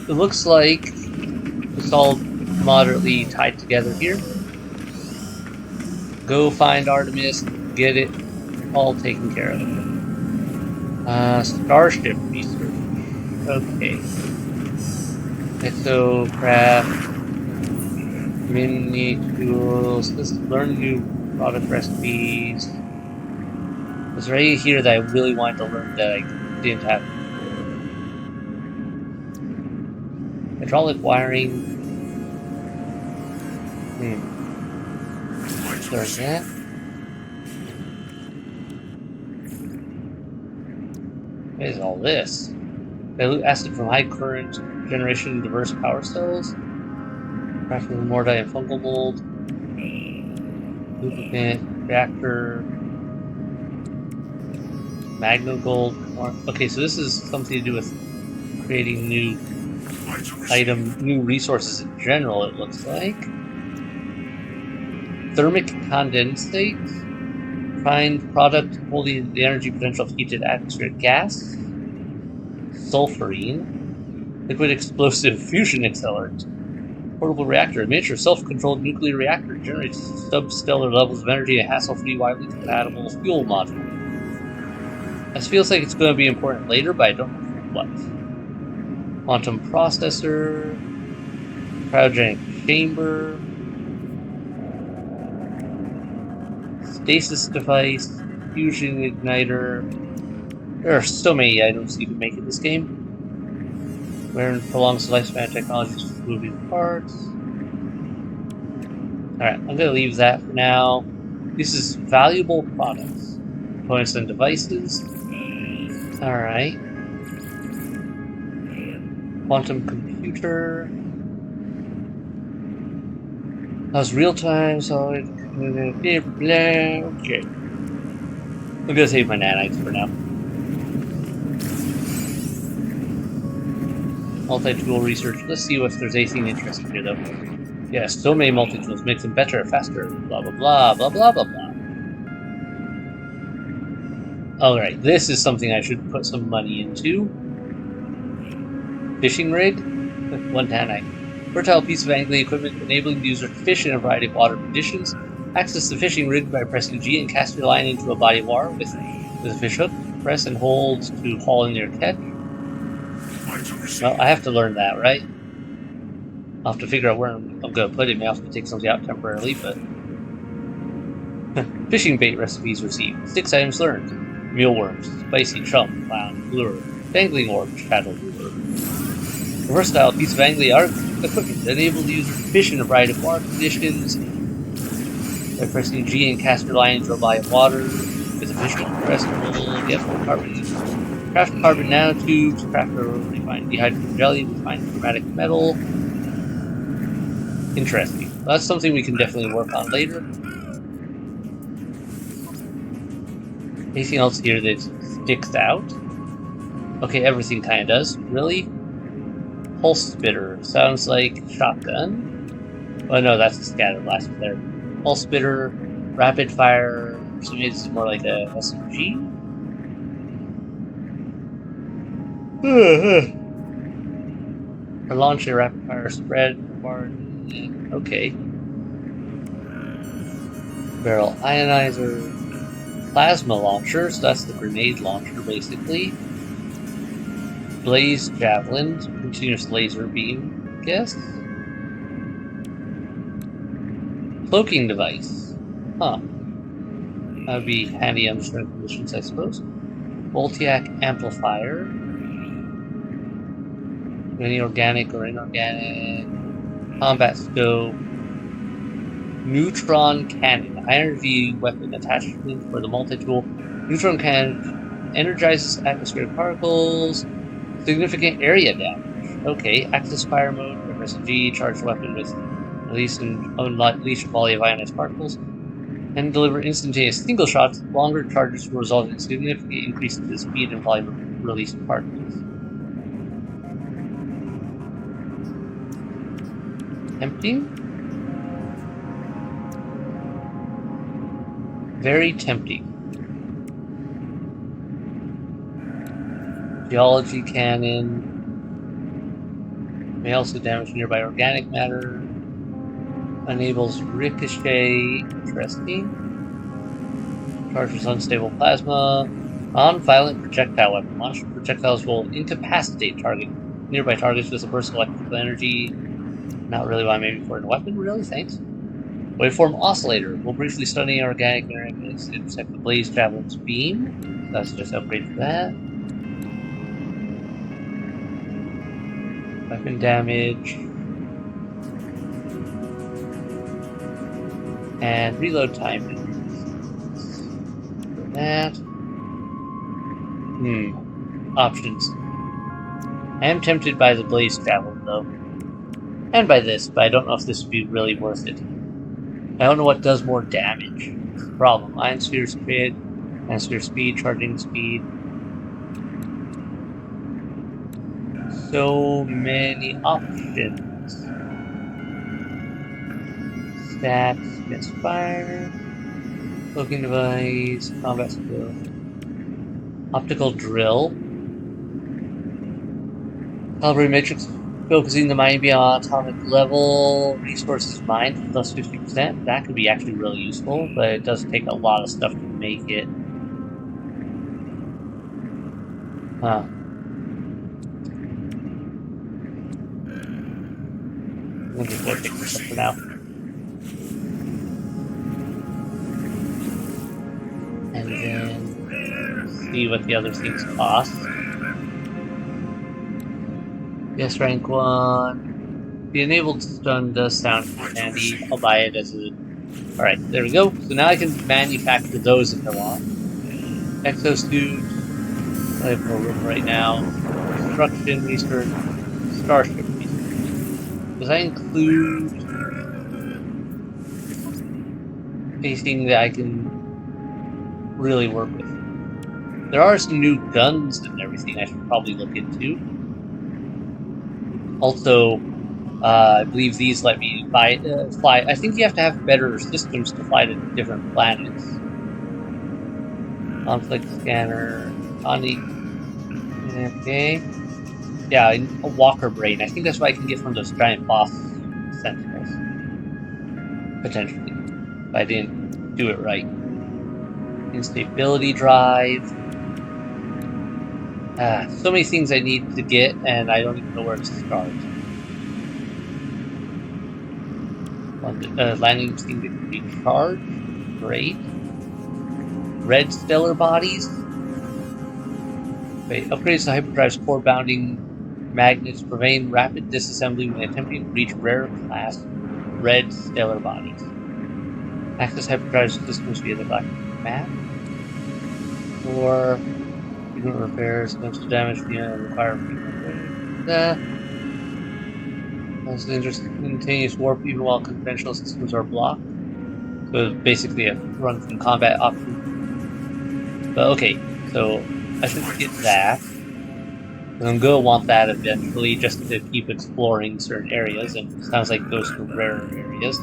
it looks like it's all moderately tied together here. Go find Artemis, get it all taken care of. Starship research. Okay. Exocraft. Mini tools. Let's learn new product recipes. There's right here that I really wanted to learn that I didn't have before. Hydraulic wiring. There's that. What is all this? Dilute acid from high current generation diverse power cells. Crafting Mordite and fungal mold. Lubricant, reactor. Magno gold. Okay, so this is something to do with creating new new resources in general, it looks like. Thermic condensate. Find product holding the energy potential of heated atmospheric gas. Sulfurine. Liquid explosive fusion accelerant. Portable reactor. A miniature self-controlled nuclear reactor. Generates substellar levels of energy. A hassle-free, widely compatible fuel module. This feels like it's going to be important later, but I don't know what. Quantum processor, cryogenic chamber, stasis device, fusion igniter. There are so many items you can make in this game. Where prolongs the lifespan of technologies with moving parts. Alright, I'm going to leave that for now. This is valuable products. Components and devices. Alright. Quantum computer. How's real time, solid. Okay. I'm going to save my nanites for now. Multi-tool research. Let's see if there's anything interesting here, though. Yeah, so many multi-tools makes them better, faster, blah, blah, blah, blah, blah, blah, blah. Alright, this is something I should put some money into. Fishing rig? 1 tanite. Fertile piece of angling equipment enabling the user to fish in a variety of water conditions. Access the fishing rig by pressing G and cast your line into a body of water with a fish hook. Press and hold to haul in your catch. Well, I have to learn that, right? I'll have to figure out where I'm going to put it. May have to take something out temporarily, but... Fishing bait recipes received. 6 items learned. Mealworms, spicy chum, clown, lure, dangling orb, shadow lure. A versatile piece of angling equipment that enables the user to fish in a variety of water conditions. By pressing G and cast your line into a body of water with a fish hook. Press and hold. Yep, carbon. Craft carbon nanotubes. Craft a refined dehydrogen jelly. Refined chromatic metal. Interesting. Well, that's something we can definitely work on later. Anything else here that sticks out? Okay, everything kind of does. Really? Pulse spitter. Sounds like shotgun. Oh no, that's a scatter blast there. Pulse spitter. Rapid fire. So maybe this is more like a SMG? Or launch a rapid fire spread. Okay. Barrel ionizer. Plasma launcher, so that's the grenade launcher basically. Blaze javelin, continuous laser beam, I guess. Cloaking device. Huh. That would be handy under certain conditions, I suppose. Voltiac amplifier. Any organic or inorganic. Combat scope. Neutron cannon. High energy weapon attachment for the multi-tool. Neutron cannon energizes atmospheric particles. Significant area damage. Okay, access fire mode. Press G. Charge weapon with release and unleash a volley of ionized particles. And deliver instantaneous single shots. Longer charges will result in significant increases in the speed and volume of released particles. Tempting? Very tempting. Geology cannon. May also damage nearby organic matter. Enables ricochet. Interesting. Charges unstable plasma. Non-violent projectile weapon. Launched projectiles will incapacitate nearby targets with a burst of electrical energy. Not really what I'm aiming for in a weapon, really? Thanks. Waveform oscillator. We'll briefly study organic interactions to intersect the blaze javelin's beam. That's just upgrade for that. Weapon damage. And reload time. For that. Options. I am tempted by the blaze javelin though. And by this, but I don't know if this would be really worth it. I don't know what does more damage. Problem. Ionosphere speed, ionosphere speed, charging speed. So many options. Stats, misfire, cloaking device, combat skill, optical drill, calibrate matrix. Focusing the mind beyond atomic level, resources mined plus 50%. That could be actually really useful, but it does take a lot of stuff to make it. Huh. We'll just go pick this up for now. And then see what the other things cost. Yes, rank 1. The enabled stun does sound handy. I'll buy it as a... Alright, there we go. So now I can manufacture those if I want. Exosuit. I have more room right now. Construction research. Starship research. Does that include anything that I can really work with? There are some new guns and everything I should probably look into. Also, I believe these let me fly. I think you have to have better systems to fly to different planets. Conflict scanner. Okay. Yeah, a walker brain. I think that's what I can get from those giant boss sentinels. Potentially. If I didn't do it right. Instability drive. So many things I need to get, and I don't even know where to start. Landing steam to recharge. Great. Red stellar bodies. Wait, upgrades to hyperdrive's core bounding magnets prevent rapid disassembly when attempting to reach rare class red stellar bodies. Access hyperdrive systems via the black map. Or frequent repairs, against damage via require frequent repairs. Most interesting continuous warp even while conventional systems are blocked. So it's basically a run from combat option. But okay, so I should get that. I'm gonna want that eventually just to keep exploring certain areas, and it sounds like those are rarer areas.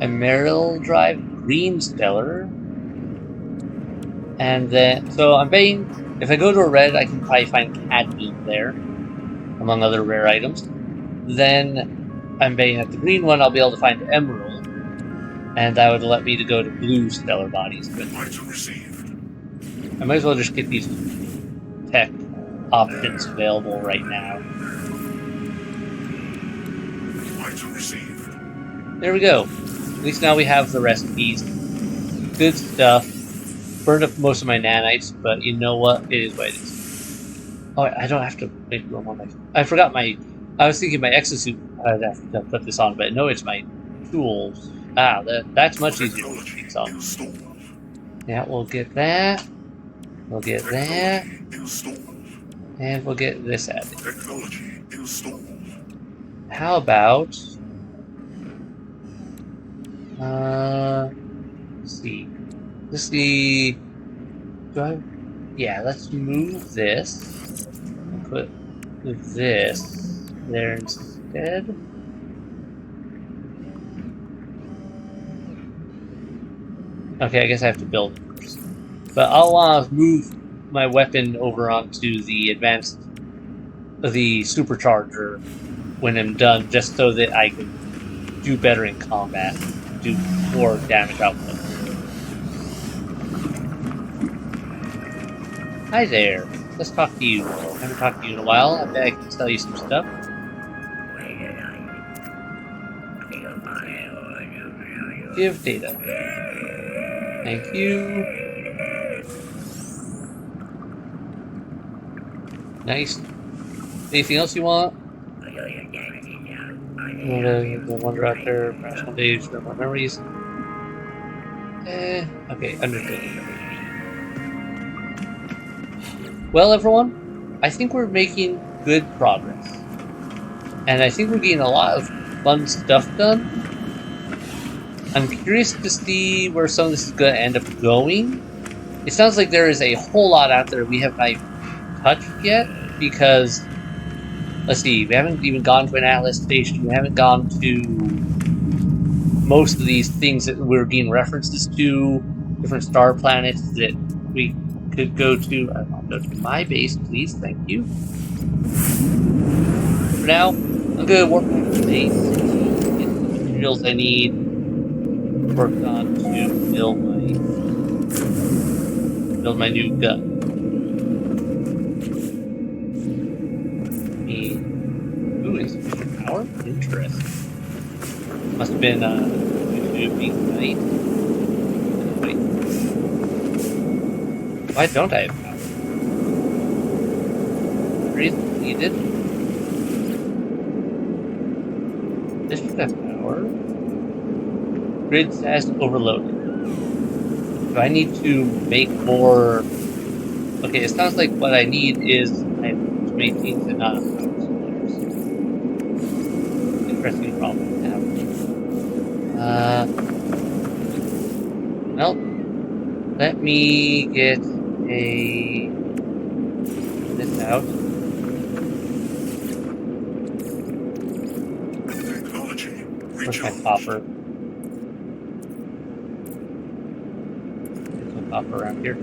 Emerald Drive, Green Stellar. And then, so I'm betting if I go to a red, I can probably find cadmium there, among other rare items. Then I'm betting at the green one, I'll be able to find emerald, and that would let me to go to blue stellar bodies. But I might as well just get these tech options available right now. There we go. At least now we have the recipes. Good stuff. Burned up most of my nanites, but you know what? It is what it is. Oh, I don't have to make room on my... I forgot my... I was thinking my exosuit. I'd have to put this on, but no, it's my tools. Ah, that's much easier to put things on. Yeah, we'll get that. We'll get that. And we'll get this added. How about... let's see. Let's see. Do I? Yeah, let's move this. Put this there instead. Okay, I guess I have to build it first. But I'll move my weapon over onto the advanced, the supercharger when I'm done, just so that I can do better in combat, do more damage output. Hi there. Let's talk to you. I haven't talked to you in a while. I bet I can tell you some stuff. Give data. Thank you. Nice. Anything else you want? The wonder out there, rational days, more memories. Okay, understood. Well, everyone, I think we're making good progress. And I think we're getting a lot of fun stuff done. I'm curious to see where some of this is going to end up going. It sounds like there is a whole lot out there we have not even touched yet, because, let's see, we haven't even gone to an Atlas station, we haven't gone to most of these things that we're getting references to, different star planets that we could go to. I'll go to my base, please, thank you. For now, I'm going to work on the base, get the materials I need, work on to build my new gun. Ooh, insufficient Must have been YouTube being right. Wait. Why don't I have power? Reason needed. This should have power. Grid status overloaded. Do I need to make more? Okay, it sounds like what I need is I have too many things and not enough power supplies. Interesting problem to have. Well, let me get this out. Technology. Where's my Recharged. copper? There's some copper around here.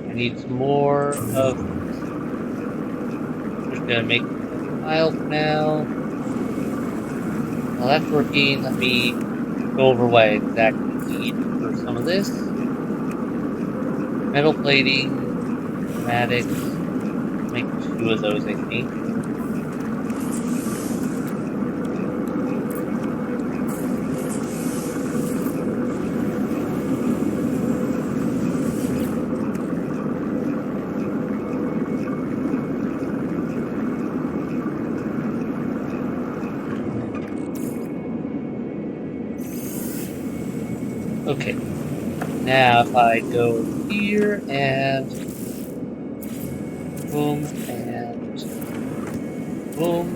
I need some more of. Just gonna make a pile for now. While that's working, let me go over what I exactly need for some of this. Metal plating, chromatics. Make 2 of those, I think. Okay, now if I go here and boom and boom,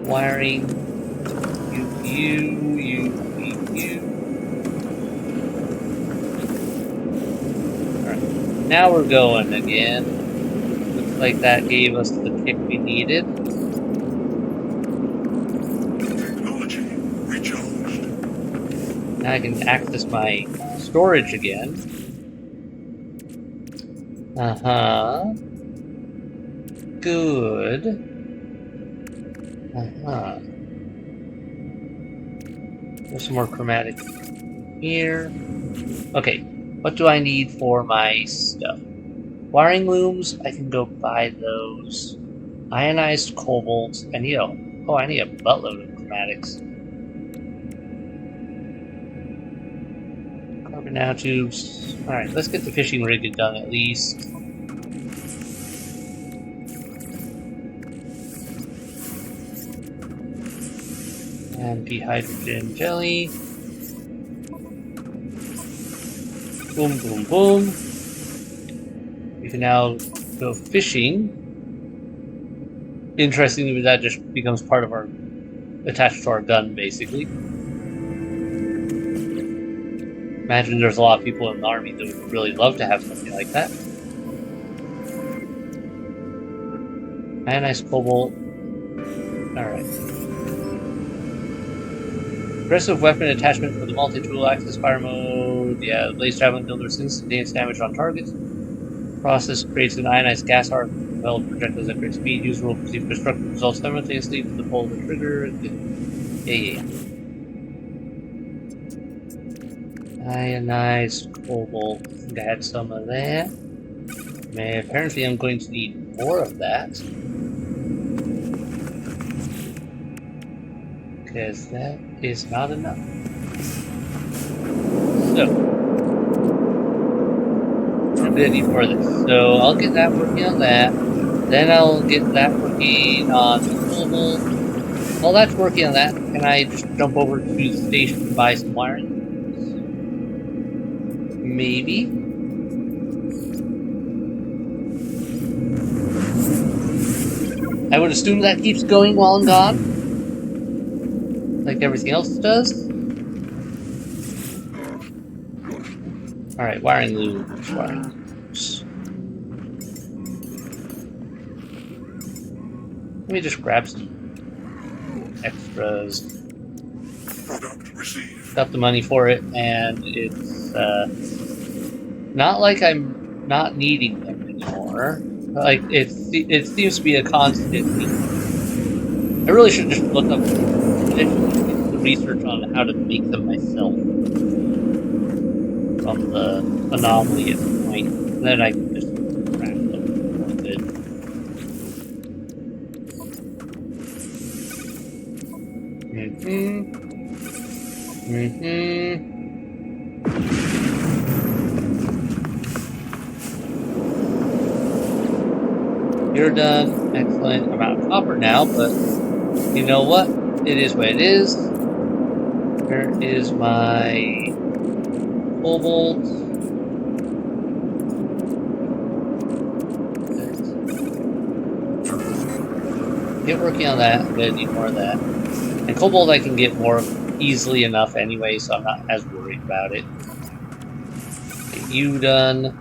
wiring, UPU. Alright, now we're going again. Looks like that gave us the kick we needed. Technology. Recharged. Now I can access my storage again. Good. There's some more chromatic here. Okay, what do I need for my stuff? Wiring looms, I can go buy those. Ionized cobalt, I need a buttload of chromatics. Carbon nanotubes. Alright, let's get the fishing rig done at least. And dehydrogen jelly. Boom, boom, boom. We can now go fishing. Interestingly, that just becomes part of our, attached to our gun, basically. Imagine there's a lot of people in the army that would really love to have something like that. Ionized cobalt. Alright. Aggressive weapon attachment for the multi-tool access fire mode. Yeah, the blaze javelin deals instantaneous damage on targets. Process creates an ionized gas arc. Propelled projectiles at great speed. User will perceive destructive results simultaneously with the pull of the trigger. Yeah. Ionized cobalt. I think I had some of that. Apparently I'm going to need more of that. Because that is not enough. So, I'm gonna need more of this. So I'll get that working on that. Then I'll get that working on the global. While that's working on that, can I just jump over to the station and buy some wiring? Maybe. I would assume that keeps going while I'm gone. Like everything else does. Alright, wiring loops, wiring loops. Let me just grab some extras. Product received. Got the money for it, and it's not like I'm not needing them anymore. Like, it seems to be a constant need. I really should just look up the research on how to make them myself from the anomaly at the point. And then I can just craft them more good. You're done. Excellent. I'm out of copper now, but you know what? It is what it is. Where is my cobalt? Get working on that. I'm gonna need more of that. And cobalt I can get more easily enough anyway, so I'm not as worried about it. Get you done.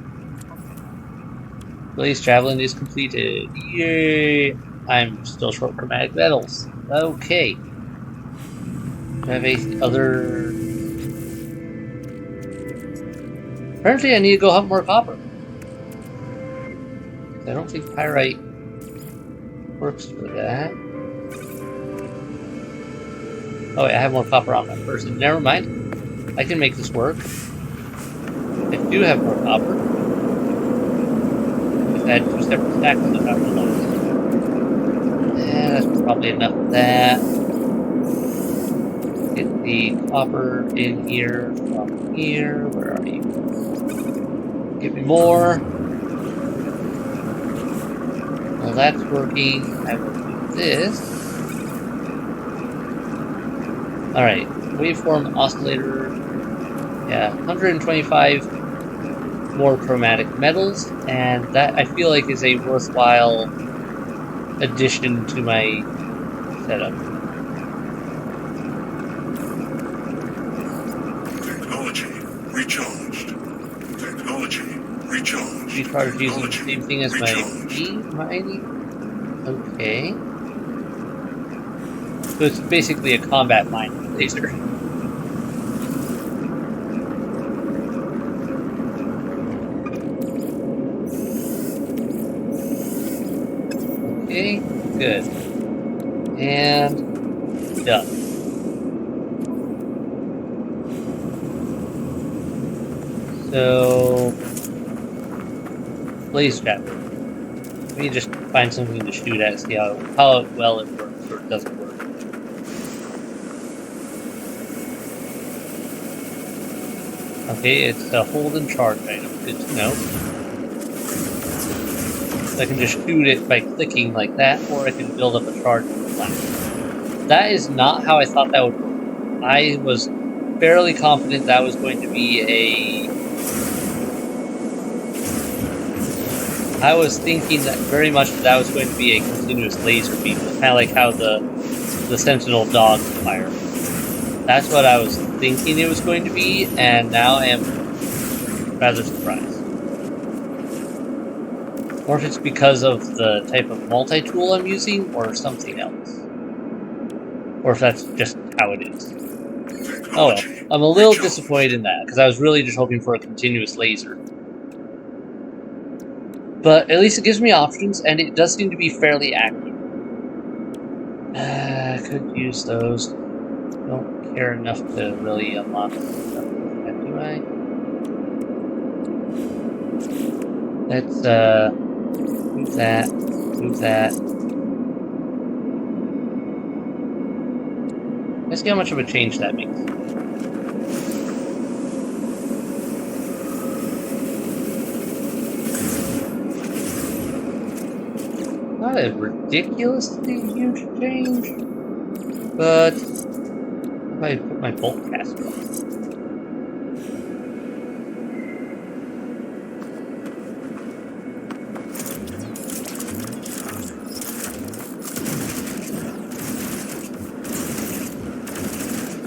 Blaze traveling is completed. Yay! I'm still short chromatic metals. Okay. Do I have any other... Apparently I need to go hunt more copper. I don't think pyrite works for that. Oh wait, I have more copper on my person. Never mind. I can make this work. I do have more copper. I had 2 separate stacks of copper left. Yeah, that's probably enough of that. Get the copper in here from here. Where are you? Give me more. Well, that's working. I will do this. Alright, waveform oscillator. Yeah, 125 more chromatic metals, and that I feel like is a worthwhile addition to my setup. Technology recharged. Technology recharged. Recharge using the same thing as my mining. Okay. So it's basically a combat mining laser. Okay, good. And done. So, blaze trap. Let me just find something to shoot at, see how well it works or it doesn't work. Okay, it's a hold and charge item. Good to know. I can just shoot it by clicking like that, or I can build up a charge with the flash. That is not how I thought that would work. I was fairly confident that was going to be I was thinking that very much that was going to be a continuous laser beam, kind of like how the Sentinel dogs fire. That's what I was thinking it was going to be, and now I am rather surprised. Or if it's because of the type of multi-tool I'm using, or something else. Or if that's just how it is. Oh well, I'm a little disappointed in that, because I was really just hoping for a continuous laser. But at least it gives me options, and it does seem to be fairly accurate. I could use those. Don't care enough to really unlock stuff like that, do I? Let's move that, move that. Let's see how much of a change that makes. Not a ridiculously huge change, but if I put my bolt caster on.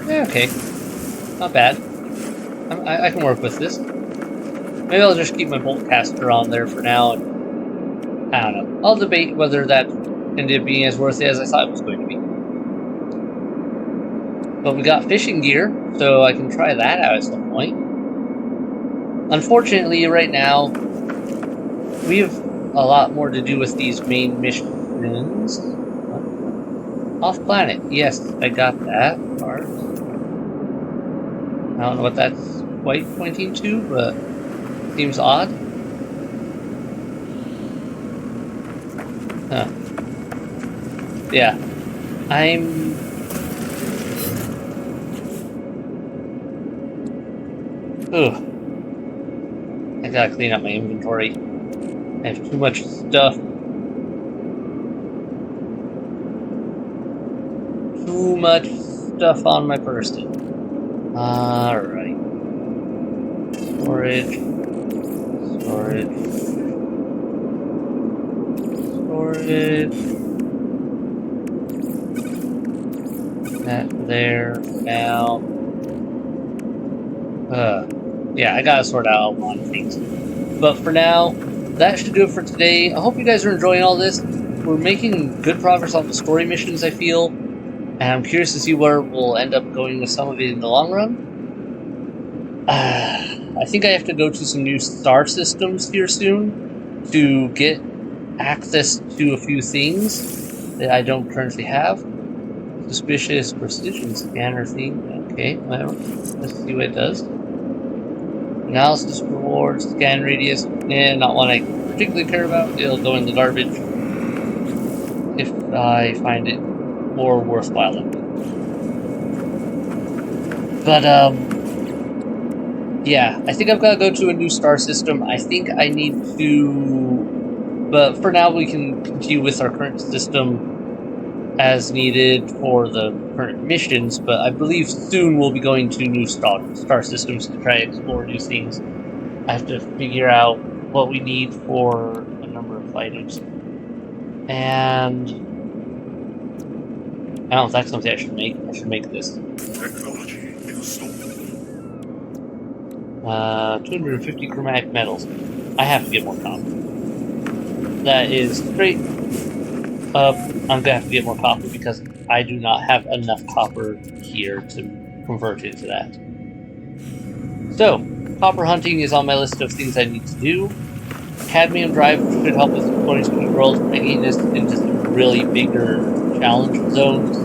Yeah, okay, not bad. I can work with this. Maybe I'll just keep my bolt caster on there for now. And I don't know. I'll debate whether that ended up being as worth it as I thought it was going to be. But we got fishing gear, so I can try that out at some point. Unfortunately, right now, we have a lot more to do with these main missions. Off planet. Yes, I got that part. I don't know what that's quite pointing to, but seems odd. Huh. Yeah. Ugh. I gotta clean up my inventory. I have too much stuff. Too much stuff on my person. Alright. Storage. That there for now. Yeah, I gotta sort out a lot of things. But for now, that should do it for today. I hope you guys are enjoying all this. We're making good progress on the story missions, I feel. And I'm curious to see where we'll end up going with some of it in the long run. I think I have to go to some new star systems here soon to get access to a few things that I don't currently have. Suspicious precision scanner thing. Okay, well, let's see what it does. Analysis reward, scan radius. Not one I particularly care about. It'll go in the garbage if I find it more worthwhile. But, yeah, I think I've got to go to a new star system. I think I need to... But for now, we can continue with our current system as needed for the current missions, but I believe soon we'll be going to new star systems to try to explore new things. I have to figure out what we need for a number of items. And I don't know if that's something I should make. I should make this. Technology installed. 250 chromatic metals. I have to get more copper. That is straight up. I'm gonna have to get more copper because I do not have enough copper here to convert into that. So, copper hunting is on my list of things I need to do. Cadmium drive should help us exploring Speed World, making this into some really bigger challenge zones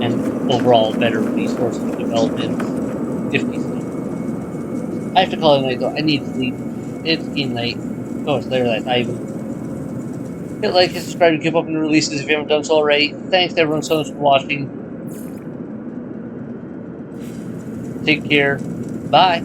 and overall better resource development. If we still. I have to call it night though. I need sleep. It's getting late. Oh, it's later that night. Hit like and subscribe to keep up on the releases if you haven't done so already. Thanks to everyone so much for watching. Take care. Bye.